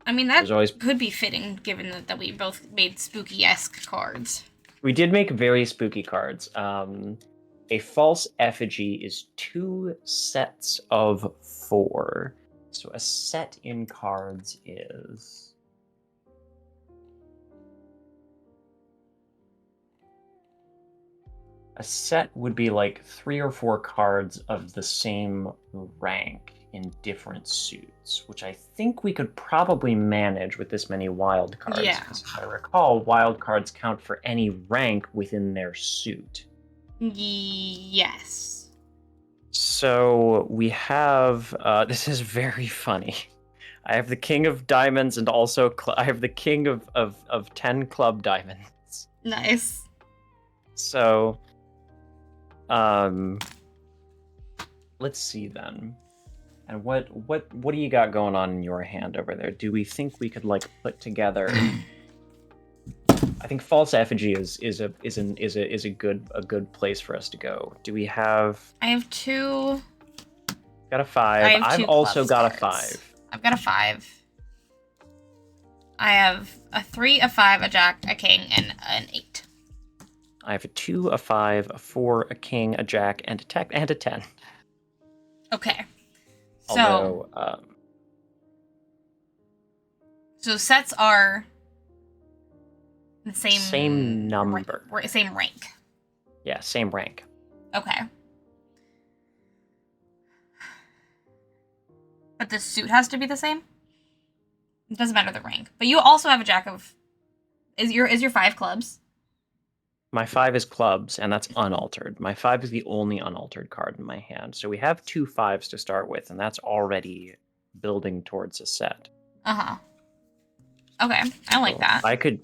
I mean, that always could be fitting, given that we both made spooky-esque cards. We did make very spooky cards. A false effigy is 2 sets of 4. So a set in cards is... A set would be like 3 or 4 cards of the same rank in different suits, which I think we could probably manage with this many wild cards. Yeah. Because if I recall, wild cards count for any rank within their suit. Yes. So we have, this is very funny. I have the King of Diamonds and also I have the King of 10 Club Diamonds. Nice. So, let's see then. And what do you got going on in your hand over there? Do we think we could like put together? I think false effigy is a good place for us to go. Do we have? I have 2. Got a 5. I've also got a 5. I've got a 5. I have a 3, a 5, a jack, a king, and an 8. I have a 2, a 5, a 4, a king, a jack, and a 10. Okay. Although, so sets are the same number. Same rank. Yeah, same rank. Okay. But the suit has to be the same? It doesn't matter the rank. But you also have a jack of... Is your 5 clubs? My 5 is clubs, and that's unaltered. My 5 is the only unaltered card in my hand. So we have 2 5s to start with, and that's already building towards a set. Uh-huh. Okay, I like that. I could...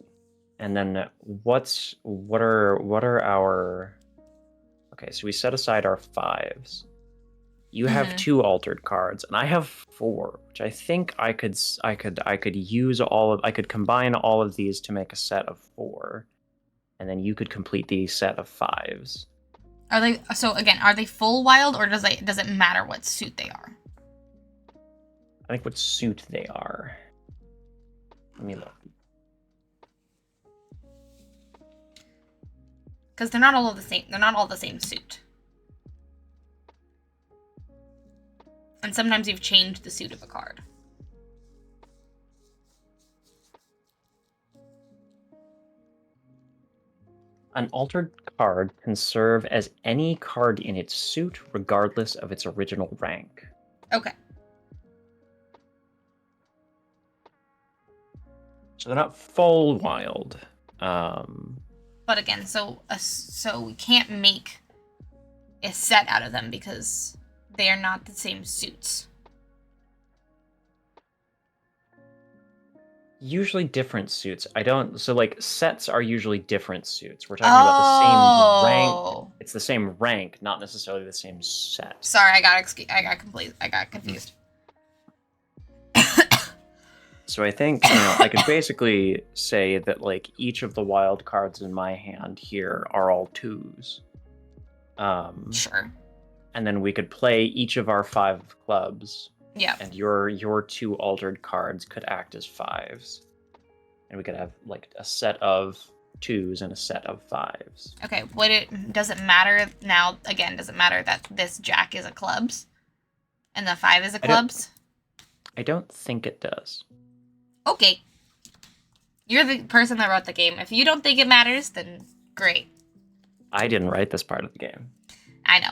And then what are our... Okay, so we set aside our 5s. You have 2 altered cards, and I have 4, which I think I could use I could combine all of these to make a set of 4. And then you could complete the set of 5s. Are they full wild, or does it matter what suit they are? I think what suit they are. Let me look. Because they're not all the same. They're not all the same suit. And sometimes you've changed the suit of a card. An altered card can serve as any card in its suit, regardless of its original rank. Okay. So they're not full wild. But again, so we can't make a set out of them because they are not the same suits. Usually different suits. So like sets are usually different suits. We're talking about the same rank. It's the same rank, not necessarily the same set. Sorry, I got confused. So I think, I could basically say that like each of the wild cards in my hand here are all 2s. Sure. And then we could play each of our 5 clubs. Yeah. And your 2 altered cards could act as 5s. And we could have like a set of 2s and a set of 5s. Okay. Does it matter now? Again, does it matter that this jack is a clubs, and the 5 is a clubs? I don't think it does. Okay. You're the person that wrote the game. If you don't think it matters, then great. I didn't write this part of the game. I know.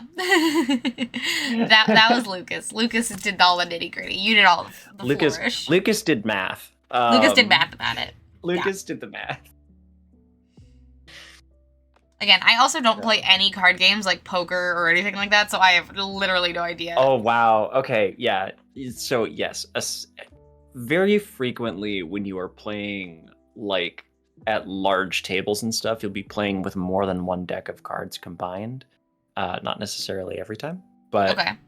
that was Lucas. Lucas did all the nitty gritty. You did all the flourish. Lucas did math. Lucas did math about it. Lucas did the math. Again, I also don't play any card games like poker or anything like that, so I have literally no idea. Oh, wow. Okay, yeah. So, yes, very frequently when you are playing, like, at large tables and stuff, you'll be playing with more than one deck of cards combined. Not necessarily every time, but okay.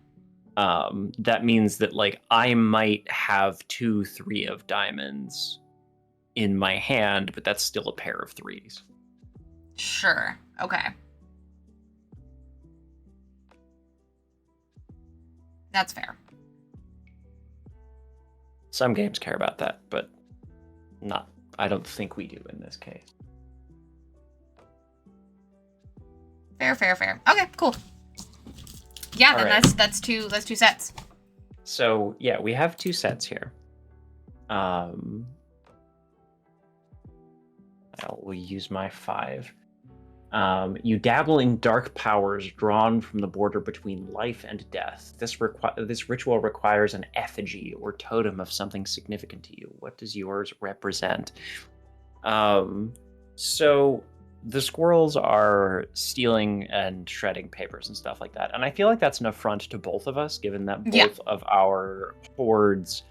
That means that, like, I might have 2, 3 of diamonds in my hand, but that's still a pair of 3s. Sure. Okay. That's fair. Some games care about that, but I don't think we do in this case. Fair. Okay, cool. Yeah, All then right. that's two sets. So yeah, we have 2 sets here. We'll use my 5. You dabble in dark powers drawn from the border between life and death. This ritual requires an effigy or totem of something significant to you. What does yours represent? So the squirrels are stealing and shredding papers and stuff like that. And I feel like that's an affront to both of us, given that both of our hoards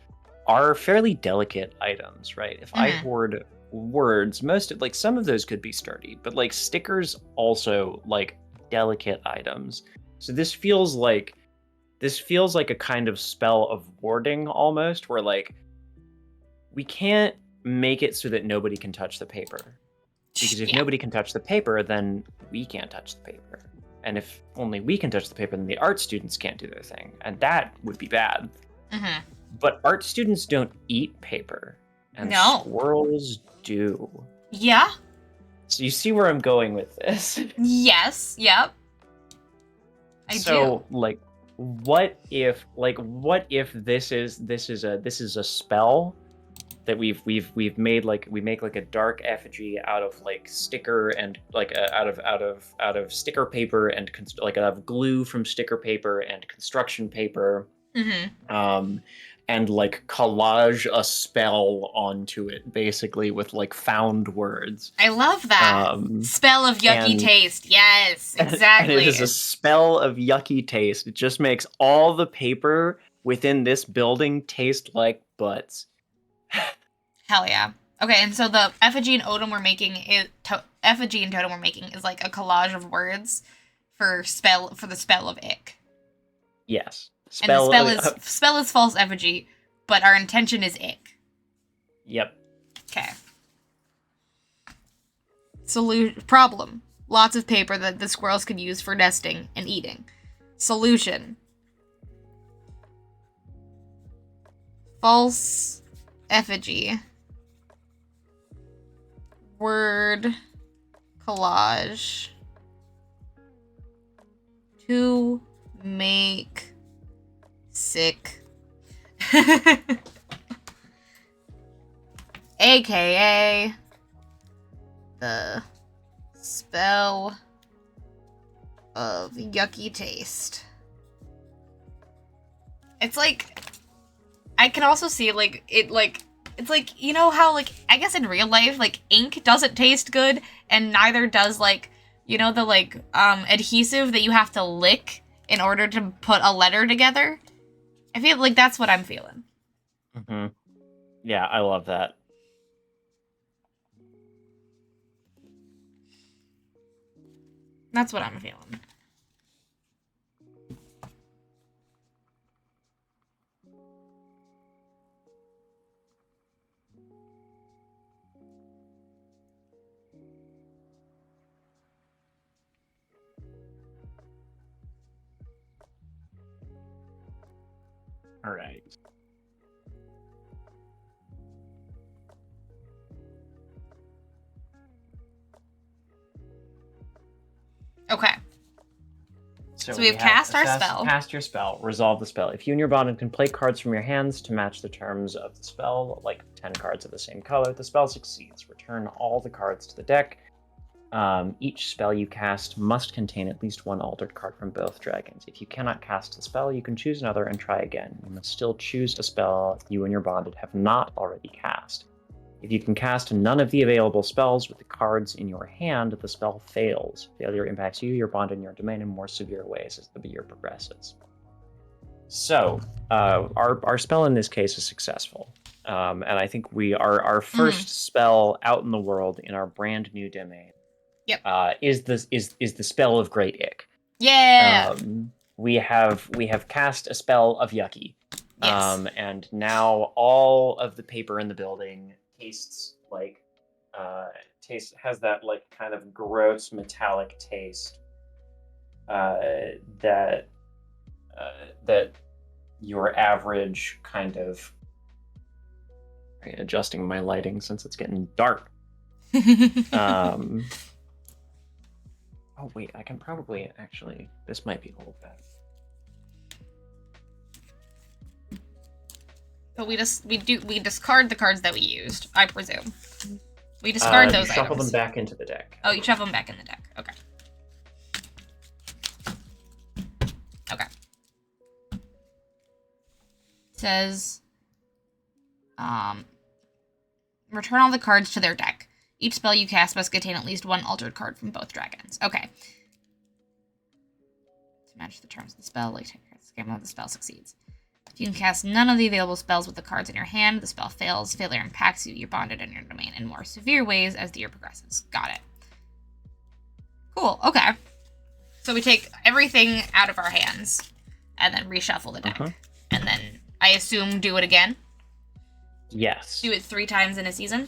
are fairly delicate items, right? If I hoard words, some of those could be sturdy, but like stickers also like delicate items. So this feels like a kind of spell of warding almost, where like we can't make it so that nobody can touch the paper. Because if nobody can touch the paper, then we can't touch the paper. And if only we can touch the paper, then the art students can't do their thing. And that would be bad. Mm-hmm. But art students don't eat paper. And squirrels do. Yeah. So you see where I'm going with this. Yes. Yep. I do. So, like, what if this is a spell that we've made, like, we make like a dark effigy out of like sticker and like out of sticker paper and like out of glue from sticker paper and construction paper. Mm-hmm. And like collage a spell onto it, basically, with like found words. I love that. Spell of yucky taste. Yes, exactly. And it is a spell of yucky taste. It just makes all the paper within this building taste like butts. Hell yeah. Okay, and so the effigy and totem we're making is like a collage of words for the spell of ick. Yes. And the spell is false effigy, but our intention is ick. Yep. Okay. Problem. Lots of paper that the squirrels could use for nesting and eating. Solution. False effigy. Word collage. To make sick. AKA the spell of yucky taste. It's like, I can also see it's like, you know how, like, I guess in real life, like, ink doesn't taste good, and neither does, like, you know, the, like, adhesive that you have to lick in order to put a letter together? I feel like that's what I'm feeling. Mm-hmm. Yeah, I love that. That's what I'm feeling. All right. Okay. So we've have cast our assess, spell. Cast your spell. Resolve the spell. If you and your bonded can play cards from your hands to match the terms of the spell, like 10 cards of the same color, the spell succeeds. Return all the cards to the deck. Each spell you cast must contain at least one altered card from both dragons. If you cannot cast the spell, you can choose another and try again. You must still choose a spell you and your bonded have not already cast. If you can cast none of the available spells with the cards in your hand, the spell fails. Failure impacts you, your bond, and your domain in more severe ways as the year progresses. So, our spell in this case is successful. And I think our first spell out in the world in our brand new domain is the spell of Great Ick. Yeah. We have cast a spell of Yucky. Yes. And now all of the paper in the building tastes like has that like kind of gross metallic taste that your average kind of adjusting my lighting since it's getting dark. Oh wait, I can probably actually this might be a little better. But we discard the cards that we used, I presume. We discard those shuffle items. them back into the deck. Oh, you shuffle them back in the deck. Okay. Okay. It says, return all the cards to their deck. Each spell you cast must contain at least one altered card from both dragons. Okay. To match the terms of the spell, like the spell succeeds. If you can cast none of the available spells with the cards in your hand, the spell fails. Failure impacts you, your bonded, and your domain in more severe ways as the year progresses. Got it. Cool. Okay. So we take everything out of our hands and then reshuffle the deck. And then, I assume, do it again? Yes. Do it 3 times in a season?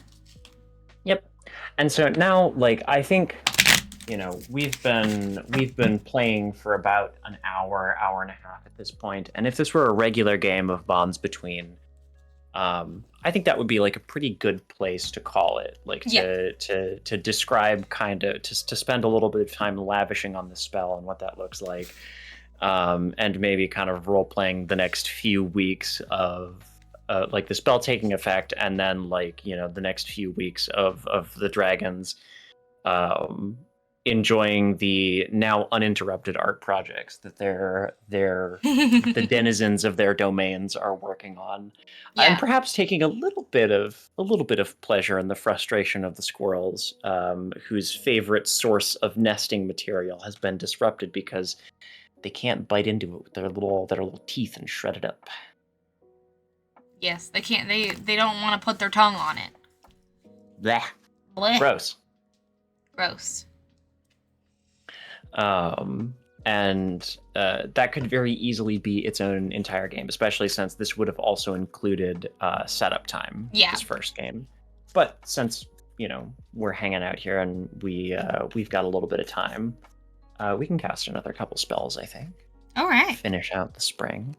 Yep. And so now, like, I think, we've been playing for about an hour and a half at this point. And if this were a regular game of Bonds Between, I think that would be like a pretty good place to call it. Like to describe to spend a little bit of time lavishing on the spell and what that looks like. And maybe kind of role playing the next few weeks of like the spell taking effect, and then like the next few weeks of the dragons enjoying the now uninterrupted art projects that the denizens of their domains are working on, and perhaps taking a little bit of pleasure in the frustration of the squirrels, whose favorite source of nesting material has been disrupted because they can't bite into it with their little teeth and shred it up. Yes, they can't. They don't want to put their tongue on it. Blech. Blech. Gross. And that could very easily be its own entire game, especially since this would have also included setup time. This first game. But since we're hanging out here and we've got a little bit of time, we can cast another couple spells, I think. All right. Finish out the spring.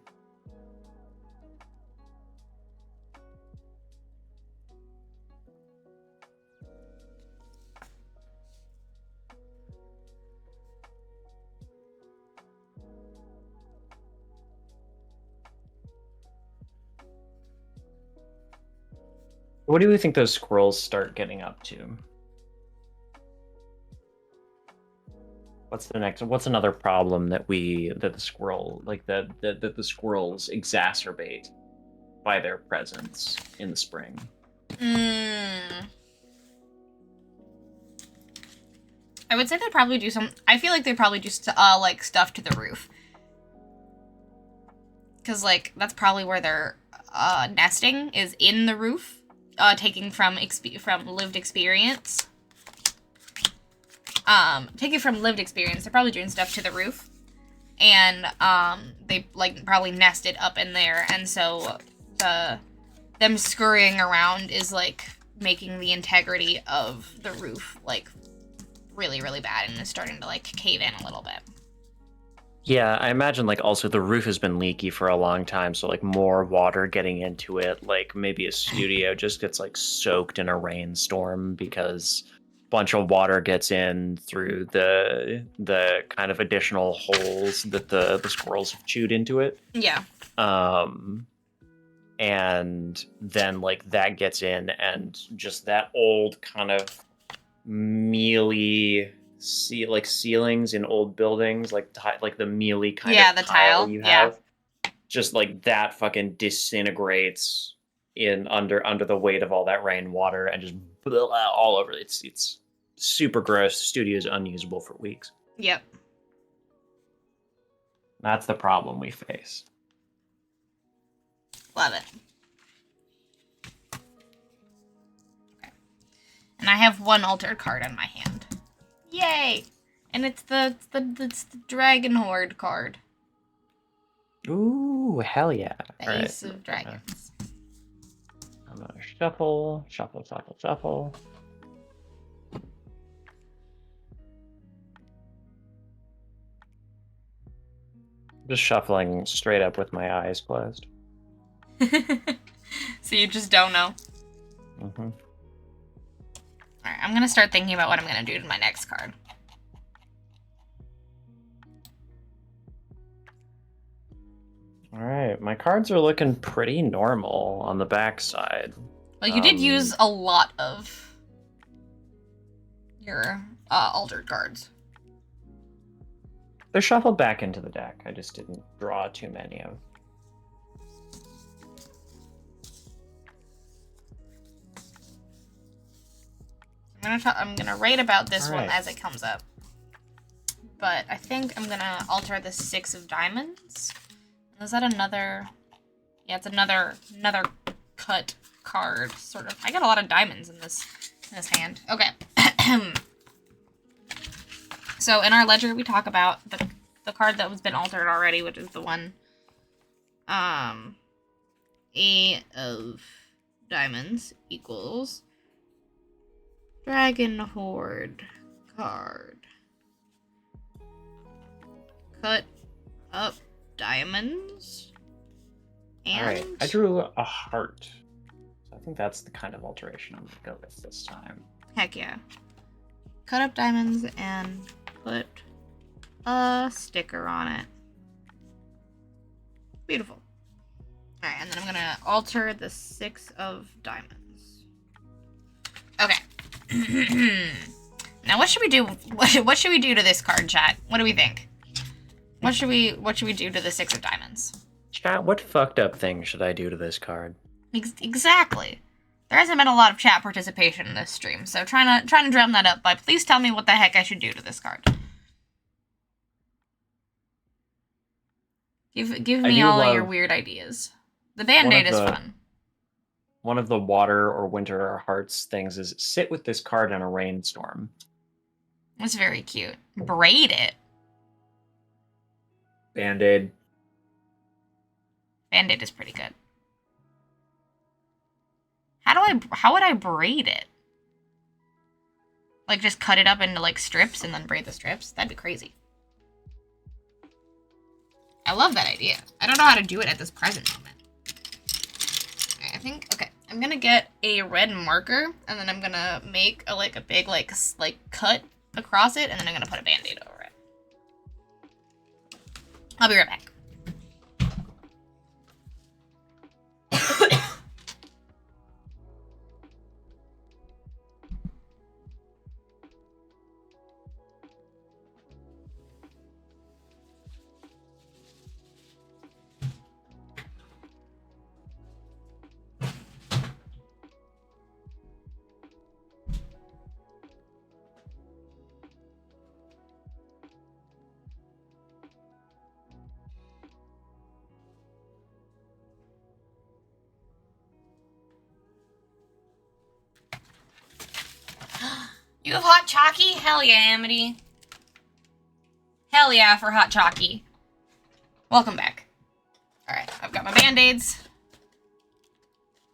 What do you think those squirrels start getting up to? What's another problem that the squirrels exacerbate by their presence in the spring? I would say they'd probably do I feel like they'd probably do like stuff to the roof. Cause like that's probably where they're nesting, is in the roof. Taking from lived experience. They're probably doing stuff to the roof, and they like probably nested up in there, and so them scurrying around is like making the integrity of the roof like really, really bad, and is starting to like cave in a little bit. Yeah, I imagine like also the roof has been leaky for a long time, so like more water getting into it, like maybe a studio just gets like soaked in a rainstorm because a bunch of water gets in through the kind of additional holes that the squirrels have chewed into it. Yeah. Um and then like that gets in and just that old kind of mealy like ceilings in old buildings, like like the mealy kind Yeah, of the tile tile. you Yeah. have, just like that fucking disintegrates in under the weight of all that rainwater and just all over. It's super gross. The studio is unusable for weeks. Yep. That's the problem we face. Love it. Okay. And I have one altered card in my hand. Yay! And it's the Dragon Horde card. Ooh, hell yeah! The Ace of Dragons. I'm gonna shuffle, shuffle, shuffle, shuffle. Just shuffling straight up with my eyes closed. So you just don't know. Mm-hmm. Alright, I'm gonna start thinking about what I'm gonna do to my next card. All right, my cards are looking pretty normal on the back side. Well, you did use a lot of your altered cards. They're shuffled back into the deck. I just didn't draw too many of. I'm gonna write about this All one right. as it comes up. But I think I'm gonna alter the 6 of diamonds. Is that another? Yeah, it's another cut card, sort of. I got a lot of diamonds in this hand. Okay. So in our ledger, we talk about the card that was been altered already, which is the one, A of diamonds equals Dragon Horde card. Cut up diamonds. And All right, I drew a heart. So I think that's the kind of alteration I'm gonna go with this time. heck yeah. Cut up diamonds and put a sticker on it. Beautiful. Alright, and then I'm gonna alter the 6 of diamonds. Okay. Now what should we do? What should we do to this card, chat? What do we think? What should we do to the 6 of diamonds? Chat, what fucked up thing should I do to this card? Exactly. There hasn't been a lot of chat participation in this stream, so trying to drum that up by please tell me what the heck I should do to this card. Give me all your weird ideas. The Band-Aid is fun. One of the water or winter or hearts things is sit with this card in a rainstorm. That's very cute. Braid it. Band-Aid. Band-Aid is pretty good. How would I braid it? Like just cut it up into like strips and then braid the strips? That'd be crazy. I love that idea. I don't know how to do it at this present moment. Okay, I think, okay, I'm gonna get a red marker and then I'm gonna make a big like cut across it and then I'm gonna put a Band-Aid over it. I'll be right back. You have hot chalky? Hell yeah, Amity. Hell yeah for hot chalky. Welcome back. Alright, I've got my Band-Aids.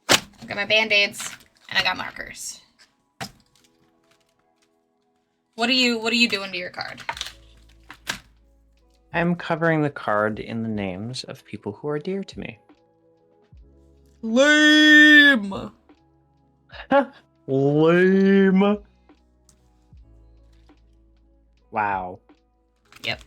And I got markers. What are you doing to your card? I'm covering the card in the names of people who are dear to me. Lame. Lame. Wow. Yep.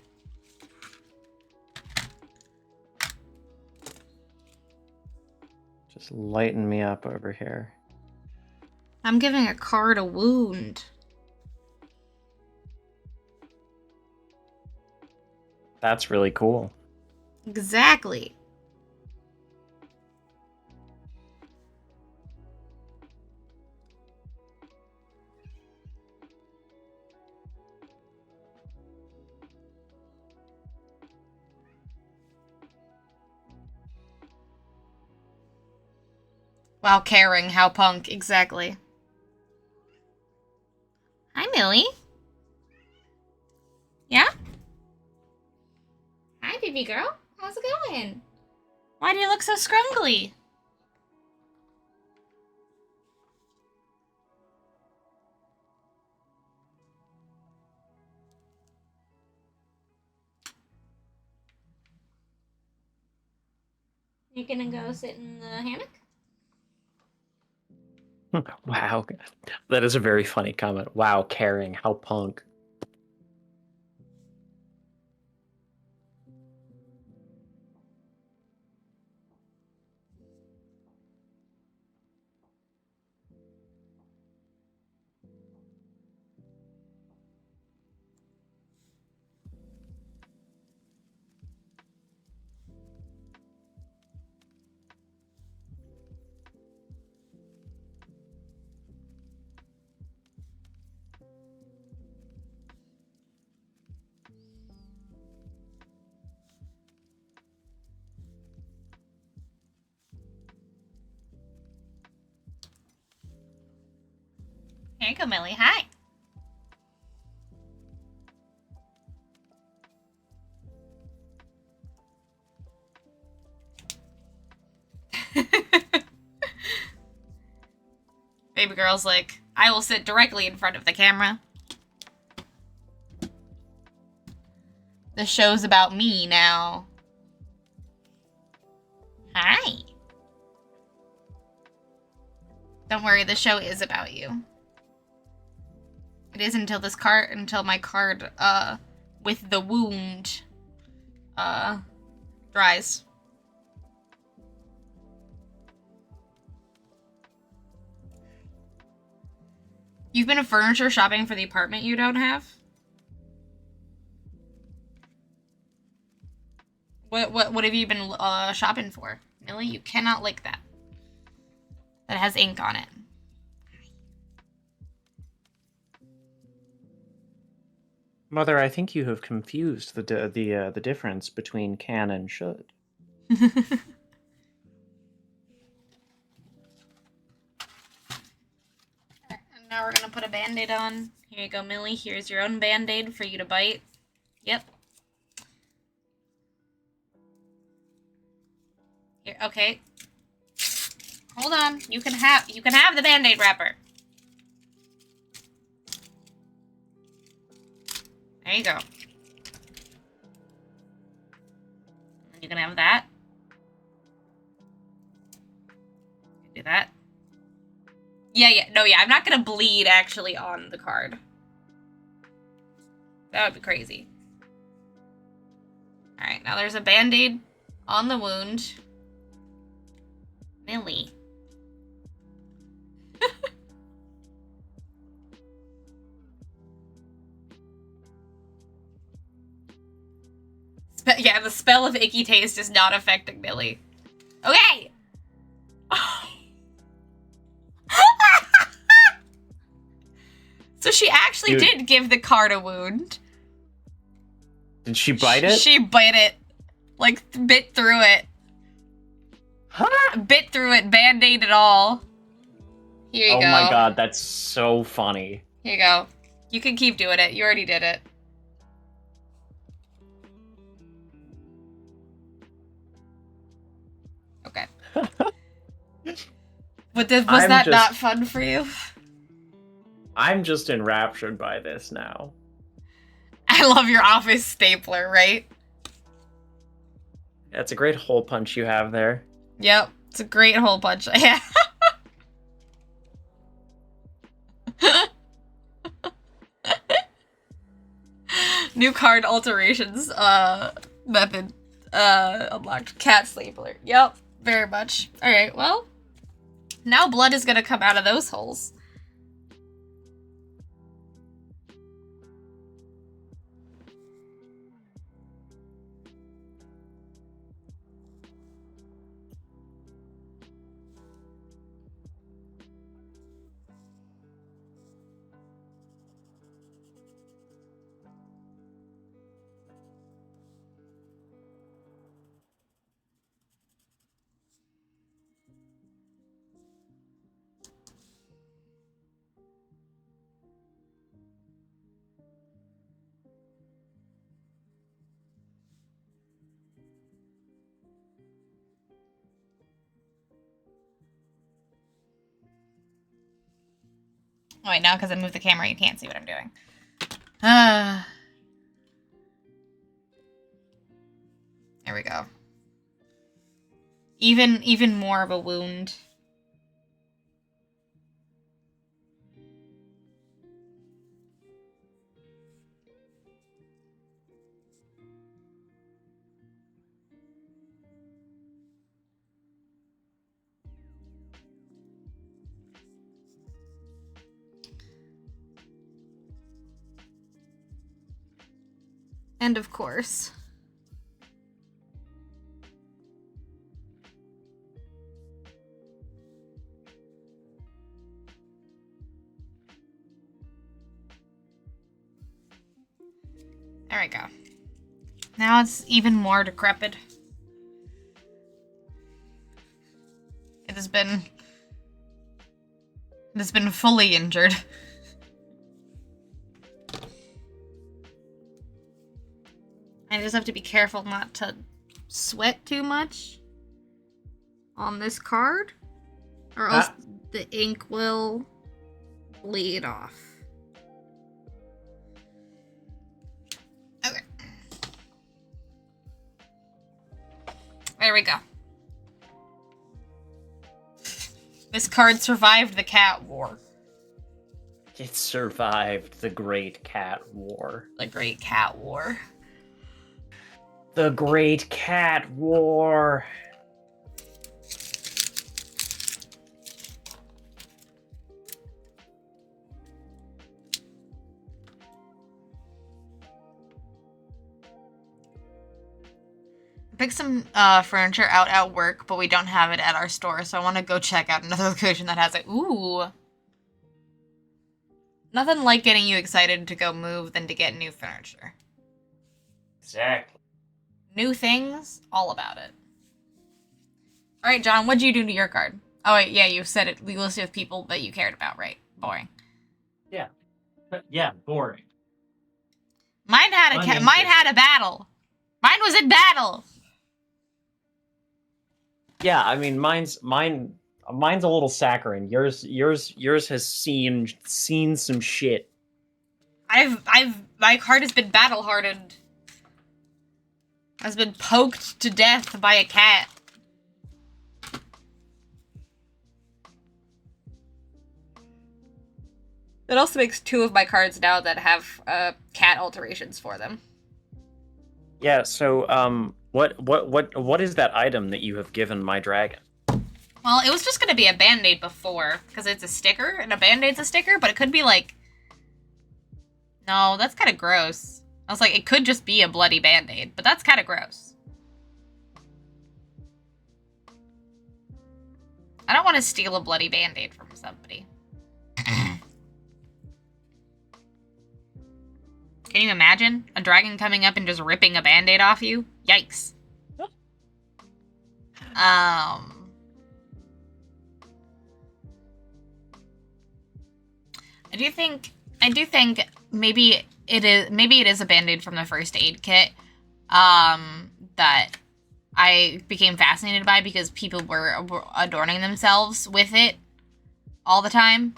Just lighten me up over here. I'm giving a card a wound. That's really cool. Exactly. Wow, caring, how punk, exactly. Hi, Millie. Yeah? Hi, baby girl. How's it going? Why do you look so scrumbly? You gonna go sit in the hammock? Wow. That is a very funny comment. Wow, caring. How punk. Here you go, Millie. Hi. Baby girl's like, I will sit directly in front of the camera. The show's about me now. Hi. Don't worry, the show is about you. It is until my card, with the wound, dries. You've been furniture shopping for the apartment you don't have? What have you been, shopping for? Millie, you cannot lick that. That has ink on it. Mother, I think you have confused the difference between can and should. And now we're gonna put a band-aid on. Here you go, Millie. Here's your own band-aid for you to bite. Yep. Here, okay. Hold on. You can have the band-aid wrapper. There you go. You can have that. Do that. Yeah. No, yeah. I'm not gonna bleed actually on the card. That would be crazy. Alright, now there's a band-aid on the wound. Millie. Yeah, the spell of icky taste is not affecting Millie. Okay! So she actually did give the card a wound. Did she bite it? She bit it. Like, bit through it. Huh? Bit through it, band-aid it all. Here you go. Oh my god, that's so funny. Here you go. You can keep doing it. You already did it. Okay. But was that not fun for you? I'm just enraptured by this now. I love your office stapler, right? That's a great hole punch you have there. Yep, it's a great hole punch. Yeah. New card alterations method unlocked. Cat sleep alert. Yep, very much. Alright, well, now blood is gonna come out of those holes. Oh, wait, now because I moved the camera, you can't see what I'm doing. There we go. Even more of a wound. And of course. There we go. Now it's even more decrepit. It has been fully injured. I just have to be careful not to sweat too much on this card, or else the ink will bleed off. Okay. There we go. This card survived the cat war. It survived the Great Cat War. The Great Cat War. The Great Cat War. Pick some furniture out at work, but we don't have it at our store, so I want to go check out another location that has it. Ooh. Nothing like getting you excited to go move than to get new furniture. Exactly. New things, all about it. Alright, John, what'd you do to your card? Oh, wait, yeah, you said it. We listed with people that you cared about, right? Boring. Yeah. Yeah, boring. Mine had a battle. Mine was in battle. Yeah, I mean, mine's a little saccharine. Yours has seen some shit. My card has been battle hardened. Has been poked to death by a cat. It also makes two of my cards now that have cat alterations for them. Yeah, so what is that item that you have given my dragon? Well, it was just gonna be a band-aid before, because it's a sticker, and a band-aid's a sticker, but it could be like... No, that's kind of gross. I was like, it could just be a bloody band-aid, but that's kind of gross. I don't want to steal a bloody band-aid from somebody. Can you imagine? A dragon coming up and just ripping a band-aid off you? Yikes. I do think maybe it is a band-aid from the first aid kit that I became fascinated by because people were adorning themselves with it all the time,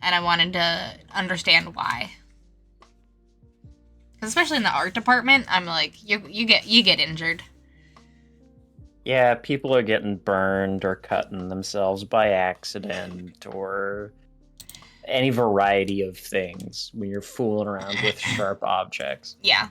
and I wanted to understand why. Especially in the art department, I'm like, you get injured. Yeah, people are getting burned or cutting themselves by accident or any variety of things when you're fooling around with sharp objects. Yeah.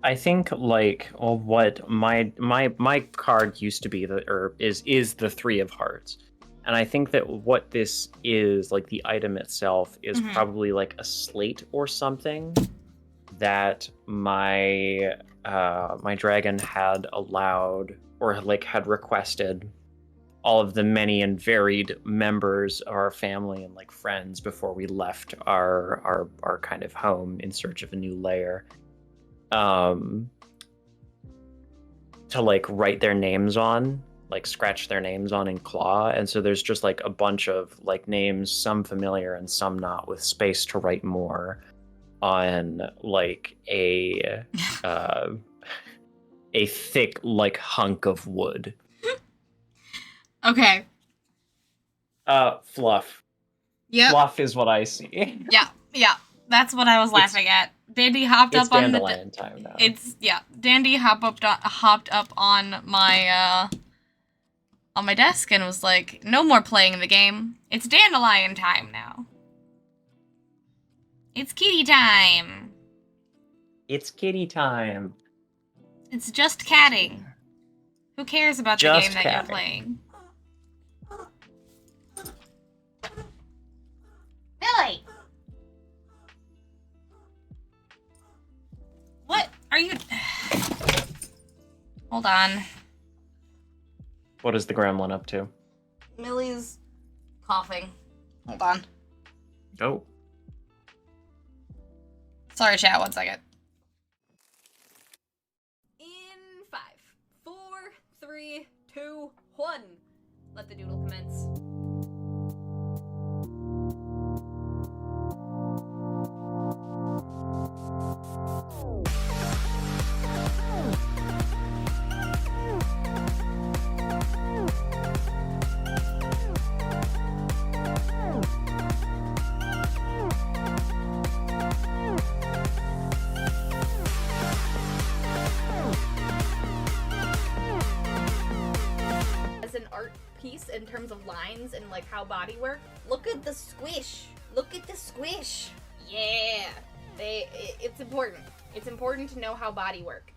I think like what my card used to be or is the three of hearts. And I think that what this is, like the item itself, is Mhm. probably like a slate or something that my dragon had allowed or like had requested all of the many and varied members of our family and like friends before we left our kind of home in search of a new lair. Um, to like write their names on, like scratch their names on in claw. And so there's just like a bunch of like names, some familiar and some not, with space to write more on like uh a thick like hunk of wood. Okay. Fluff. Yep. Fluff is what I see. Yeah. That's what I was laughing at. Dandy hopped It's up on dandelion time now. Dandy hopped up on my desk and was like, "No more playing the game. It's dandelion time now. It's kitty time. It's kitty time. It's just catting. Who cares about the Just game that catting. you're playing?" Billy! What are you... Hold on. What is the gremlin up to? Millie's coughing. Hold on. Oh. Sorry, chat, 1 second. In 5, 4, 3, 2, 1. Let the doodle commence. As an art piece in terms of lines and like how body work, look at the squish. Look at the squish. Yeah. It's important. It's important to know how body work.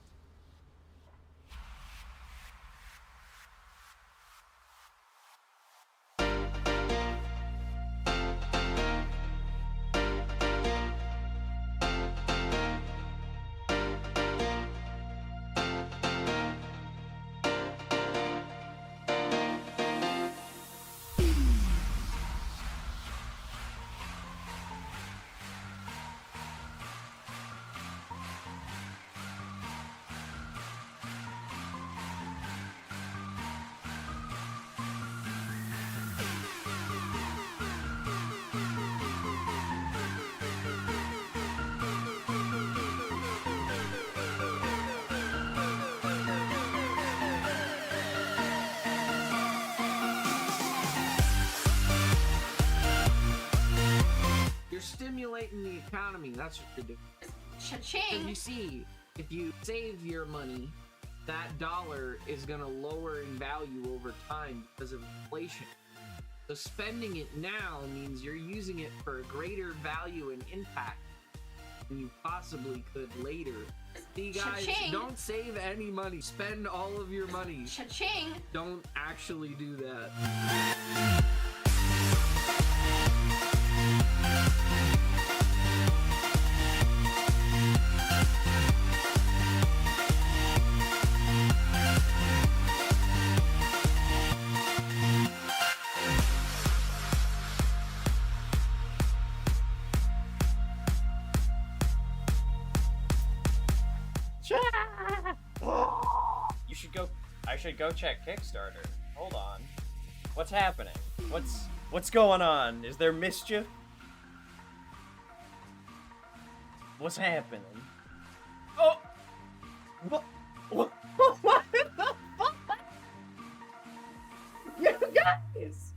You're stimulating the economy. That's what you're doing. Because Cha-ching! you see, if you save your money, that dollar is going to lower in value over time because of inflation. So spending it now means you're using it for a greater value and impact than you possibly could later. See, guys, Cha-ching! don't save any money. Spend all of your money. Cha-ching! Don't actually do that. You should go I should go check Kickstarter. Hold on. What's happening? What's going on? Is there mischief? What's happening? Oh! What? What the fuck? You guys!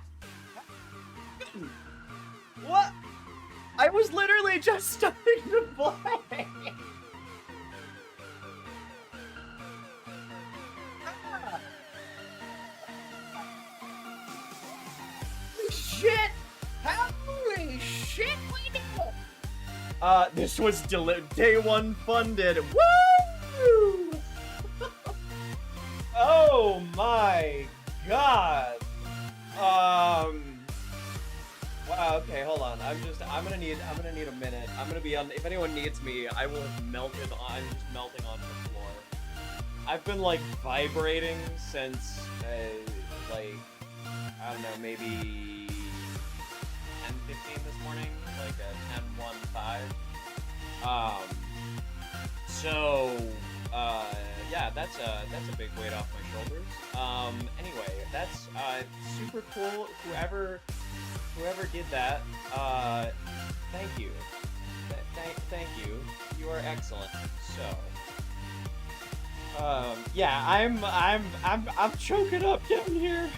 What? I was literally just starting to play! Shit! Holy shit, we did it! This was day one funded. Woo! Oh my god. Wow, okay, hold on. I'm gonna need a minute. I'm gonna be on, if anyone needs me, I will have melted on, I'm just melting onto the floor. I've been like vibrating since, like, I don't know, maybe 10:15 this morning, like a 10:15. Yeah, that's a big weight off my shoulders. Anyway, that's super cool. Whoever did that, thank you. Thank you. You are excellent. So, yeah, I'm choking up down here.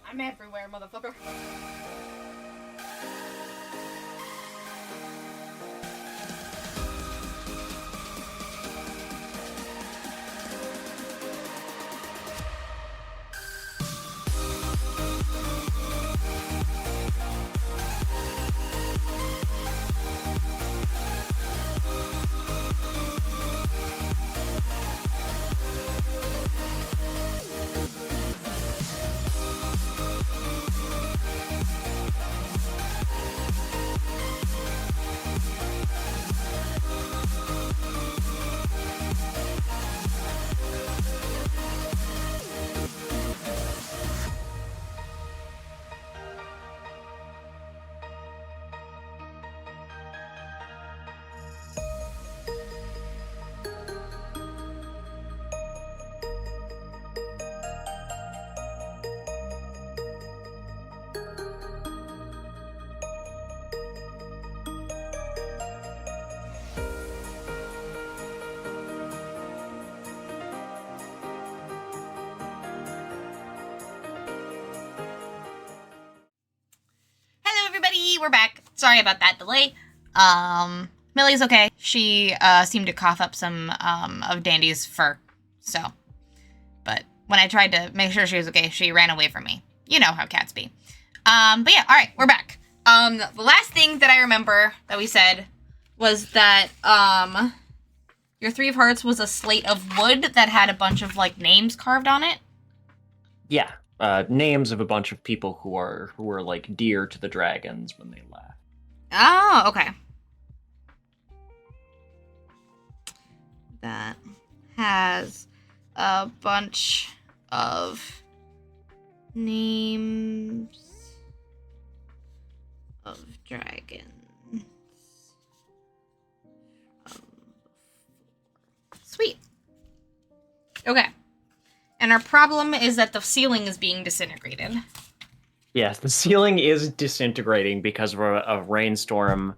I'm everywhere, motherfucker. We're back. Sorry about that delay. Millie's okay. She seemed to cough up some of Dandy's fur. So, but when I tried to make sure she was okay, she ran away from me. You know how cats be. But yeah, all right, we're back. The last thing that I remember that we said was that your Three of Hearts was a slate of wood that had a bunch of like names carved on it. Yeah. Names of a bunch of people who are like dear to the dragons when they laugh. Oh, okay. That has a bunch of names of dragons. Sweet. Okay. And our problem is that the ceiling is being disintegrated. Yes, the ceiling is disintegrating because of a rainstorm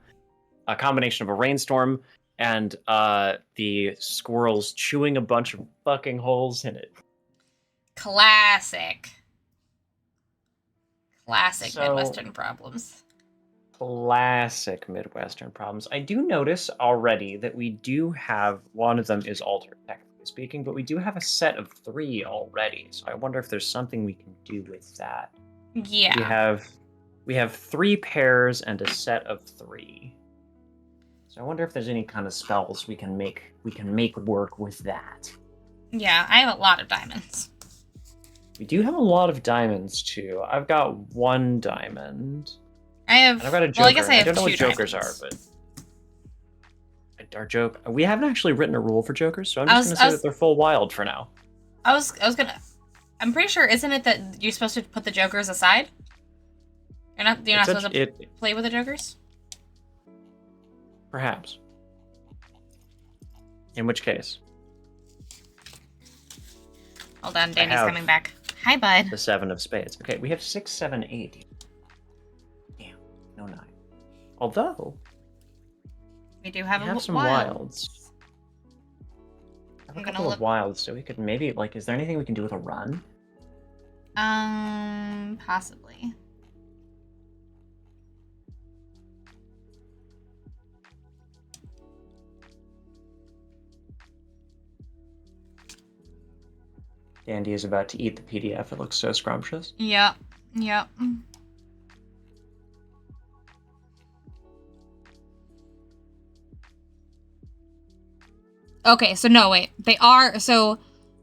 a combination of a rainstorm and the squirrels chewing a bunch of fucking holes in it. Classic So- Midwestern problems. Classic Midwestern problems. I do notice already that we do have one of them is altered, technically speaking, but we do have a set of 3 already. So I wonder if there's something we can do with that. Yeah. We have 3 pairs and a set of 3. So I wonder if there's any kind of spells we can make work with that. Yeah, I have a lot of diamonds. We do have a lot of diamonds too. I've got 1 diamond. I have. And I've got a joker. Well, I guess I have don't know 2 what jokers diamonds. are, but our joke. We haven't actually written a rule for jokers, so I'm just gonna say that they're full wild for now. I was gonna. I'm pretty sure, isn't it that you're supposed to put the jokers aside? You're not supposed to play with the jokers? Perhaps. In which case, Hold on, Dandy's have- coming back. Hi, bud. the 7 of spades. Okay, we have 6, 7, 8. Damn, no 9. Although We do have we a have some wild. wilds. I have I'm a gonna couple look- of wilds, so we could maybe is there anything we can do with a run? Possibly. Dandy is about to eat the PDF. It looks so scrumptious. Yep. Yep. Okay, so no, wait. They are, so,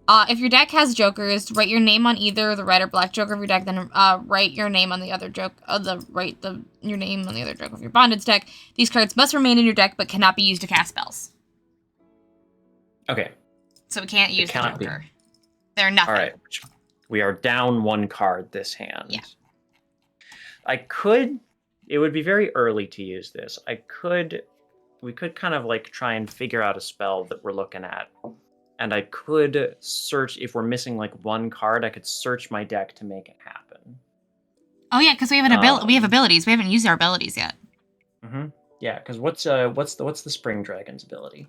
if your deck has jokers, write your name on either the red or black joker of your deck, then, write your name on the other joke, your name on the other joke of your bondage deck. These cards must remain in your deck, but cannot be used to cast spells. Okay, So we can't use the cannot be. joker. They're nothing. all right. We are down 1 card this hand. Yeah. It would be very early to use this. We could kind of try and figure out a spell that we're looking at. And I could search, if we're missing 1 card, I could search my deck to make it happen. Oh yeah, because we have we have abilities. We haven't used our abilities yet. Mm-hmm. Yeah, because what's the Spring Dragon's ability?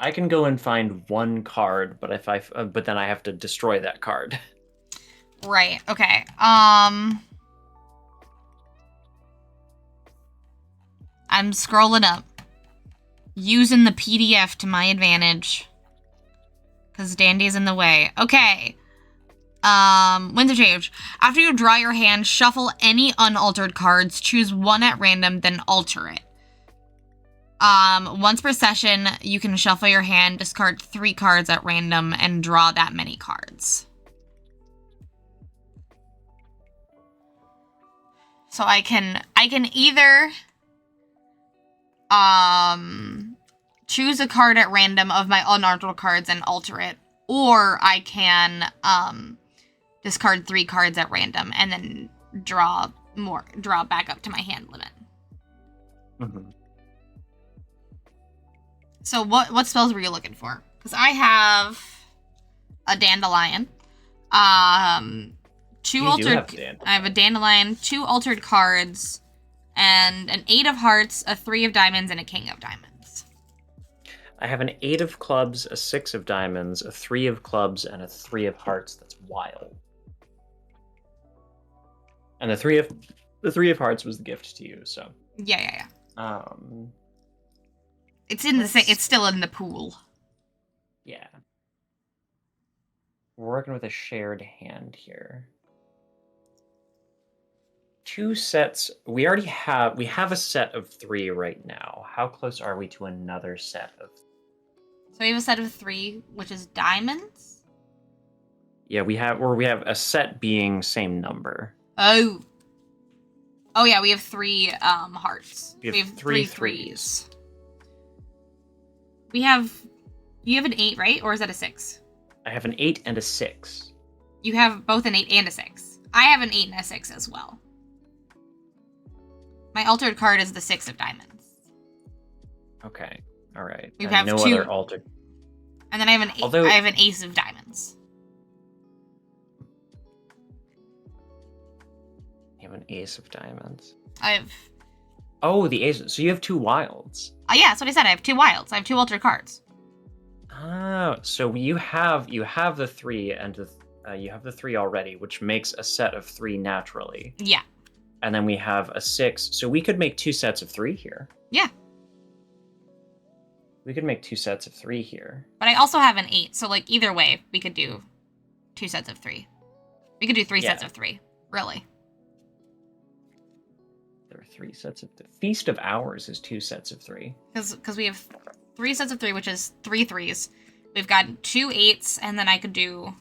I can go and find 1 card, but but then I have to destroy that card. Right. Okay. I'm scrolling up, using the PDF to my advantage, because Dandy's in the way. Okay. Winds of Change. After you draw your hand, shuffle any unaltered cards, choose 1 at random, then alter it. Once per session, you can shuffle your hand, discard 3 cards at random, and draw that many cards. So I can either choose a card at random of my unaltered cards and alter it, or I can discard 3 cards at random and then draw back up to my hand limit. Mm-hmm. So what spells were you looking for? Because I have a Dandelion, 2 You do altered. have Dandelion. I have a Dandelion, 2 altered cards, and an 8 of Hearts, a 3 of Diamonds, and a King of Diamonds. I have an 8 of Clubs, a 6 of Diamonds, a 3 of Clubs, and a 3 of Hearts that's wild. And the 3 of Hearts was the gift to you, so. Yeah. Um, It's in it's still in the pool. yeah. We're working with a shared hand here. 2 sets. We have a set of 3 right now. How close are we to another set of? So we have a set of 3, which is diamonds. Yeah, we have a set being same number. Oh yeah, we have 3 hearts. We have 3 3 threes. You have an 8, right? Or is that a 6? I have an 8 and a 6. You have both an 8 and a 6. I have an 8 and a 6 as well. My altered card is the 6 of diamonds. Okay. All right. We And have no 2. other altered. And then I have an Although- I have an ace of diamonds. You have an ace of diamonds. I have. Oh, the ace. So you have 2 wilds. Yeah, that's what I said. I have 2 wilds. I have 2 altered cards. Oh, so you have the 3 and you have the 3 already, which makes a set of 3 naturally. Yeah. And then we have a 6, so we could make 2 sets of 3 here. Yeah. We could make 2 sets of 3 here. But I also have an 8, so like either way, we could do 2 sets of 3. We could do 3 sets of 3. Really. There are 3 sets of... The Feast of Hours is 2 sets of 3. Because we have 3 sets of 3, which is 3 3s. We've got 2 8s, and then I could do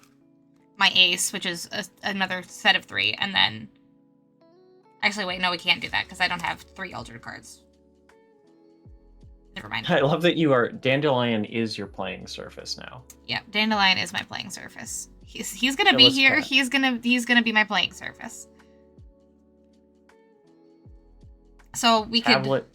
my ace, which is another set of 3, and then... Actually, wait, no, we can't do that, because I don't have 3 altered cards. Never mind. I love that you are... Dandelion is your playing surface now. Yeah, Dandelion is my playing surface. He's gonna be Kill us, here. Cat. He's gonna be my playing surface. So we could... Tablet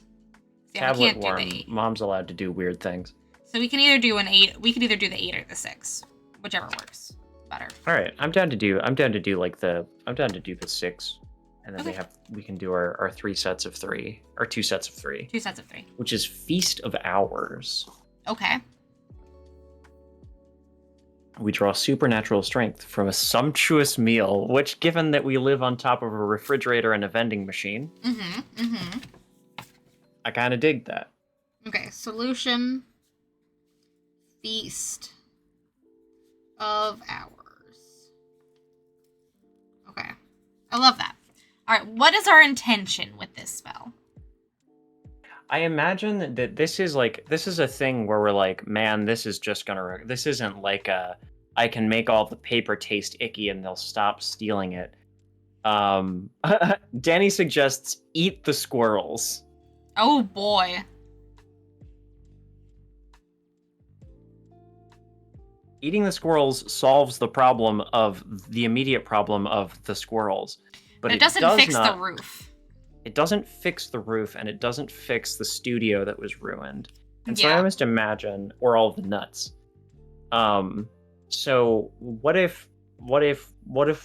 Yeah, we can't do worm. the 8. Mom's allowed to do weird things. So we can either do an 8. We could either do the 8 or the 6, whichever works better. All right, I'm down to do the 6, and then Okay. we can do our 3 sets of 3 or 2 sets of 3, 2 sets of 3. which is Feast of Hours. Okay. We draw supernatural strength from a sumptuous meal, which, given that we live on top of a refrigerator and a vending machine, I kind of dig that. Okay, solution. Feast of Hours. Okay. I love that. Alright, what is our intention with this spell? I imagine that this is a thing where we're like, man, this isn't like I can make all the paper taste icky and they'll stop stealing it. Danny suggests eat the squirrels. Oh boy. Eating the squirrels solves the immediate problem of the squirrels. But it doesn't fix the roof. It doesn't fix the roof, and it doesn't fix the studio that was ruined. And so I Yeah. almost imagine, or all the nuts. So what if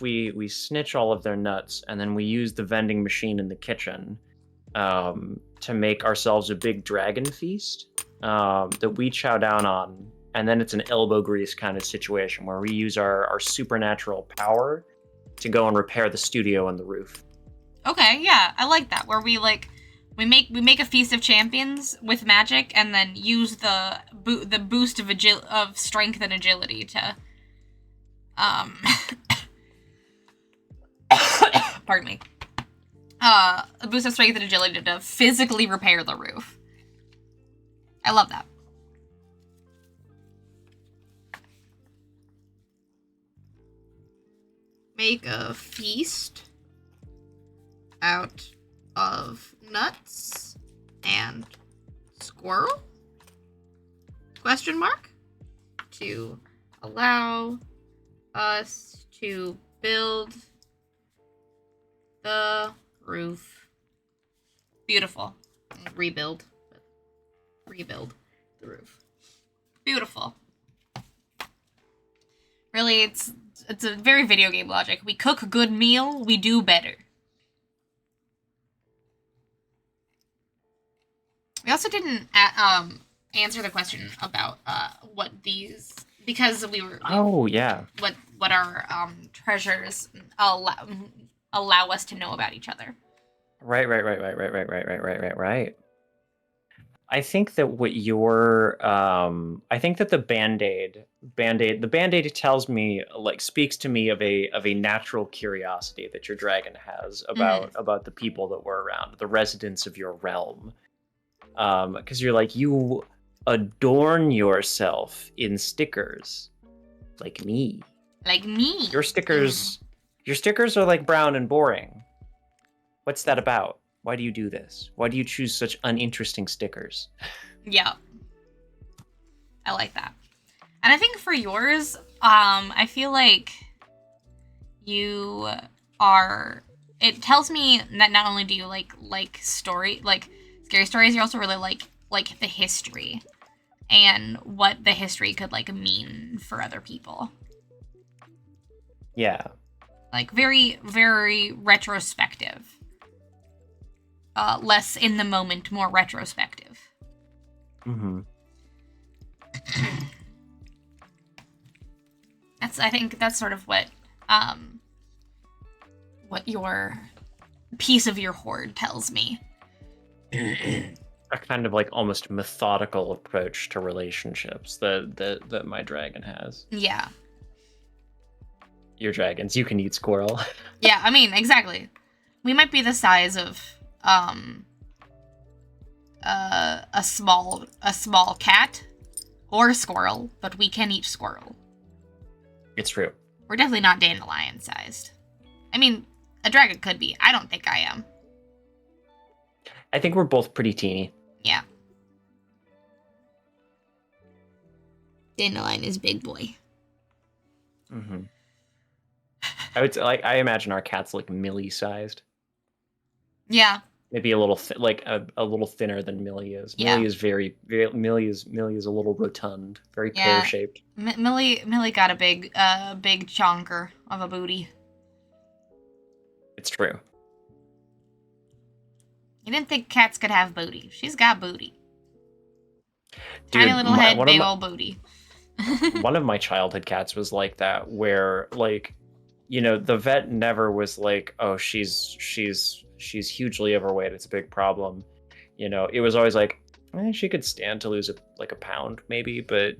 we snitch all of their nuts, and then we use the vending machine in the kitchen to make ourselves a big dragon feast that we chow down on, and then it's an elbow grease kind of situation where we use our supernatural power to go and repair the studio and the roof. Okay, yeah, I like that. Where we make a feast of champions with magic, and then use the boost of strength and agility to, pardon me, a boost of strength and agility to physically repair the roof. I love that. Make a feast out of nuts and squirrel? Question mark? To allow us to build the roof. Beautiful. Rebuild the roof. Beautiful. Really, it's a very video game logic. We cook a good meal, we do better. We also didn't answer the question about what these, because Oh yeah. what our treasures allow us to know about each other. Right. I think that I think that the Band-Aid tells me, speaks to me of a natural curiosity that your dragon has about the people that we're around, the residents of your realm. Because you're like, you adorn yourself in stickers, like me. Like me. Your stickers are like brown and boring. What's that about? Why do you do this? Why do you choose such uninteresting stickers? Yeah. I like that. And I think for yours, I feel like you are, it tells me that not only do you like scary stories, you also really like the history and what the history could mean for other people. Yeah. Like very, very retrospective. Less in the moment, more retrospective. Mm-hmm. I think that's sort of what your piece of your hoard tells me. A kind of like almost methodical approach to relationships that my dragon has. Yeah. Your dragons, you can eat squirrel. Yeah, I mean, exactly. We might be the size of a small cat or a squirrel, but we can eat squirrel. It's true. We're definitely not dandelion sized. I mean, a dragon could be. I don't think I am. I think we're both pretty teeny. Yeah. Dandelion is big boy. Mm-hmm. I imagine our cat's like Millie sized. Yeah. Maybe a little a little thinner than Millie is. Yeah. Millie is Millie is a little rotund, very Yeah. pear shaped. Millie got a big chonker of a booty. It's true. You didn't think cats could have booty. She's got booty. Dude, Tiny little head, one of big my- old booty. One of my childhood cats was like that, where like, you know, the vet never was like, oh, she's hugely overweight, it's a big problem. You know, it was always like, she could stand to lose a pound maybe, but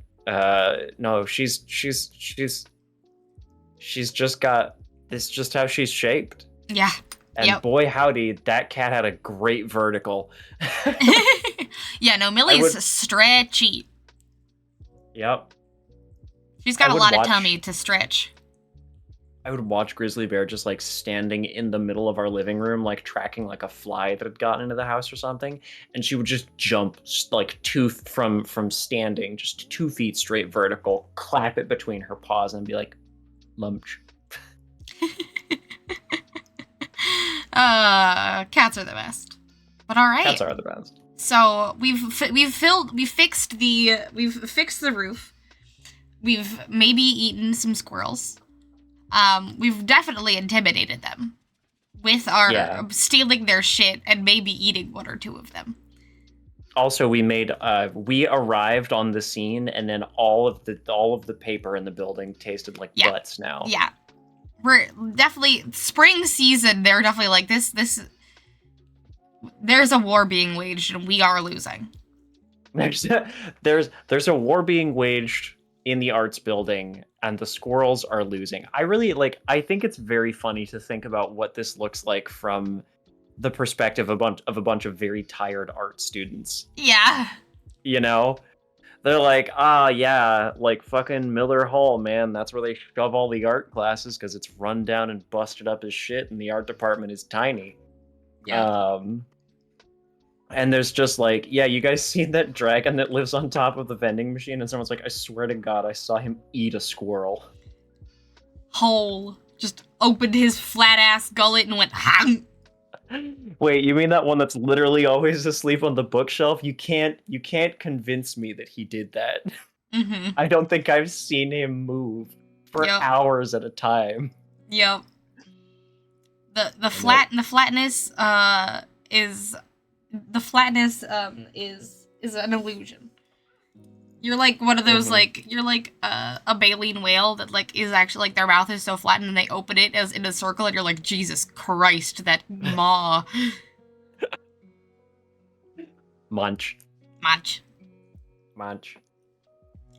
no, she's just got this, just how she's shaped. Yeah. And Yep. boy howdy, that cat had a great vertical. Yeah, no, Millie's would- stretchy. Yep. She's got I a would lot of watch- tummy to stretch. I would watch Grizzly Bear just like standing in the middle of our living room, like tracking like a fly that had gotten into the house or something, and she would just jump like from standing, just 2 feet straight vertical, clap it between her paws, and be like, lunch. Cats are the best. But all right. Cats are the best. So we've fixed the roof. We've maybe eaten some squirrels. We've definitely intimidated them with our stealing their shit and maybe eating 1 or 2 of them. Also, we arrived on the scene, and then all of the paper in the building tasted like butts now. Yeah. We're definitely spring season. They're definitely like this. There's a war being waged, and we are losing. There's a war being waged in the arts building, and the squirrels are losing. I think it's very funny to think about what this looks like from the perspective of a bunch of very tired art students. Yeah. You know? They're like, yeah, like fucking Miller Hall, man. That's where they shove all the art classes because it's run down and busted up as shit, and the art department is tiny. Yeah. And there's just like, yeah, you guys seen that dragon that lives on top of the vending machine? And someone's like, I swear to God, I saw him eat a squirrel. Hole just opened his flat ass gullet and went, "Ham." Wait, you mean that one that's literally always asleep on the bookshelf? You can't convince me that he did that. Mm-hmm. I don't think I've seen him move for Yep. hours at a time. Yep. The flatness is an illusion. You're like one of those you're like a baleen whale that like is actually like their mouth is so flat and they open it as in a circle and you're like, Jesus Christ, that maw. Munch.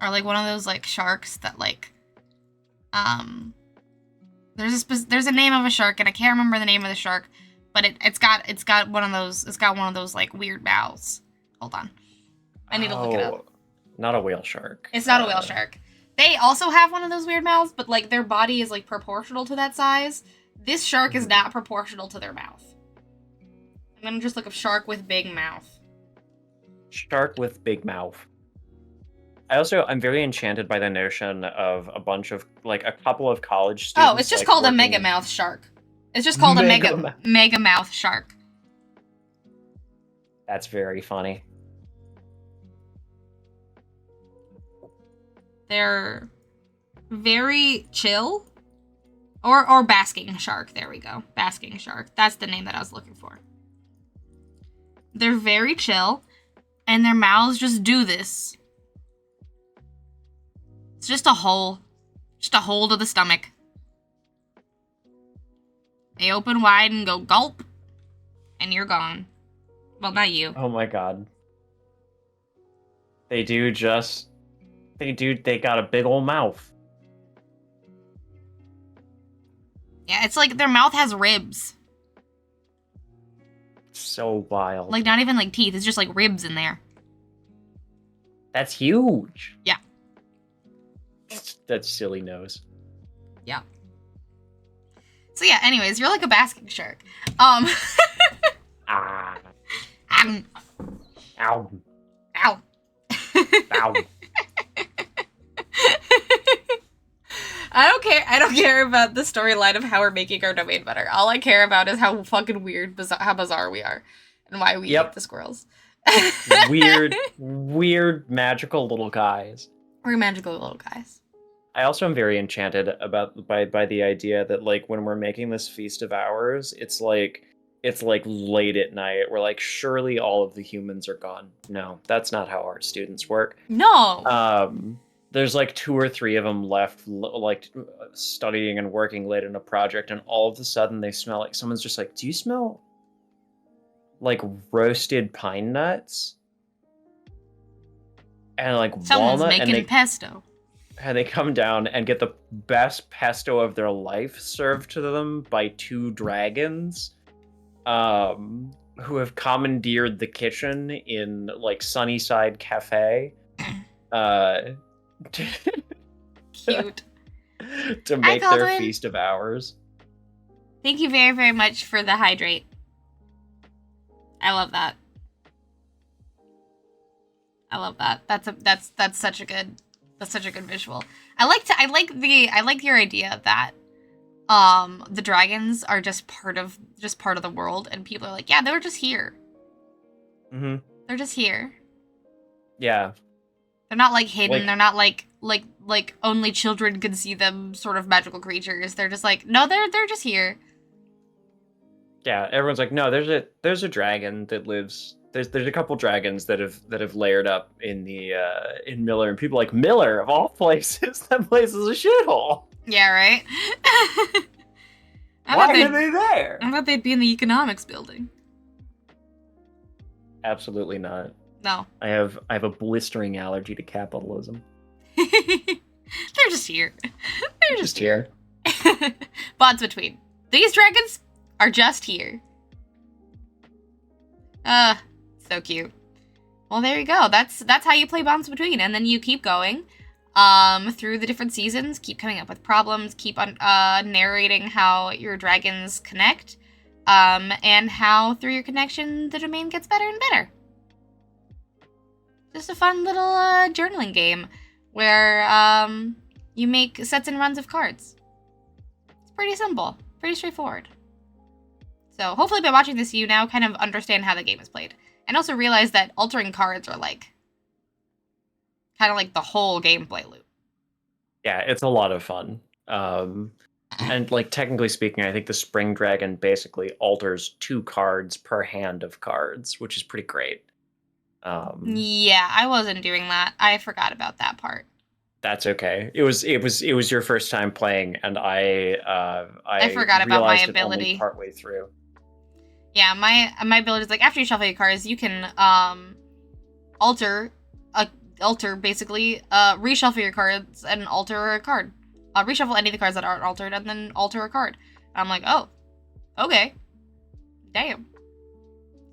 Or like one of those like sharks that like there's a name of a shark and I can't remember the name of the shark, but it's got one of those like weird mouths. Hold on. I need to look it up. Not a whale shark. It's not a whale shark. They also have one of those weird mouths, but like their body is like proportional to that size. This shark is not proportional to their mouth. I'm gonna just look up shark with big mouth. Shark with big mouth. I'm very enchanted by the notion of a bunch of, like, a couple of college students. Oh, it's just like, called a working- mega mouth shark. It's just called Mega a mega mouth shark. That's very funny. They're very chill. Or basking shark. There we go. Basking shark. That's the name that I was looking for. They're very chill, and their mouths just do this. It's just a hole. Just a hole to the stomach. They open wide and go gulp, and you're gone. Well, not you. Oh my god. They got a big old mouth. Yeah, it's like their mouth has ribs. So wild. Like, not even like teeth. It's just like ribs in there. That's huge. Yeah. That's silly nose. Yeah. So yeah, anyways, you're like a basking shark. Um. Ah. Ow. Ow. Ow. Ow. I don't care about the storyline of how we're making our domain better. All I care about is how fucking weird, how bizarre we are, and why we eat the squirrels. weird, magical little guys. We're magical little guys. I also am very enchanted by the idea that like when we're making this feast of ours, it's like late at night. We're like, surely all of the humans are gone. No, that's not how our students work. No. There's like 2 or 3 of them left, like studying and working late in a project, and all of a sudden they smell like someone's just like, do you smell like roasted pine nuts? And like Someone's walnut, making pesto. and they come down and get the best pesto of their life served to them by 2 dragons, who have commandeered the kitchen in like Sunnyside Cafe. Cute. To make Hi, their Baldwin. feast of ours. Thank you very, very much for the hydrate. I love that. I love that. That's such a good visual. I like your idea that the dragons are just part of the world, and people are like, yeah, they're just here. Mm-hmm. They're just here. Yeah. They're not like hidden. Like- They're not like only children can see them sort of magical creatures. They're just like, no, they're just here. Yeah, everyone's like, no, there's a dragon that lives. There's a couple dragons that have layered up in the in Miller, and people are like, Miller of all places, that place is a shithole. Yeah, right. Why are they there? I thought they'd be in the economics building. Absolutely not. No. I have a blistering allergy to capitalism. They're just here. They're just here. Bonds between. These dragons are just here. So cute. Well, there you go. That's how you play Bonds Between, and then you keep going through the different seasons, keep coming up with problems, keep on narrating how your dragons connect, and how through your connection the domain gets better and better. Just a fun little journaling game where you make sets and runs of cards. It's pretty simple, pretty straightforward. So hopefully by watching this, you now kind of understand how the game is played. And also realize that altering cards are like, kind of like the whole gameplay loop. Yeah, it's a lot of fun. And like technically speaking, I think the Spring Dragon basically alters 2 cards per hand of cards, which is pretty great. Yeah, I wasn't doing that. I forgot about that part. That's okay. It was your first time playing, and I forgot about my realized it only ability. partway through. Yeah, my ability is like after you shuffle your cards, you can alter basically reshuffle your cards and alter a card. Reshuffle any of the cards that aren't altered and then alter a card. And I'm like, oh, okay, damn.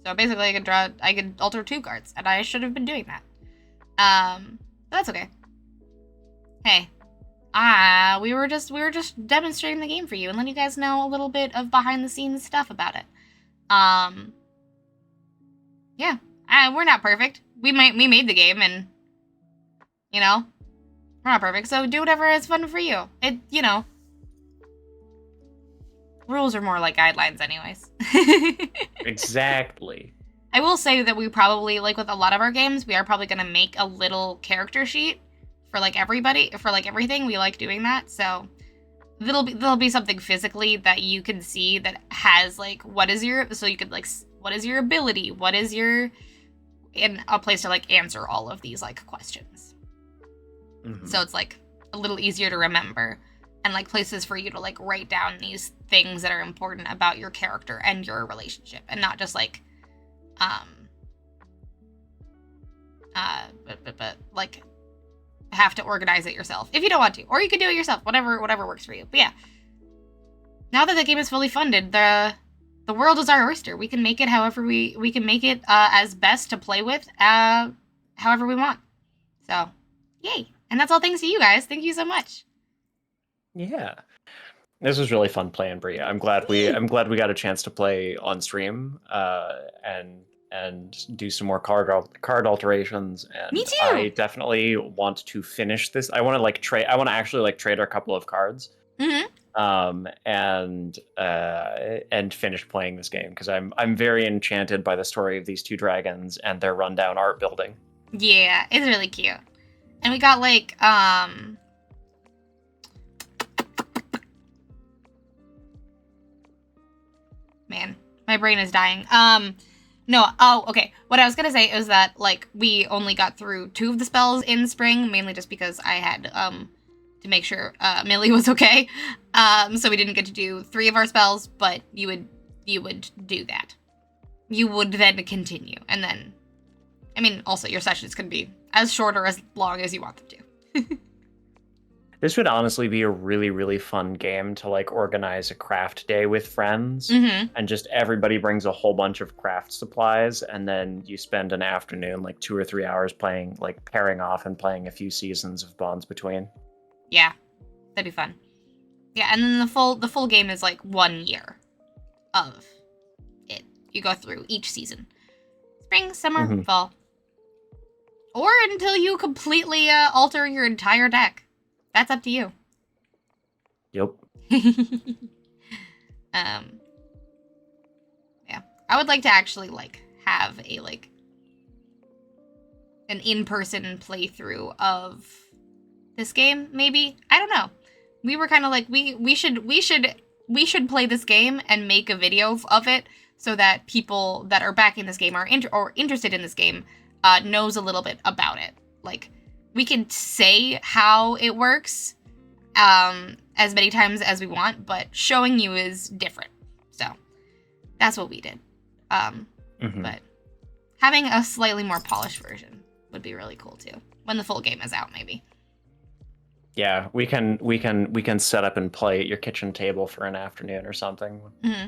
So basically, I could alter 2 cards, and I should have been doing that. But that's okay. Hey, we were just demonstrating the game for you and letting you guys know a little bit of behind the scenes stuff about it. Yeah, we're not perfect. We made the game, and you know, we're not perfect. So do whatever is fun for you. Rules are more like guidelines, anyways. Exactly. I will say that we probably, like with a lot of our games, we are probably going to make a little character sheet for like everybody, for like everything. We like doing that. So there'll be something physically that you can see that has like what is your ability, what is your, in a place to like answer all of these like questions. Mhm. So it's like a little easier to remember, and like places for you to like write down these things that are important about your character and your relationship, and not just like but like have to organize it yourself if you don't want to, or you can do it yourself, whatever works for you. But yeah, now that the game is fully funded, the world is our oyster. We can make it however we can make it as best to play with however we want. So yay. And that's all thanks to you guys. Thank you so much. Yeah. This was really fun playing Bria. I'm glad we got a chance to play on stream and do some more card alterations. And Me too. I definitely want to finish this. I want to like trade. I want to actually like trade a couple of cards. Mm-hmm. And finish playing this game because I'm very enchanted by the story of these two dragons and their rundown art building. Yeah, it's really cute. And we got like man, my brain is dying. Okay. What I was gonna say is that like we only got through 2 of the spells in spring, mainly just because I had to make sure Millie was okay. So we didn't get to do 3 of our spells, but you would do that. You would then continue, and then, I mean, also your sessions can be as short or as long as you want them to. This would honestly be a really, really fun game to like organize a craft day with friends, Mm-hmm. and just everybody brings a whole bunch of craft supplies, and then you spend an afternoon, like 2 or 3 hours playing, like pairing off and playing a few seasons of Bonds Between. Yeah, that'd be fun. Yeah, and then the full game is like 1 year of it. You go through each season. Spring, summer, Mhm. fall. Or until you completely alter your entire deck. That's up to you. Yep. Yeah. I would like to actually like have a like an in-person playthrough of this game, maybe. I don't know. We were kind of like we should play this game and make a video of it so that people that are backing this game or interested in this game knows a little bit about it. Like, we can say how it works as many times as we want, but showing you is different. So that's what we did. Mhm. But having a slightly more polished version would be really cool too, when the full game is out, maybe. Yeah, we can set up and play at your kitchen table for an afternoon or something. Mm-hmm.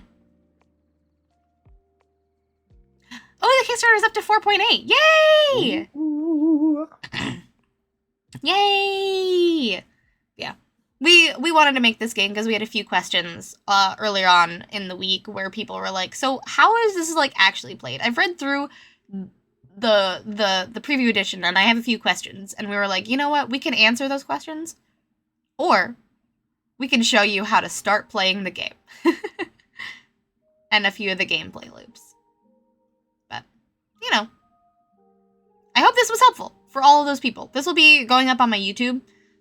Oh, the Kickstarter is up to 4.8. Yay! Ooh. Yay! Yeah. We wanted to make this game because we had a few questions earlier on in the week where people were like, so how is this like actually played? I've read through the preview edition and I have a few questions, and we were like, you know what? We can answer those questions, or we can show you how to start playing the game. And a few of the gameplay loops. But, you know, I hope this was helpful for all of those people. This will be going up on my YouTube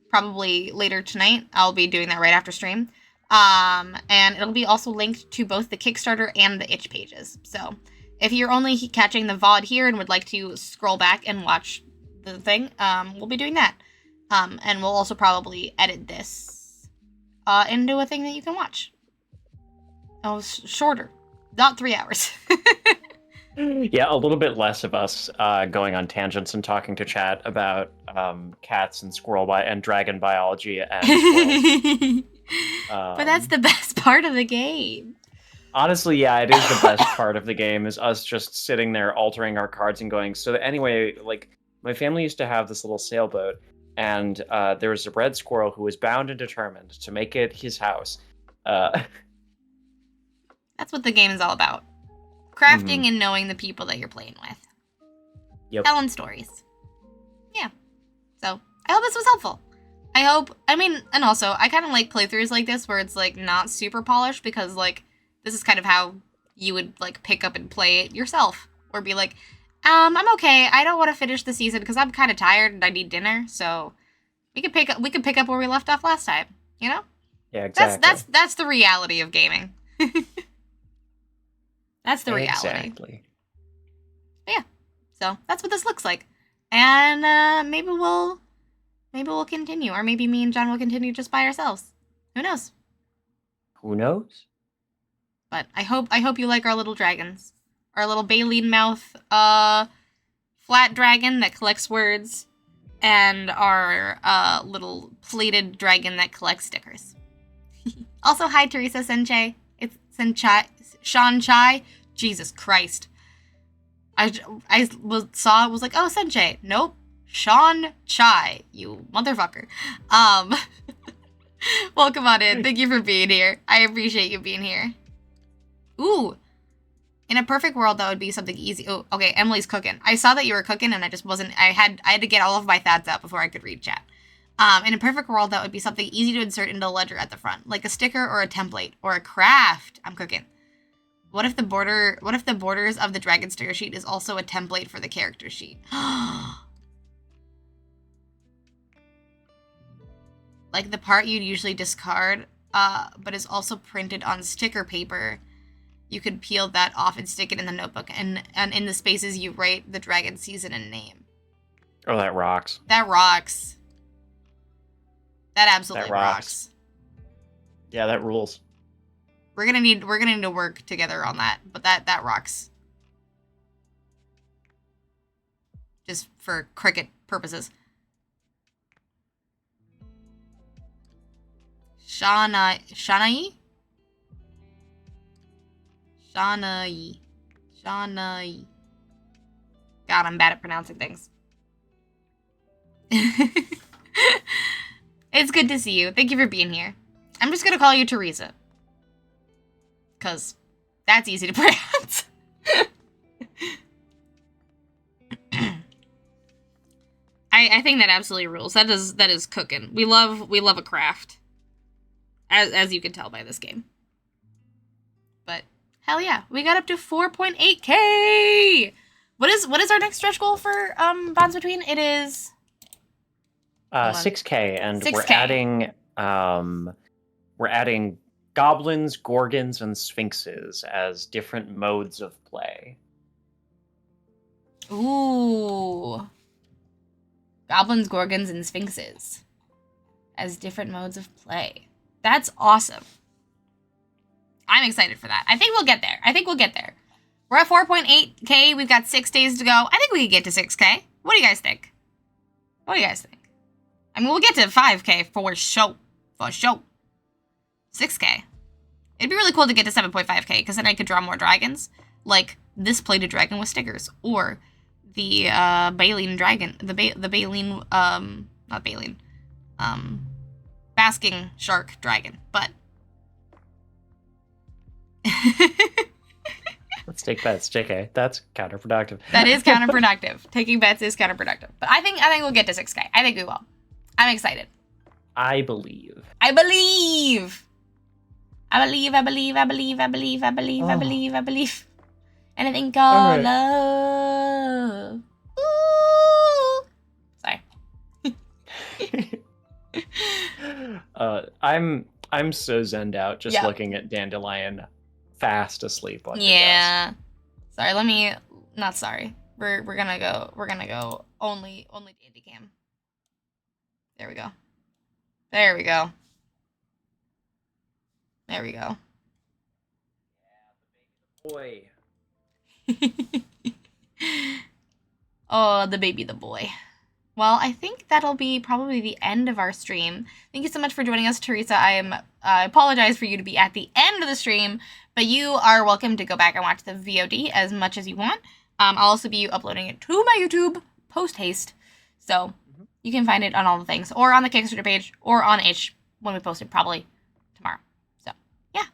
probably later tonight. I'll be doing that right after stream. And it'll be also linked to both the Kickstarter and the itch pages. So if you're only catching the VOD here and would like to scroll back and watch the thing, we'll be doing that. And we'll also probably edit this into a thing that you can watch. Oh, shorter. Not 3 hours. Yeah, a little bit less of us going on tangents and talking to chat about cats and and dragon biology and squirrels. But that's the best part of the game. Honestly, yeah, it is the best part of the game, is us just sitting there altering our cards and going, so anyway, like, my family used to have this little sailboat, and there was a red squirrel who was bound and determined to make it his house. That's what the game is all about. Crafting and knowing the people that you're playing with. Yep. Telling stories. Yeah. So, I hope this was helpful. And also, I kind of like playthroughs like this where it's, like, not super polished, because, like, this is kind of how you would, like, pick up and play it yourself. Or be like, I'm okay, I don't want to finish the season because I'm kind of tired and I need dinner, so we could pick up where we left off last time, you know? Yeah, exactly. That's the reality of gaming. That's the reality. Exactly. So that's what this looks like, and maybe we'll continue, or maybe me and John will continue just by ourselves. Who knows? Who knows? But I hope you like our little dragons, our little baleen mouth, flat dragon that collects words, and our little plated dragon that collects stickers. Also, hi Teresa Senchai. It's Senchai, Sean Chai. Jesus Christ. I was like, oh, Senchai. Nope. Sean Chai, you motherfucker. Welcome on in. Thank you for being here. I appreciate you being here. Ooh. In a perfect world, that would be something easy. Oh, okay, Emily's cooking. I saw that you were cooking, and I just wasn't. I had to get all of my thoughts out before I could read chat. In a perfect world, that would be something easy to insert into a ledger at the front, like a sticker or a template or a craft. I'm cooking. What if the borders of the dragon sticker sheet is also a template for the character sheet? Like the part you'd usually discard, but is also printed on sticker paper. You could peel that off and stick it in the notebook, and in the spaces you write the dragon season and name. Oh, that rocks. That rocks. That absolutely That rocks. rocks. Yeah, that rules. We're gonna need to work together on that, but that rocks. Just for cricket purposes. Shanae. God, I'm bad at pronouncing things. It's good to see you. Thank you for being here. I'm just gonna call you Teresa. Because that's easy to pronounce. I think that absolutely rules. That is cooking. We love a craft. As you can tell by this game. But hell yeah, we got up to 4.8k. What is our next stretch goal for Bonds Between? It is 6k, and 6K. we're adding goblins, gorgons, and sphinxes as different modes of play. Ooh. Goblins, gorgons, and sphinxes as different modes of play. That's awesome. I'm excited for that. I think we'll get there. We're at 4.8k. We've got 6 days to go. I think we can get to 6k. What do you guys think? I mean, we'll get to 5k for sure. 6k. It'd be really cool to get to 7.5k, because then I could draw more dragons. Like this plated dragon with stickers. Or the baleen dragon. The baleen, not baleen. Basking shark dragon. But Let's take bets, JK. That's counterproductive. that is counterproductive. Taking bets is counterproductive. But I think we'll get to 6k. I think we will. I'm excited. I believe. I believe. Anything called love. Ooh. Sorry. I'm so zenned out just Yeah. looking at Dandelion fast asleep on Yeah. Sorry, not sorry. We're gonna go only Dandy Cam. There we go. Boy. Oh, the baby, the boy. Well, I think that'll be probably the end of our stream. Thank you so much for joining us, Teresa. I apologize for you to be at the end of the stream, but you are welcome to go back and watch the VOD as much as you want. I'll also be uploading it to my YouTube post haste, so you can find it on all the things, or on the Kickstarter page, or on itch when we post it, probably tomorrow. So yeah,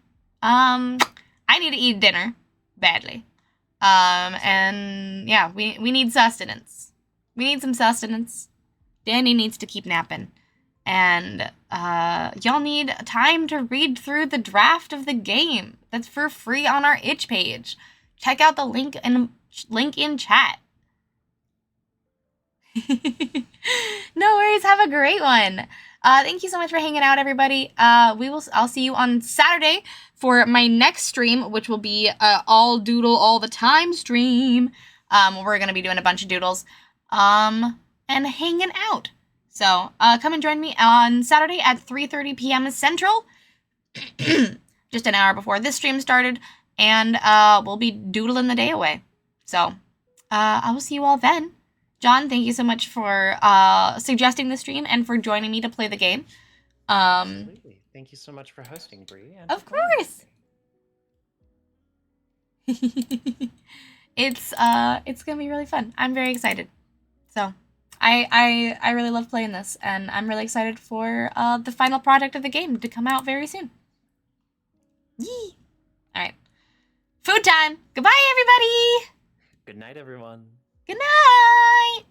I need to eat dinner badly, and yeah, we need sustenance. We need some sustenance. Danny needs to keep napping. And y'all need time to read through the draft of the game. That's for free on our itch page. Check out the link in chat. No worries. Have a great one. Thank you so much for hanging out, everybody. I'll see you on Saturday for my next stream, which will be all doodle all the time stream. We're gonna be doing a bunch of doodles, and hanging out. So come and join me on Saturday at 3:30 p.m. Central, just an hour before this stream started, and we'll be doodling the day away. So I will see you all then. John, thank you so much for suggesting the stream and for joining me to play the game. Absolutely. Thank you so much for hosting, Bree. And Of for playing. course. It's gonna be really fun. I'm very excited. So I really love playing this, and I'm really excited for the final product of the game to come out very soon. Yee! Alright. Food time! Goodbye, everybody! Good night, everyone. Good night!